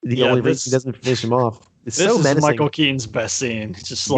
the only reason he doesn't finish him off. It's so menacing. This is Michael Keaton's best scene. It's just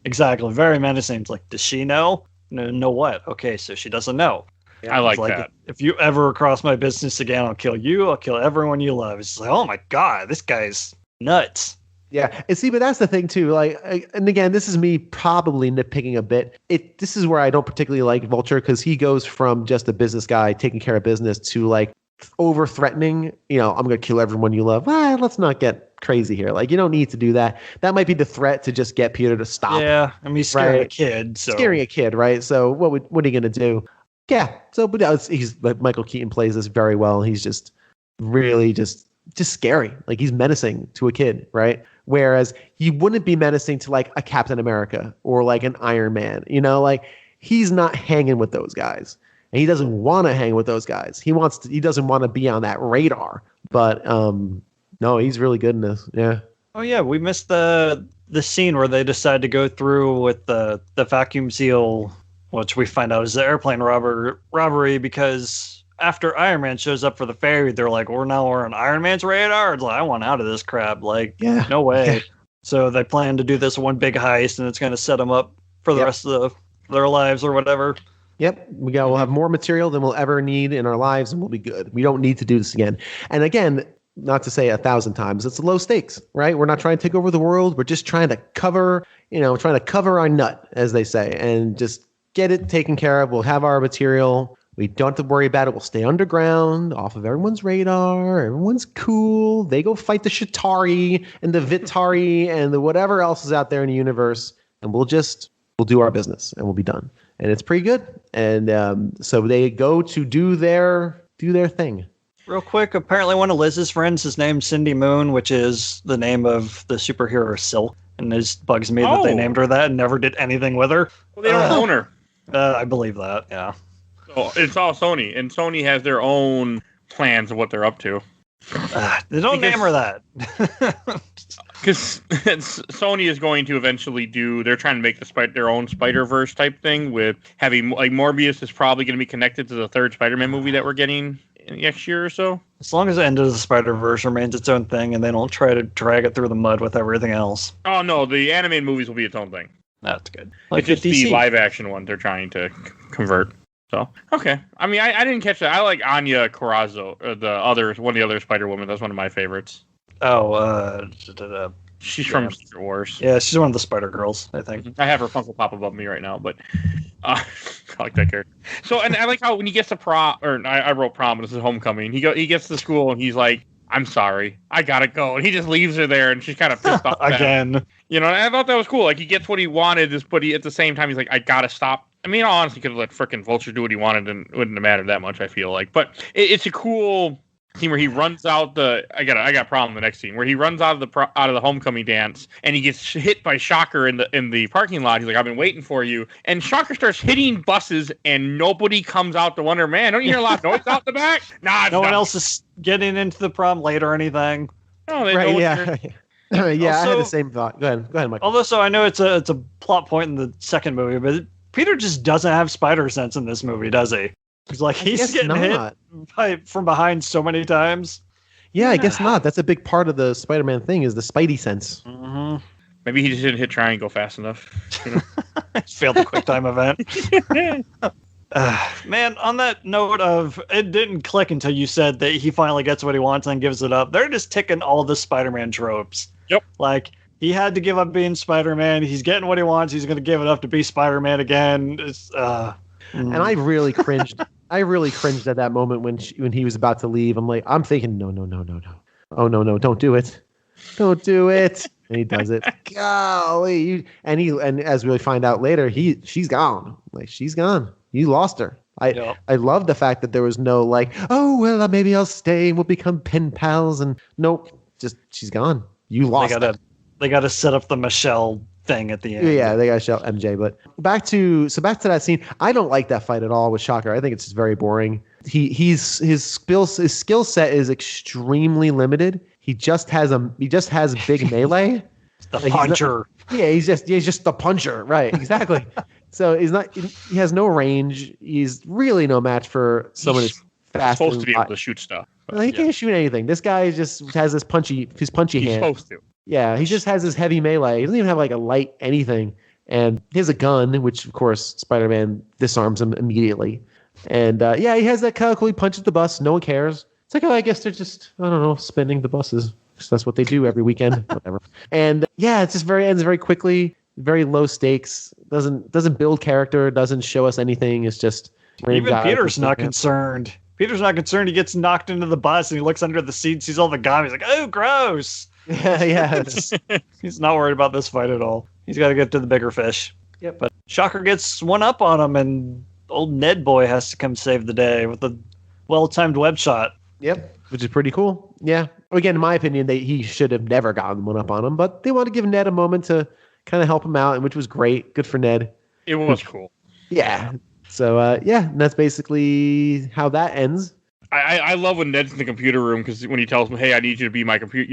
exactly, very menacing. It's like, does she know? No what? Okay, so she doesn't know. I like It's that. If you ever cross my business again, I'll kill you. I'll kill everyone you love. It's like, oh my god, this guy's nuts. Yeah, and see, but that's the thing too. And again, this is me probably nitpicking a bit. This is where I don't particularly like Vulture, because he goes from just a business guy taking care of business to like over threatening. I'm going to kill everyone you love. Let's not get crazy here. Like, you don't need to do that. That might be the threat to just get Peter to stop. Yeah, I mean, he's scaring a kid. So. Scaring a kid, right? So what are you going to do? Yeah. So, but he's like, Michael Keaton plays this very well. He's just really just scary. Like, he's menacing to a kid, right? Whereas he wouldn't be menacing to like a Captain America or like an Iron Man, like he's not hanging with those guys, and he doesn't want to hang with those guys. He doesn't want to be on that radar, but no, he's really good in this. Yeah. Oh yeah. We missed the scene where they decide to go through with the vacuum seal, which we find out is the airplane robbery, because after Iron Man shows up for the ferry, they're like, we're on Iron Man's radar. It's like, I want out of this crap. Like, no way. Yeah. So they plan to do this one big heist, and it's going to set them up for the rest of their lives or whatever. Yep. We'll have more material than we'll ever need in our lives, and we'll be good. We don't need to do this again. And again, not to say 1,000 times, it's low stakes, right? We're not trying to take over the world. We're just trying to cover our nut, as they say, and just get it taken care of. We'll have our material. We don't have to worry about it. We'll stay underground, off of everyone's radar. Everyone's cool. They go fight the Chitauri and the Vitari and the whatever else is out there in the universe, and we'll do our business, and we'll be done. And it's pretty good. And so they go to do their thing. Real quick, apparently one of Liz's friends is named Cindy Moon, which is the name of the superhero Silk. And it bugs me that they named her that and never did anything with her. Well, they don't own her. I believe that, yeah. Oh, it's all Sony, and Sony has their own plans of what they're up to. They don't name her that. Because Sony is going to eventually they're trying to make their own Spider-Verse type thing with having, like, Morbius is probably going to be connected to the third Spider-Man movie that we're getting next year or so. As long as the end of the Spider-Verse remains its own thing and they don't try to drag it through the mud with everything else. Oh, no, the animated movies will be its own thing. That's good. Like, it's just the live-action one they're trying to convert. So, okay. I mean, I didn't catch that. I like Anya Corazzo, one of the other Spider-Woman. That's one of my favorites. Oh, she's from Secret Wars. Yeah, she's one of the Spider-Girls, I think. I have her Funko Pop above me right now, but I like that character. So, and I like how when he gets to prom, or I wrote prom, but this is homecoming. He gets to school and he's like, I'm sorry, I gotta go. And he just leaves her there, and she's kind of pissed off. Again. And I thought that was cool. Like, he gets what he wanted, but at the same time, he's like, I gotta stop. I mean, honestly, he could have let frickin' Vulture do what he wanted, and it wouldn't have mattered that much, I feel like. But it's a cool scene where he runs out I got a problem. The next scene where he runs out of the homecoming dance, and he gets hit by Shocker in the parking lot. He's like, I've been waiting for you. And Shocker starts hitting buses, and nobody comes out to wonder, man, don't you hear a lot of noise out the back? Nah, no one else is getting into the prom late or anything. No, they right? Yeah. Yeah, also, I had the same thought. Go ahead, Michael. Although, so I know it's a plot point in the second movie, but Peter just doesn't have spider sense in this movie, does he? He's like, he's getting hit from behind so many times. Yeah, I guess not. That's a big part of the Spider-Man thing is the Spidey sense. Mm-hmm. Maybe he just didn't hit triangle fast enough. Failed the quick time event. Man, on that note of it didn't click until you said that he finally gets what he wants and gives it up. They're just ticking all the Spider-Man tropes. Yep. Like, he had to give up being Spider-Man. He's getting what he wants. He's going to give it up to be Spider-Man again. And I really cringed. I really cringed at that moment when he was about to leave. I'm thinking, no. Oh, no, don't do it. Don't do it. And he does it. Golly. And as we find out later, she's gone. Like, she's gone. You lost her. I love the fact that there was no like, oh, well, maybe I'll stay and we'll become pen pals. And nope, just she's gone. You lost her. They got to set up the Michelle thing at the end. Yeah, they got to show MJ. But back to that scene. I don't like that fight at all with Shocker. I think it's just very boring. His skill set is extremely limited. He just has big melee. The puncher. He's just the puncher. Right. Exactly. So he has no range. He's really no match for someone who's fast. He's supposed to be able to shoot stuff. He can't shoot anything. This guy just has his punchy hand. He's supposed to. Yeah, he just has his heavy melee. He doesn't even have like a light anything. And he has a gun, which of course Spider-Man disarms him immediately. And yeah, he has that kind of cool. He punches the bus. No one cares. It's like, oh, I guess they're just, I don't know, spinning the buses. That's what they do every weekend. Whatever. And yeah, it just ends very quickly. Very low stakes. Doesn't build character. Doesn't show us anything. It's just even Peter's not concerned. Peter's not concerned. He gets knocked into the bus and he looks under the seat, sees all the gum. He's like, oh, gross. Yeah. He's not worried about this fight at all. He's got to get to the bigger fish. Yep. But Shocker gets one up on him, and old Ned boy has to come save the day with a well-timed web shot. Yep, which is pretty cool. Yeah. Again, in my opinion, he should have never gotten one up on him, but they want to give Ned a moment to kind of help him out, which was great. Good for Ned. It was cool. Yeah. So, yeah, and that's basically how that ends. I love when Ned's in the computer room because when he tells him, "Hey, I need you to be my computer,"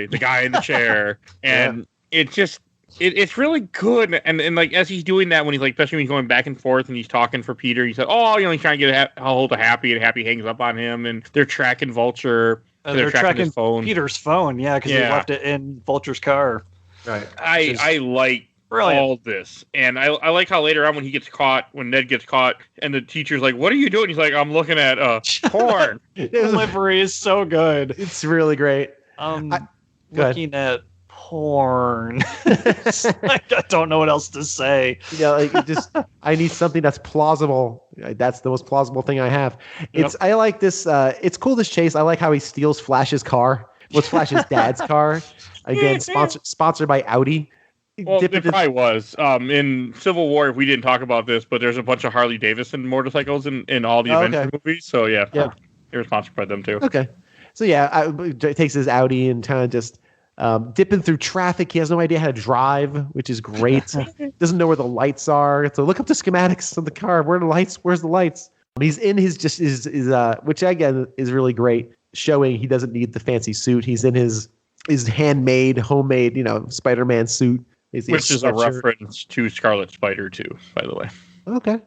the guy in the chair, and it's really good. And like as he's doing that, when he's like, especially when he's going back and forth and he's talking for Peter, he said, "Oh, he's trying to get a hold of Happy," and Happy hangs up on him, and they're tracking Vulture. They're tracking his phone. Peter's phone, because he left it in Vulture's car. Right. I like all this, and I like how later on when Ned gets caught, and the teacher's like, "What are you doing?" He's like, "I'm looking at porn." Delivery is so good. It's really great. Looking at porn. I don't know what else to say. I need something that's plausible. That's the most plausible thing I have. I like this. It's cool, this chase. I like how he steals Flash's car. What's Flash's dad's car? Again, sponsored by Audi. Well, it probably was. In Civil War, we didn't talk about this, but there's a bunch of Harley Davidson motorcycles in all the Avengers movies. So yeah, they were sponsored by them too. Okay, so yeah, it takes his Audi and kind of just dipping through traffic. He has no idea how to drive, which is great. Doesn't know where the lights are. So look up the schematics of the car. Where are the lights? Where's the lights? He's in his which again is really great, showing he doesn't need the fancy suit. He's in his handmade, homemade, Spider-Man suit. Which is a reference to Scarlet Spider, too, by the way. Okay.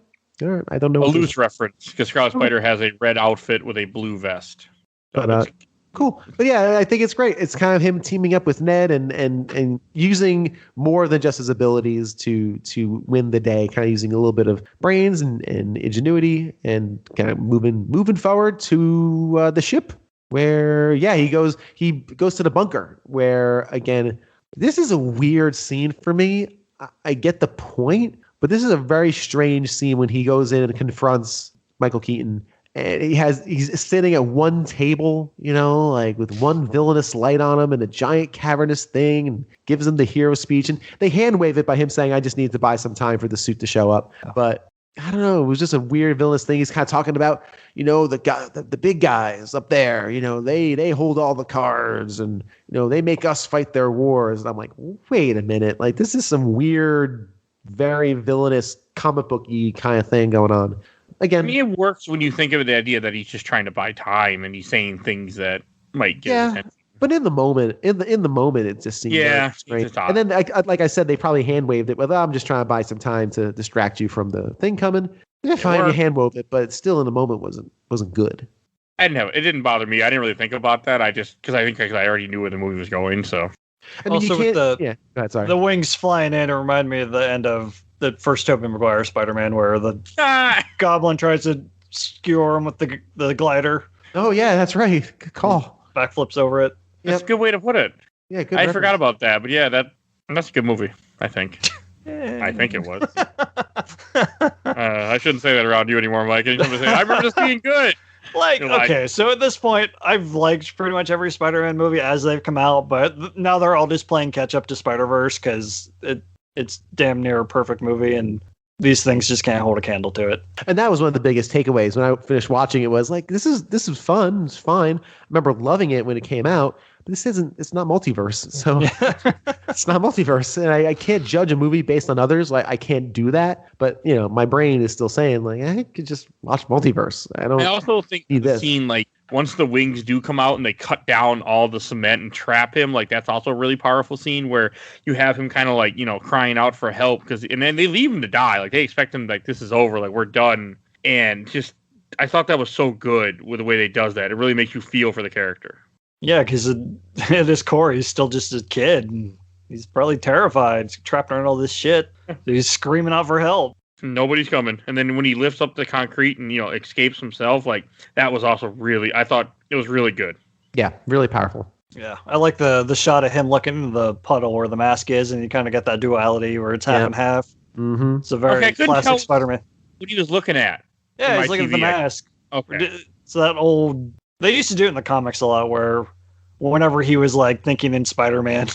All right. I don't know. A loose reference, because Scarlet Spider has a red outfit with a blue vest. But, cool. But yeah, I think it's great. It's kind of him teaming up with Ned and using more than just his abilities to win the day, kind of using a little bit of brains and ingenuity and kind of moving forward to the ship where, he goes to the bunker where, again, this is a weird scene for me. I get the point, but this is a very strange scene when he goes in and confronts Michael Keaton. And he's sitting at one table, with one villainous light on him and a giant cavernous thing, and gives him the hero speech. And they hand wave it by him saying, "I just need to buy some time for the suit to show up." But I don't know. It was just a weird villainous thing. He's kind of talking about, the big guys up there. They hold all the cards, and they make us fight their wars. And I'm like, wait a minute. Like, this is some weird, very villainous comic booky kind of thing going on. Again, it works when you think of the idea that he's just trying to buy time and he's saying things that might get attention. But in the moment, it just seems strange. And then, like I said, they probably hand waved it. Well, I'm just trying to buy some time to distract you from the thing coming. Yeah, fine, you hand wove it, but still, in the moment, wasn't good. It didn't bother me. I didn't really think about that. Because I already knew where the movie was going. So, also with the wings flying in, it reminded me of the end of the first Tobey Maguire Spider-Man, where the Goblin tries to skewer him with the glider. Oh yeah, that's right. Good call. Backflips over it. That's a good way to put it. Yeah, good. I forgot about that, but yeah, that's a good movie. I think. I think it was. I shouldn't say that around you anymore, Mike. I remember this being good. So at this point, I've liked pretty much every Spider-Man movie as they've come out, but now they're all just playing catch up to Spider-Verse because it's damn near a perfect movie, and these things just can't hold a candle to it. And that was one of the biggest takeaways when I finished watching it. Was like, this is fun. It's fine. I remember loving it when it came out. But it's not multiverse. So it's not multiverse. And I can't judge a movie based on others. Like, I can't do that. But, my brain is still saying, like, I could just watch multiverse. I also think the scene, like, once the wings do come out and they cut down all the cement and trap him, like, that's also a really powerful scene where you have him kind of like, crying out for help. And then they leave him to die. Like, they expect him, like, this is over. Like, we're done. And just, I thought that was so good with the way they does that. It really makes you feel for the character. Yeah, because at his core, he's still just a kid. And he's probably terrified. He's trapped around all this shit. He's screaming out for help. Nobody's coming. And then when he lifts up the concrete and escapes himself, like that was also I thought it was really good. Yeah, really powerful. Yeah, I like the shot of him looking into the puddle where the mask is, and you kind of get that duality where it's half and half. Mm-hmm. It's a very classic Spider-Man. What he was looking at. Yeah, he's looking at the mask. Okay. So that old... They used to do it in the comics a lot, where whenever he was like thinking in Spider-Man,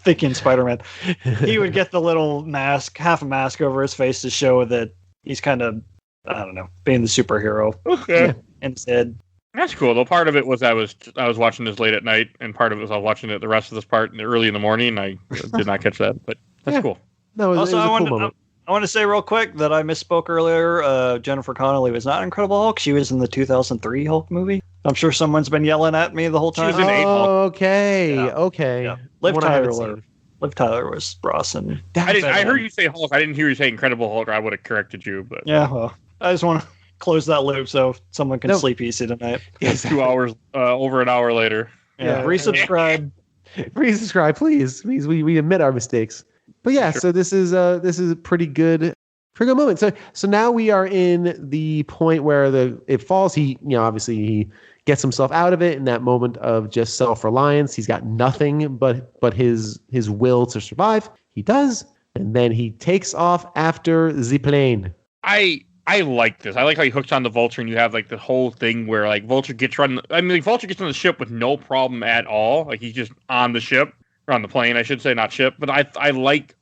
he would get the little mask, half a mask over his face to show that he's kind of, I don't know, being the superhero. Okay. Instead. That's cool. Though part of it was I was watching this late at night, and part of it was I was watching it the rest of this part early in the morning. I did not catch that, but that's cool. No, it was a cool moment. I want to say real quick that I misspoke earlier. Jennifer Connelly was not Incredible Hulk. She was in the 2003 Hulk movie. I'm sure someone's been yelling at me the whole time. She was in 8 Hulk. Okay. Yeah. Okay. Yeah. Liv Tyler was Ross. And I heard you say Hulk. I didn't hear you say Incredible Hulk, or I would have corrected you. But yeah, well, I just want to close that loop so someone can sleep easy tonight. Yes. 2 hours, over an hour later. Yeah, resubscribe. Resubscribe, please. We admit our mistakes. But yeah, sure. So this is a pretty good moment. So now we are in the point where it falls. He obviously he gets himself out of it in that moment of just self-reliance. He's got nothing but his will to survive. He does, and then he takes off after the plane. I like this. I like how he hooks on the Vulture, and you have like the whole thing where like Vulture gets Vulture gets on the ship with no problem at all. Like he's just on the ship. Or on the plane, I should say, not ship. But I like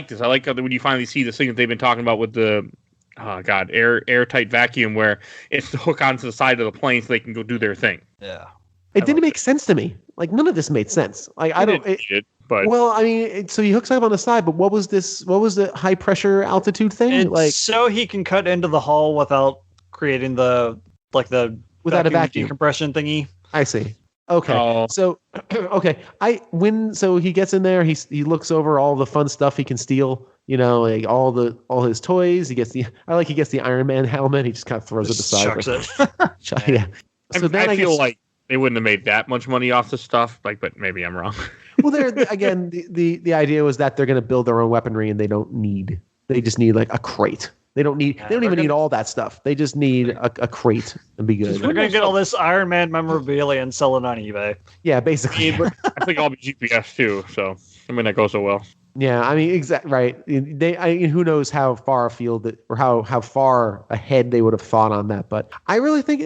this. I like when you finally see this thing that they've been talking about with the airtight vacuum, where it's to hook onto the side of the plane so they can go do their thing. Yeah, it didn't make sense to me. Like none of this made sense. Like I don't. But well, I mean, so he hooks up on the side. But what was this? What was the high pressure altitude thing? Like so he can cut into the hull without creating without a vacuum decompression thingy. I see. Okay. So he gets in there, he looks over all the fun stuff he can steal, like all his toys. He gets the Iron Man helmet, he just kind of throws it aside. Chucks it. Yeah. So I feel like they wouldn't have made that much money off this stuff, but maybe I'm wrong. Well, again, the idea was that they're going to build their own weaponry and they just need like a crate. They don't even need all that stuff. They just need a crate and be good. We're going to get all this Iron Man memorabilia and sell it on eBay. Yeah, basically. I think I'll be GPS too, so that goes so well. Yeah, I mean, right. Who knows how far afield or how far ahead they would have thought on that. But I really think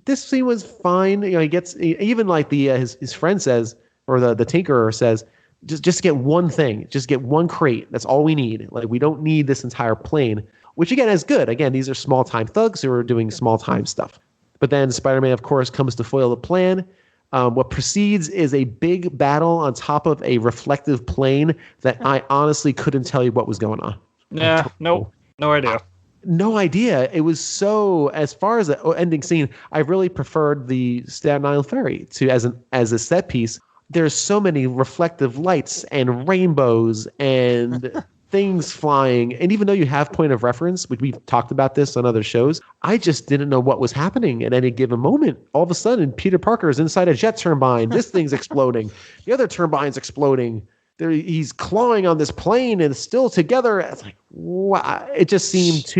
this scene was fine. He gets, even like his friend says, or the Tinkerer says, just get one thing, just get one crate. That's all we need. Like, we don't need this entire plane. Which, again, is good. Again, these are small-time thugs who are doing small-time stuff. But then Spider-Man, of course, comes to foil the plan. What precedes is a big battle on top of a reflective plane that I honestly couldn't tell you what was going on. Yeah, no idea. No idea. It was so, as far as the ending scene, I really preferred the Staten Island Ferry as a set piece. There's so many reflective lights and rainbows and... things flying, and even though you have point of reference, which we've talked about this on other shows, I just didn't know what was happening at any given moment. All of a sudden, Peter Parker is inside a jet turbine. This thing's exploding. The other turbine's exploding. He's clawing on this plane and still together. It's like, wow. It just seemed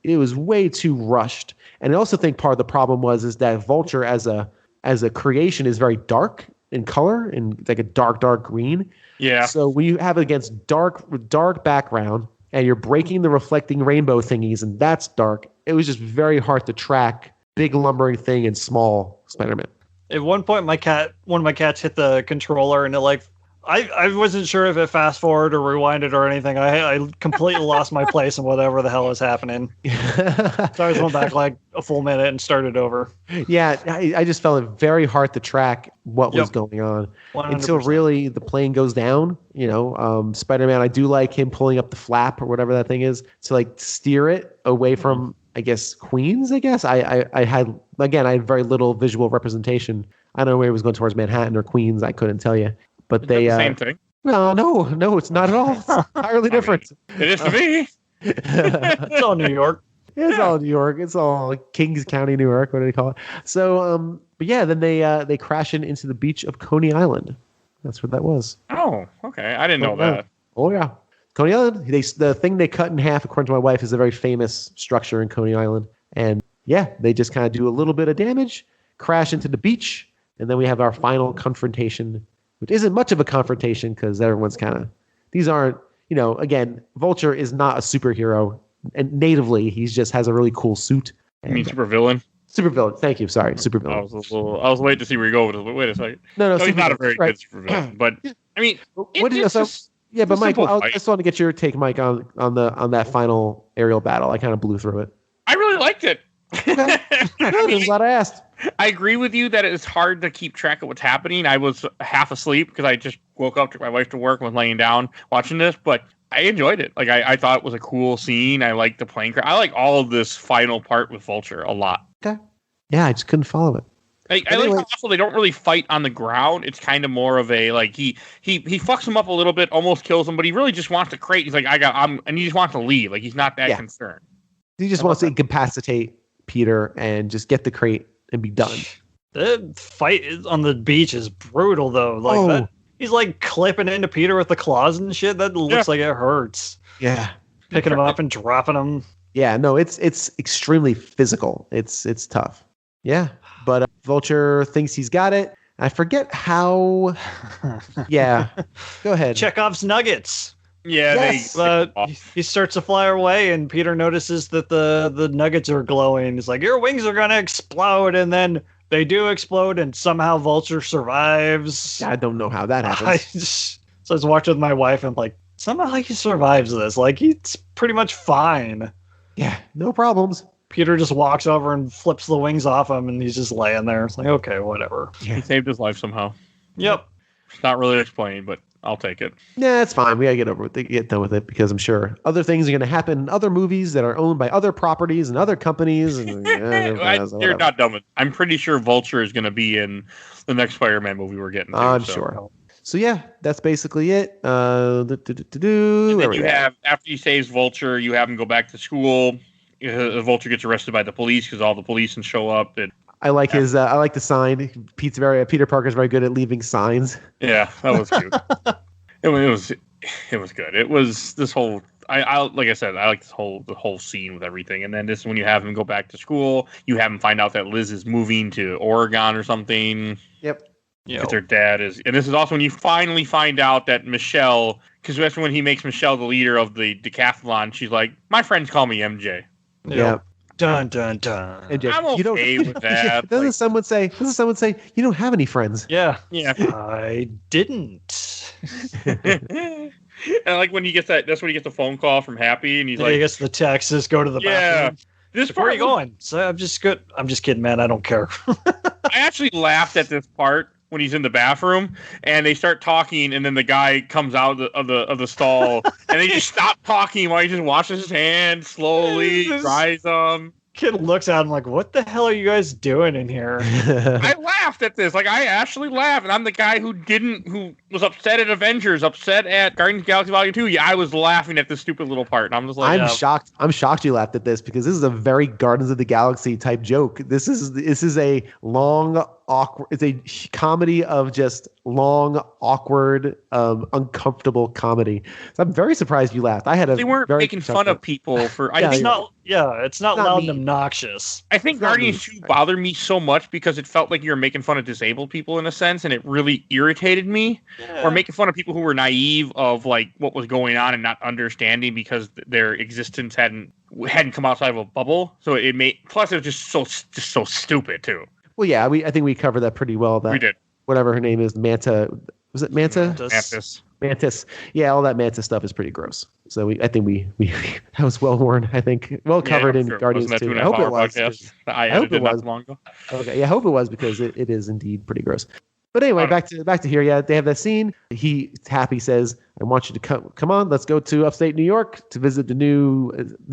it was way too rushed. And I also think part of the problem is that Vulture as a creation is very dark in color and like a dark green. Yeah. So when you have it against dark background and you're breaking the reflecting rainbow thingies and that's dark, it was just very hard to track big lumbering thing and small Spider-Man. At one point, one of my cats hit the controller and it I wasn't sure if it fast forward or rewinded or anything. I completely lost my place in whatever the hell was happening. So I just went back like a full minute and started over. Yeah, I just felt it very hard to track what was going on 100%. Until really the plane goes down. Spider-Man, I do like him pulling up the flap or whatever that thing is to like steer it away from, I guess, Queens, I guess. I had very little visual representation. I don't know where he was going towards Manhattan or Queens. I couldn't tell you. But they the same thing. No, it's not at all. It's entirely different. It is to me. It's all New York. It's all New York. It's all Kings County, New York. What do they call it? So, but yeah, then they crash into the beach of Coney Island. That's what that was. Oh, okay. I didn't know that. Oh yeah. Coney Island. The thing they cut in half, according to my wife, is a very famous structure in Coney Island. And yeah, they just kind of do a little bit of damage, crash into the beach, and then we have our final confrontation, which isn't much of a confrontation because everyone's kind of, these aren't, again, Vulture is not a superhero, and natively he just has a really cool suit. You mean supervillain? Supervillain. Thank you. Sorry, supervillain. I was waiting to see where you go with this, but wait a second. No, he's not a very good supervillain. But I mean, yeah, but Mike, I just want to get your take, Mike, on that final aerial battle. I kind of blew through it. I really liked it. Okay. I'm glad I asked. I agree with you that it's hard to keep track of what's happening. I was half asleep because I just woke up, took my wife to work, and was laying down watching this, but I enjoyed it. Like I thought it was a cool scene. I liked the plane crash. I like all of this final part with Vulture a lot. Okay. Yeah, I just couldn't follow it. I like how also they don't really fight on the ground. It's kind of more of a like he fucks him up a little bit, almost kills him, but he really just wants to crate. He's like and he just wants to leave. Like he's not that concerned. He just wants to incapacitate Peter and just get the crate and be done. The fight on the beach is brutal though. Like he's like clipping into Peter with the claws and shit. That looks like it hurts. Yeah, picking him up and dropping him. Yeah, no, it's extremely physical. It's tough. Yeah, but Vulture thinks he's got it. I forget how. Yeah, go ahead. Chekhov's nuggets. Yeah, yes. He starts to fly away, and Peter notices that the nuggets are glowing. He's like, "Your wings are gonna explode," and then they do explode, and somehow Vulture survives. I don't know how that happens. So I was watching with my wife, and I'm like, somehow he survives this. Like he's pretty much fine. Yeah, no problems. Peter just walks over and flips the wings off him, and he's just laying there. It's like, okay, whatever. Yeah. He saved his life somehow. Yep. It's not really explained, but I'll take it. Yeah, it's fine. We gotta get done with it because I'm sure other things are gonna happen in other movies that are owned by other properties and other companies. And you're not dumb. I'm pretty sure Vulture is gonna be in the next Spider-Man movie we're getting. I'm sure. So yeah, that's basically it. And then you have, after he saves Vulture, you have him go back to school. Vulture gets arrested by the police because all the police can show up. I like I like the sign. Peter Parker's very good at leaving signs. Yeah, that was cute. It was good. It was this whole. I like I said, I like the whole scene with everything. And then this, when you have him go back to school, you have him find out that Liz is moving to Oregon or something. Yep. Because her dad is, and this is also when you finally find out that Michelle, because that's when he makes Michelle the leader of the decathlon. She's like, my friends call me MJ. Yeah. Dun dun dun. MJ, I'm okay with that. Doesn't someone say you don't have any friends? Yeah. Yeah. I didn't. And like when he gets that's when he gets the phone call from Happy, and he's like, he gets the text, just go to the bathroom. This part, where are you going? So I'm just good. I'm just kidding, man. I don't care. I actually laughed at this part when he's in the bathroom and they start talking, and then the guy comes out of the stall and they just stop talking while he just washes his hands slowly, dries them. Kid looks at him like, what the hell are you guys doing in here? I laughed at this. Like, I actually laughed. And I'm the guy who was upset at Avengers, upset at Guardians of the Galaxy Volume 2. Yeah, I was laughing at this stupid little part. And I'm just like, I'm shocked. I'm shocked you laughed at this because this is a very Guardians of the Galaxy type joke. This is a long, awkward, it's a comedy of just long, awkward, uncomfortable comedy. So I'm very surprised you laughed. They weren't making fun of people for. It's not loud and obnoxious. I think Guardians 2 bothered me so much because it felt like you were making fun of disabled people in a sense, and it really irritated me. Yeah. Or making fun of people who were naive of like what was going on and not understanding because their existence hadn't come outside of a bubble. So it made. Plus, it was just so stupid too. Well, yeah, I think we covered that pretty well. We did. Whatever her name is, Manta. Was it Manta? Mantis. Yeah, all that Mantis stuff is pretty gross. So I think we that was well worn. I think well covered in Guardians 2. I hope it was. I hope it was long ago. Okay, yeah, I hope it was because it is indeed pretty gross. But anyway, back to here. Yeah, they have that scene. Happy says, "I want you to come on. Let's go to upstate New York to visit the new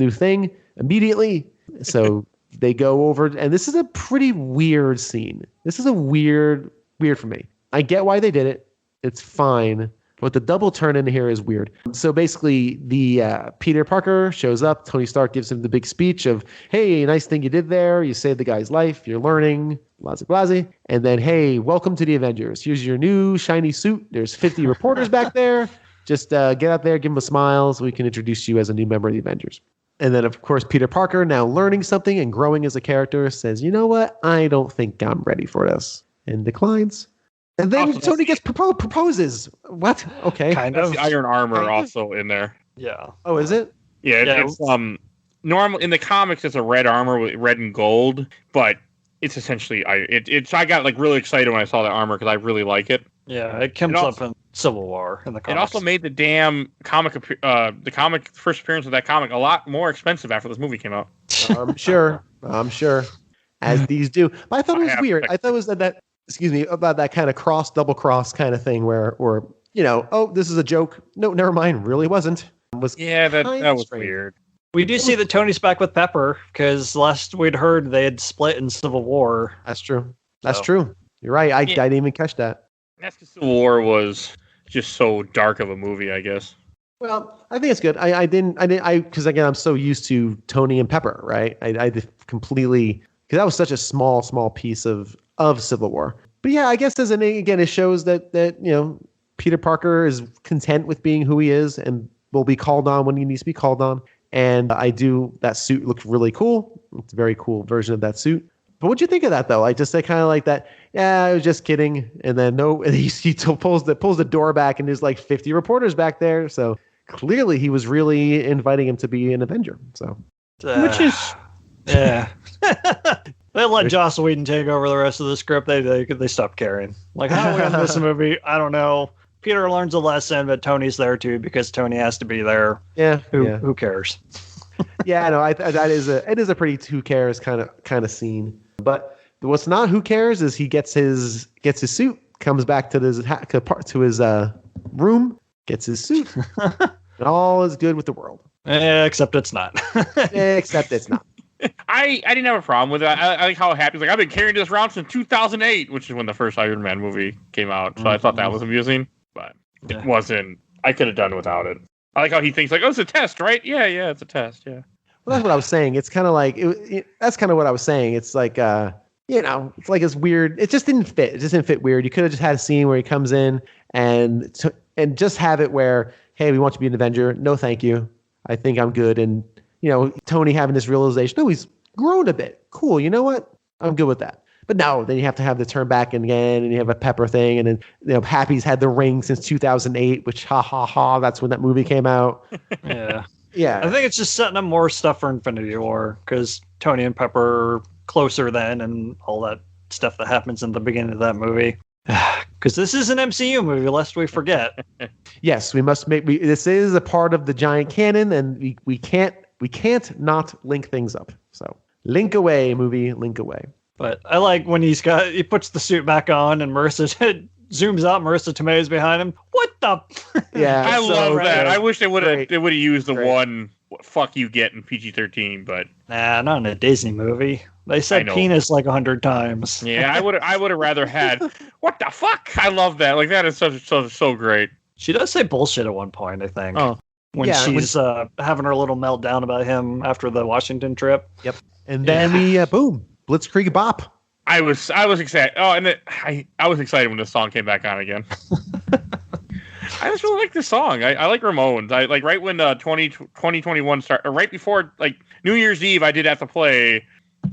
thing immediately." So they go over, and this is a pretty weird scene. This is a weird for me. I get why they did it. It's fine. But the double turn in here is weird. So basically, the Peter Parker shows up. Tony Stark gives him the big speech of, hey, nice thing you did there. You saved the guy's life. You're learning. Blase, blase. And then, hey, welcome to the Avengers. Here's your new shiny suit. There's 50 reporters back there. Just get out there, give him a smile so we can introduce you as a new member of the Avengers. And then, of course, Peter Parker, now learning something and growing as a character, says, you know what? I don't think I'm ready for this. And declines. And then Tony gets proposes. What? Okay. Kind That's of. the iron armor also in there. Yeah. Oh, is it? Yeah, it's normal in the comics. It's a red armor with red and gold, but it's essentially I got like really excited when I saw that armor because I really like it. Yeah, it comes up in Civil War in the comics. It also made the damn comic first appearance of that comic a lot more expensive after this movie came out. I'm sure. As these do. But I thought it was weird. I thought it was that excuse me, about that kind of double cross kind of thing where, oh, this is a joke. No, never mind. Really wasn't. That was strange. Weird. We do see that Tony's back with Pepper because last we'd heard they had split in Civil War. That's true. That's true. You're right. I didn't even catch that. That's because Civil War was just so dark of a movie, I guess. Well, I think it's good. Because again, I'm so used to Tony and Pepper, right? I completely, because that was such a small piece of Civil War. But yeah, I guess it shows that Peter Parker is content with being who he is and will be called on when he needs to be called on. And that suit looked really cool. It's a very cool version of that suit. But what'd you think of that though? Like just kind of like that. Yeah, I was just kidding. And then he pulls the door back and there's like 50 reporters back there. So clearly he was really inviting him to be an Avenger. So which is yeah. They let Joss Whedon take over the rest of the script. They stopped caring. Like, how do we end this movie? I don't know. Peter learns a lesson, but Tony's there too because Tony has to be there. Yeah. Who cares? Yeah, I know. It is a pretty who cares kind of scene. But what's not who cares is he gets his suit, comes back to his room, gets his suit, and all is good with the world. Except it's not. Except it's not. I didn't have a problem with it. I like how happy. Like, I've been carrying this around since 2008, which is when the first Iron Man movie came out. So I thought that was amusing, but it wasn't. I could have done without it. I like how he thinks like, oh, it's a test, right? Yeah, it's a test. Yeah. Well, that's what I was saying. It's kind of like that's kind of what I was saying. It's like it's like it's weird. It just didn't fit. It just didn't fit weird. You could have just had a scene where he comes in and just have it where, hey, we want you to be an Avenger. No, thank you. I think I'm good. And Tony having this realization, oh, he's grown a bit. Cool. You know what? I'm good with that. But no, then you have to have the turn back again, and you have a Pepper thing, and then Happy's had the ring since 2008, which that's when that movie came out. Yeah. Yeah. I think it's just setting up more stuff for Infinity War because Tony and Pepper are closer then, and all that stuff that happens in the beginning of that movie. Because this is an MCU movie, lest we forget. Yes, we must make. This is a part of the giant canon, and we can't not link things up. So link away, movie, link away. But I like when he puts the suit back on, and Marissa zooms out. Marissa Tomei's behind him. What the? Yeah, I love that. I wish they would have used the Great. one "fuck you" get in PG-13, but nah, not in a Disney movie. They said penis like 100 times. Yeah, I would have rather had what the fuck. I love that. Like that is so great. She does say bullshit at one point, I think. Oh. When she's having her little meltdown about him after the Washington trip. Yep. And then we boom, Blitzkrieg Bop. I was excited. Oh, and I was excited when the song came back on again. I just really like the song. I like Ramones. I like right when 2021 started, right before like New Year's Eve, I did have to play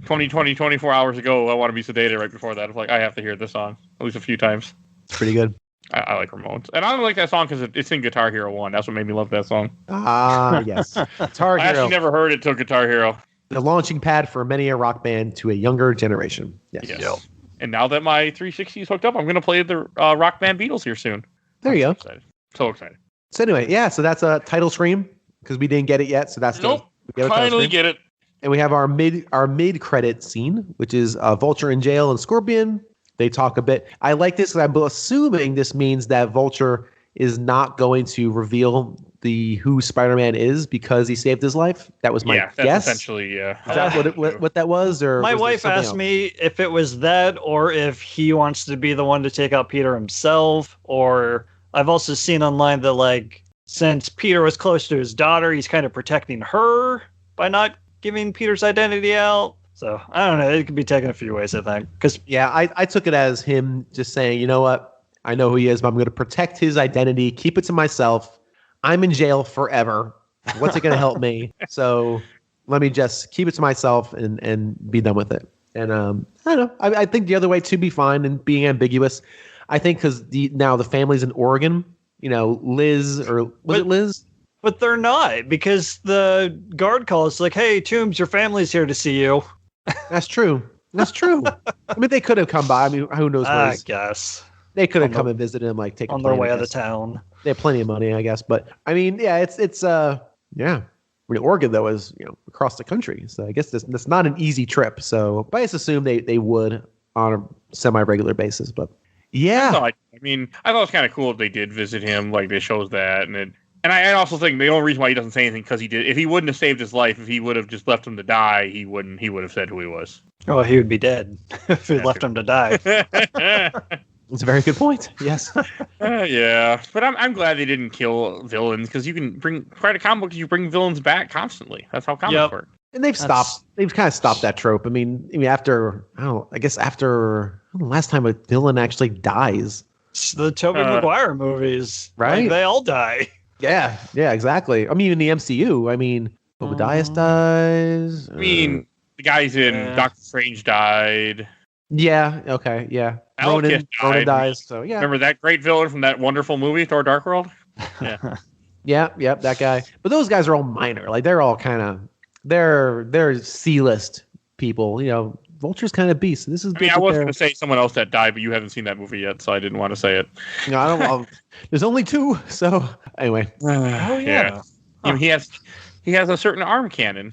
24 hours ago. I Want to Be Sedated right before that. I was like, I have to hear this song at least a few times. It's pretty good. I like Ramones. And I don't like that song because it's in Guitar Hero 1. That's what made me love that song. Ah, yes. Guitar Hero. I actually never heard it till Guitar Hero. The launching pad for many a rock band to a younger generation. Yes. Yep. And now that my 360 is hooked up, I'm going to play the Rock Band Beatles here soon. There you go. Excited. So excited. So anyway, yeah, so that's a title scream because we didn't get it yet. So that's finally get it. And we have our mid credit scene, which is Vulture in jail and Scorpion. They talk a bit. I like this because I'm assuming this means that Vulture is not going to reveal who Spider-Man is because he saved his life. That was my guess. Essentially, yeah. Is that what that was? Or my was wife asked me if it was that or if he wants to be the one to take out Peter himself. Or I've also seen online that like since Peter was close to his daughter, he's kind of protecting her by not giving Peter's identity out. So I don't know. It could be taken a few ways, I think. Because I took it as him just saying, you know what? I know who he is, but I'm going to protect his identity, keep it to myself. I'm in jail forever. What's it going to help me? So let me just keep it to myself and be done with it. And I don't know. I think the other way to be fine and being ambiguous. I think because now the family's in Oregon. Liz or was it Liz? But they're not, because the guard calls like, "Hey, Toombs, your family's here to see you." That's true. I mean, they could have come by. I mean, who knows? I guess they could have come and visited him, like take on their way out of town. They have plenty of money, I guess. But I mean, yeah, it's yeah. I mean, Oregon though is across the country, so I guess that's not an easy trip. So, but I just assume they would on a semi-regular basis. But yeah, I thought it was kind of cool if they did visit him. Like they shows that, and I also think the only reason why he doesn't say anything because he did. If he wouldn't have saved his life, if he would have just left him to die, he would have said who he was. Oh, he would be dead if he left him to die. It's a very good point. Yes. Yeah, but I'm glad they didn't kill villains because you can try to comic books. You bring villains back constantly. That's how comics work. And they've kind of stopped that trope. I mean, after last time a villain actually dies. It's the Tobey Maguire movies, right? Like, they all die. Yeah, exactly. I mean, in the MCU, Obadiah dies. The guys in Doctor Strange died. Yeah. Okay. Yeah. Ronan dies. So yeah. Remember that great villain from that wonderful movie, Thor: Dark World? Yeah. Yep. That guy. But those guys are all minor. Like they're all kind of they're C-list people. Vulture's kind of beast. This is. I was going to say someone else that died, but you haven't seen that movie yet, so I didn't want to say it. No, I don't. There's only 2. So anyway. Oh yeah. Huh. He has a certain arm cannon.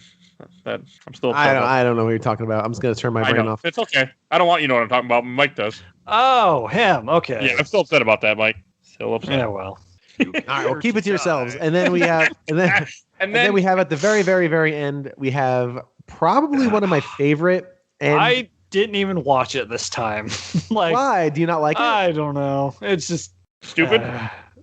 That I'm still. I don't know what you're talking about. I'm just gonna turn my brain off. It's okay. I don't want you to know what I'm talking about. Mike does. Oh, him. Okay. Yeah, I'm still upset about that, Mike. Still upset. Yeah, well. All right, well, keep it to yourselves. And then we have, and then we have at the very, very, very end, we have probably one of my favorite. And I didn't even watch it this time. Why? Do you not like it? I don't know. It's just stupid.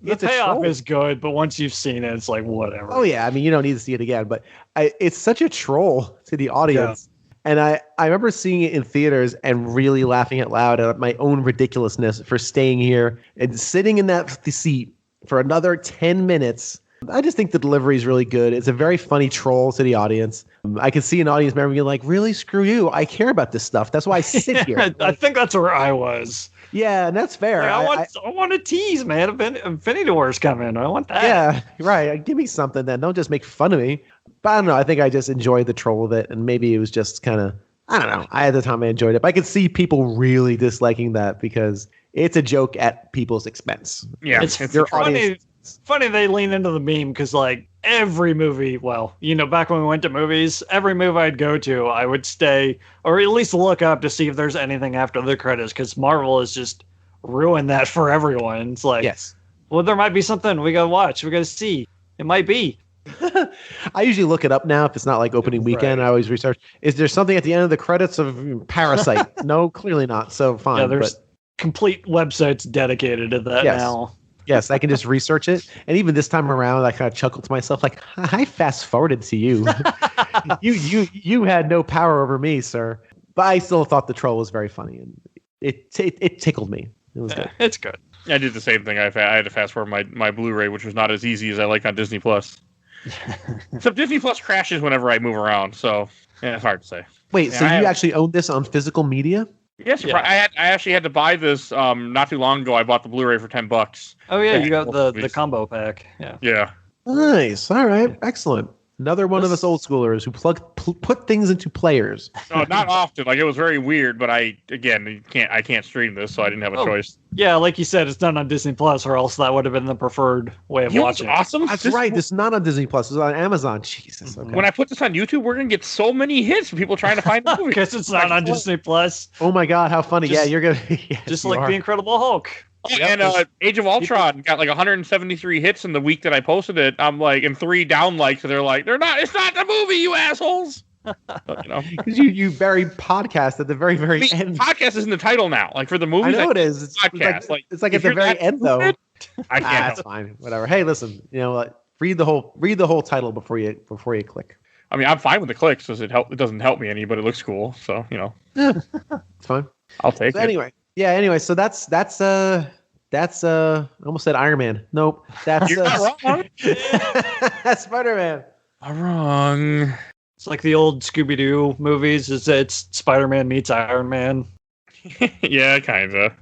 The payoff is good, but once you've seen it, it's like whatever. Oh yeah, I mean you don't need to see it again, but it's such a troll to the audience. Yeah. And I remember seeing it in theaters and really laughing out loud at my own ridiculousness for staying here and sitting in that seat for another 10 minutes. I just think the delivery is really good. It's a very funny troll to the audience. I can see an audience member being like, really, screw you. I care about this stuff. That's why I sit here. I think that's where I was. Yeah, and that's fair. I want to tease, man. Infinity War's coming. I want that. Yeah, right. Give me something then. Don't just make fun of me. But I don't know. I think I just enjoyed the troll of it. And maybe it was just kind of, I don't know. At the time I enjoyed it. But I could see people really disliking that because it's a joke at people's expense. Yeah. It's funny they lean into the meme because like every movie, back when we went to movies, every movie I'd go to, I would stay or at least look up to see if there's anything after the credits because Marvel has just ruined that for everyone. It's like, yes, well, there might be something we gotta watch, we gotta see. It might be. I usually look it up now if it's not like opening weekend. Right. I always research. Is there something at the end of the credits of Parasite? No, clearly not. So fine. Yeah, there's complete websites dedicated to that now. Yes, I can just research it. And even this time around, I kind of chuckled to myself, like, I fast forwarded to you. you had no power over me, sir. But I still thought the troll was very funny, and it tickled me. It was good. It's good. I did the same thing. I had to fast forward my Blu-ray, which was not as easy as I like on Disney Plus. Except Disney Plus crashes whenever I move around, so it's hard to say. Wait, so you actually own this on physical media? Yes, yeah. I actually had to buy this not too long ago. I bought the Blu-ray for $10. Oh yeah, you got the combo pack. Yeah. Yeah. Nice. All right. Excellent. Another one of us old schoolers who put things into players. No, not often. Like it was very weird, but I can't stream this, so I didn't have a choice. Yeah, like you said, it's not on Disney Plus, or else that would have been the preferred way of watching. Awesome. That's right. This is not on Disney Plus. It's on Amazon. Jesus. Okay. When I put this on YouTube, we're gonna get so many hits from people trying to find the movie because it's not on Disney Plus. Oh my God, how funny! You're gonna just like The Incredible Hulk. And Age of Ultron got like 173 hits in the week that I posted it. I'm like, and 3 down likes, so they're like, it's not the movie, you assholes. Because you buried podcast at the very, very end. Podcast is in the title now. Like for the movie, I know it is. It's podcast. It's like at the very end, though. I can't. That's fine. Whatever. Hey, listen. Read the whole title before you click. I mean, I'm fine with the clicks because it doesn't help me any, but it looks cool. So Yeah, it's fine. I'll take it. Anyway. Yeah, anyway, so that's That's I almost said Iron Man. Nope. That's You're not wrong. that's Spider-Man. I'm wrong. It's like the old Scooby-Doo movies. It's Spider-Man meets Iron Man. Yeah, kind of.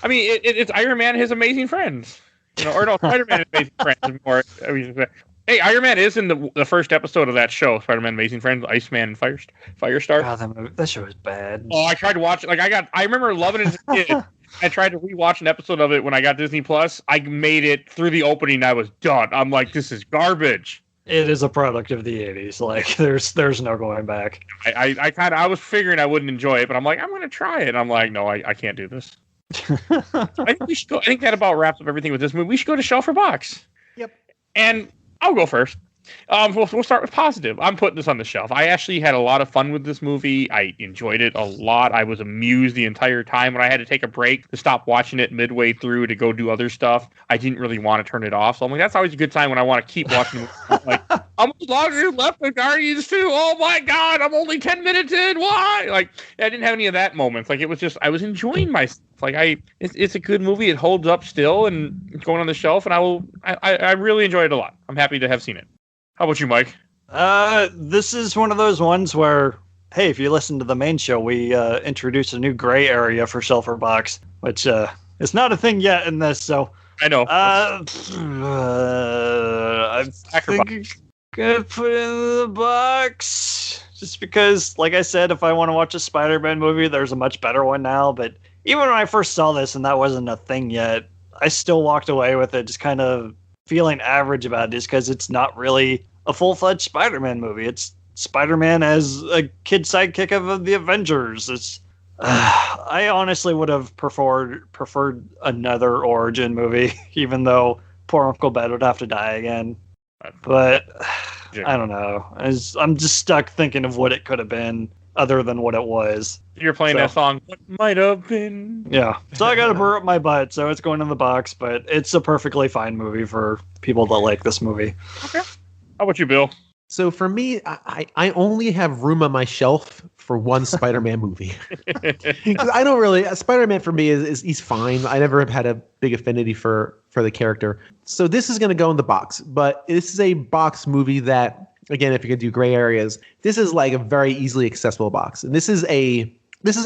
I mean, it's Iron Man and his amazing friends. Or no, Spider-Man and amazing friends is more. Hey, Iron Man is in the first episode of that show, Spider-Man Amazing Friends, Iceman and Firestar. God, that show is bad. Oh, I tried to watch it. I remember loving it as a kid. I tried to rewatch an episode of it when I got Disney Plus. I made it through the opening. I was done. I'm like, this is garbage. It is a product of the 80s. Like, there's no going back. I was figuring I wouldn't enjoy it, but I'm like, I'm going to try it. And I'm like, no, I can't do this. I think we should go. I think that about wraps up everything with this movie. We should go to shelf or box. Yep. And I'll go first. We'll start with positive. I'm putting this on the shelf. I actually had a lot of fun with this movie. I enjoyed it a lot. I was amused the entire time. When I had to take a break to stop watching it midway through to go do other stuff, I didn't really want to turn it off. So I'm like, that's always a good time when I want to keep watching the movie. Like, I'm longer left with Guardians 2. Oh my God, I'm only 10 minutes in. Why? Like, I didn't have any of that moments. Like, it was just, I was enjoying myself. Like, it's a good movie. It holds up still and it's going on the shelf. And I really enjoyed it a lot. I'm happy to have seen it. How about you, Mike? This is one of those ones where, hey, if you listen to the main show, we introduced a new gray area for shelf or box, which is not a thing yet in this. So I know. I think I'm gonna put it in the box just because, like I said, if I want to watch a Spider-Man movie, there's a much better one now. But even when I first saw this and that wasn't a thing yet, I still walked away with it just kind of feeling average about it, just because it's not really a full-fledged Spider-Man movie. It's Spider-Man as a kid sidekick of the Avengers. It's I honestly would have preferred another origin movie, even though poor Uncle Ben would have to die again. But I don't know. I'm just stuck thinking of what it could have been other than what it was. You're playing that song, What Might Have Been. Yeah. So I got to burr up my butt, so it's going in the box, but it's a perfectly fine movie for people that like this movie. Okay. How about you, Bill? So for me, I only have room on my shelf for one Spider-Man movie. Because I don't really, Spider-Man for me is he's fine. I never have had a big affinity for the character. So this is going to go in the box, but this is a box movie that, again, if you could do gray areas, this is like a very easily accessible box. And this is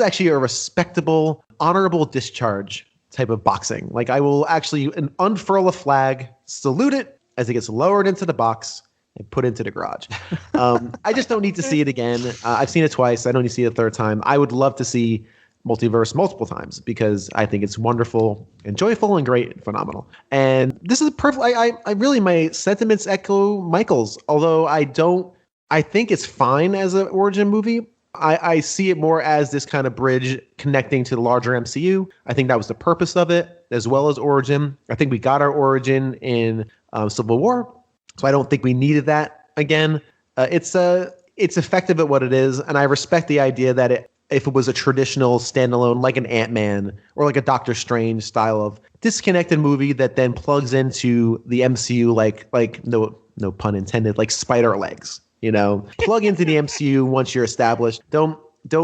actually a respectable, honorable discharge type of boxing. Like, I will actually unfurl a flag, salute it as it gets lowered into the box, and put into the garage. I just don't need to see it again. I've seen it twice. I don't need to see it a third time. I would love to see Multiverse multiple times because I think it's wonderful and joyful and great and phenomenal. And this is perfect. I really, my sentiments echo Michael's, although I think it's fine as an origin movie. I see it more as this kind of bridge connecting to the larger MCU. I think that was the purpose of it, as well as origin. I think we got our origin in Civil War. So I don't think we needed that again. It's effective at what it is, and I respect the idea that if it was a traditional standalone, like an Ant-Man or like a Doctor Strange style of disconnected movie that then plugs into the MCU, like no pun intended, like spider legs. Plug into the MCU once you're established. Don't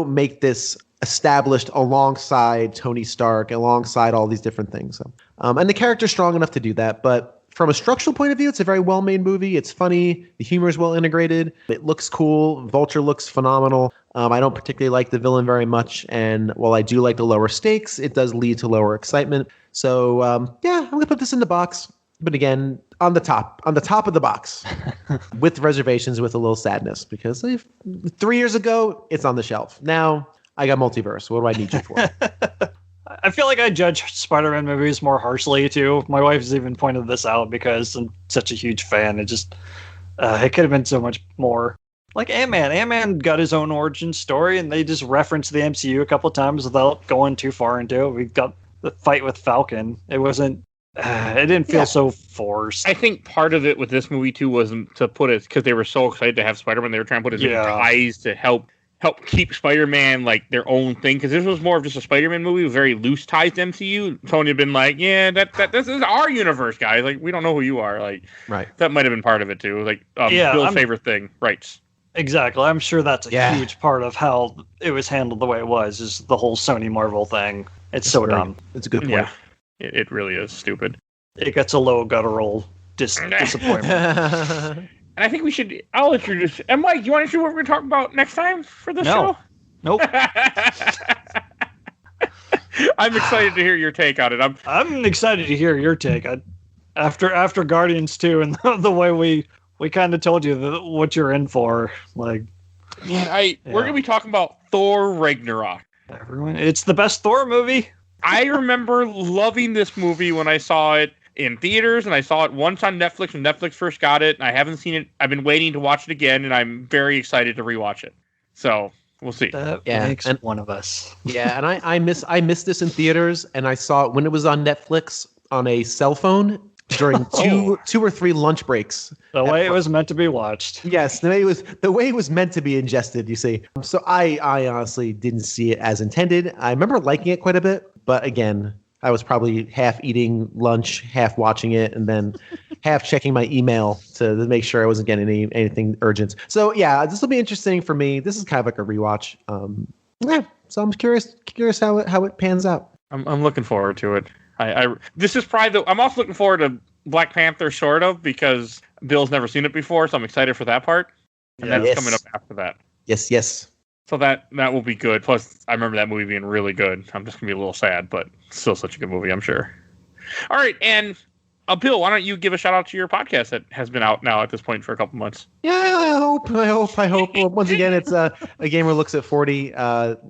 make this established alongside Tony Stark, alongside all these different things. So, and the character's strong enough to do that, but from a structural point of view, it's a very well-made movie. It's funny. The humor is well integrated. It looks cool. Vulture looks phenomenal. I don't particularly like the villain very much. And while I do like the lower stakes, it does lead to lower excitement. So, I'm going to put this in the box. But again, on the top of the box with reservations, with a little sadness, because 3 years ago, it's on the shelf. Now I got Multiverse. What do I need you for? I feel like I judge Spider-Man movies more harshly too. My wife's even pointed this out because I'm such a huge fan. It just it could have been so much more. Like Ant-Man. Ant-Man got his own origin story, and they just referenced the MCU a couple of times without going too far into it. We got the fight with Falcon. It wasn't. It didn't feel so forced. I think part of it with this movie too was to put it because they were so excited to have Spider-Man. They were trying to put his ties to help keep Spider-Man like their own thing, because this was more of just a Spider-Man movie with very loose ties to MCU. Tony had been like, yeah, that this is our universe, guys. Like, we don't know who you are. Like, right. That might have been part of it too. Like, Bill's favorite thing, rights. Exactly. I'm sure that's a huge part of how it was handled the way it was, is the whole Sony Marvel thing. It's so dumb. It's a good point. It really is stupid. It gets a low guttural disappointment. And I think we should. I'll introduce. And Mike, you want to see what we're going to talk about next time for the show? Nope. I'm excited to hear your take on it. I'm excited to hear your take. After Guardians 2 and the way we kind of told you what you're in for. Like, we're going to be talking about Thor Ragnarok. Everyone, it's the best Thor movie. I remember loving this movie when I saw it in theaters, and I saw it once on Netflix when Netflix first got it, and I haven't seen it. I've been waiting to watch it again, and I'm very excited to rewatch it. So we'll see. That makes one of us. Yeah, and I missed this in theaters, and I saw it when it was on Netflix on a cell phone during two or three lunch breaks. The way it was meant to be watched. Yes, the way it was meant to be ingested, you see. So I honestly didn't see it as intended. I remember liking it quite a bit, but again, I was probably half eating lunch, half watching it, and then half checking my email to make sure I wasn't getting anything urgent. So yeah, this will be interesting for me. This is kind of like a rewatch. So I'm curious how it pans out. I'm looking forward to it. This is probably I'm also looking forward to Black Panther, sort of, because Bill's never seen it before, so I'm excited for that part. And that's coming up after that. Yes. So that will be good. Plus, I remember that movie being really good. I'm just going to be a little sad, but still such a good movie, I'm sure. All right, and Bill, why don't you give a shout-out to your podcast that has been out now at this point for a couple months? Yeah, I hope. Well, once again, it's A Gamer Looks at 40,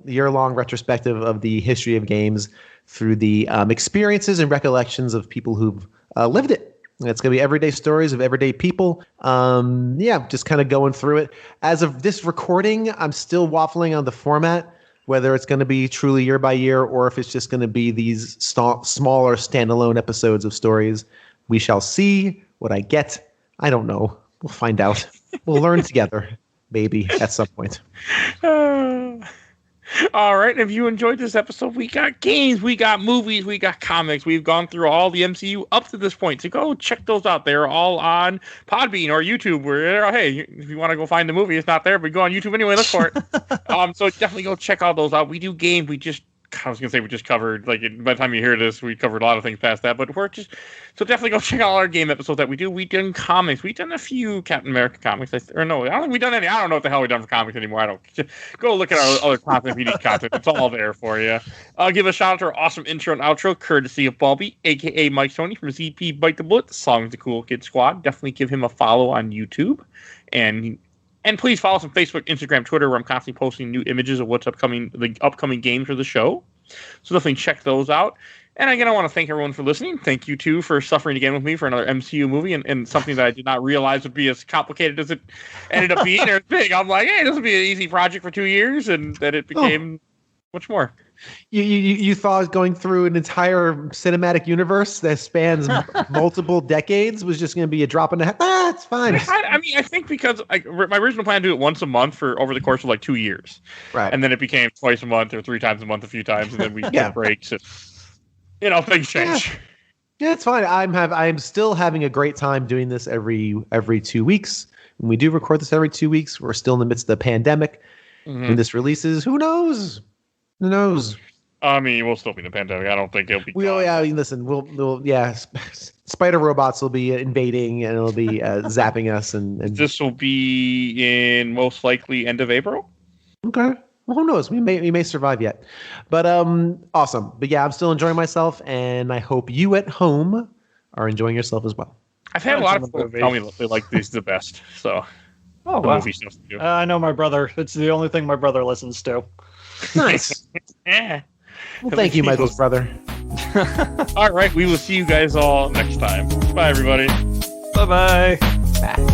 year-long retrospective of the history of games through the experiences and recollections of people who've lived it. It's going to be everyday stories of everyday people. Just kind of going through it. As of this recording, I'm still waffling on the format, whether it's going to be truly year by year or if it's just going to be these smaller standalone episodes of stories. We shall see what I get. I don't know. We'll find out. We'll learn together, maybe, at some point. All right. If you enjoyed this episode, we got games, we got movies, we got comics. We've gone through all the MCU up to this point. So go check those out. They're all on Podbean or YouTube. Where hey, if you want to go find the movie, it's not there, but go on YouTube anyway. Look for it. So definitely go check all those out. We do games. I was gonna say we just covered, like, by the time you hear this, we covered a lot of things past that, but so definitely go check out all our game episodes that we do. We've done comics. We've done a few Captain America comics. I don't think we've done any. I don't know what the hell we've done for comics anymore. Go look at our other content if you need content. It's all there for you. I'll give a shout out to our awesome intro and outro, courtesy of Balby, aka Mike Stoney from ZP Bite the Bullet. The song's the Cool Kid Squad. Definitely give him a follow on YouTube. And please follow us on Facebook, Instagram, Twitter, where I'm constantly posting new images of the upcoming games for the show. So definitely check those out. And again, I want to thank everyone for listening. Thank you, too, for suffering again with me for another MCU movie and something that I did not realize would be as complicated as it ended up being. Or as big. I'm like, hey, this will be an easy project for 2 years, and then it became much more. You thought going through an entire cinematic universe that spans multiple decades was just going to be a drop in the hat? It's fine. I think because my original plan to do it once a month for over the course of like 2 years. Right. And then it became twice a month or 3 times a month a few times, and then we took breaks. And, things change. Yeah, it's fine. I'm still having a great time doing this every 2 weeks. When we do record this every 2 weeks, we're still in the midst of the pandemic. Mm-hmm. When this releases, who knows? Who knows? I mean, we'll still be in the pandemic. I don't think it'll be. Listen. We'll spider robots will be invading and it'll be zapping us. And this will be in most likely end of April. Okay. Well, who knows? We may survive yet. But awesome. But yeah, I'm still enjoying myself, and I hope you at home are enjoying yourself as well. I've had a lot of people tell me that they like these the best. So, movie stuff to do. I know my brother. It's the only thing my brother listens to. Nice. Yeah. Well, thank you, Michael's brother. All right. We will see you guys all next time. Bye, everybody. Bye-bye. Bye.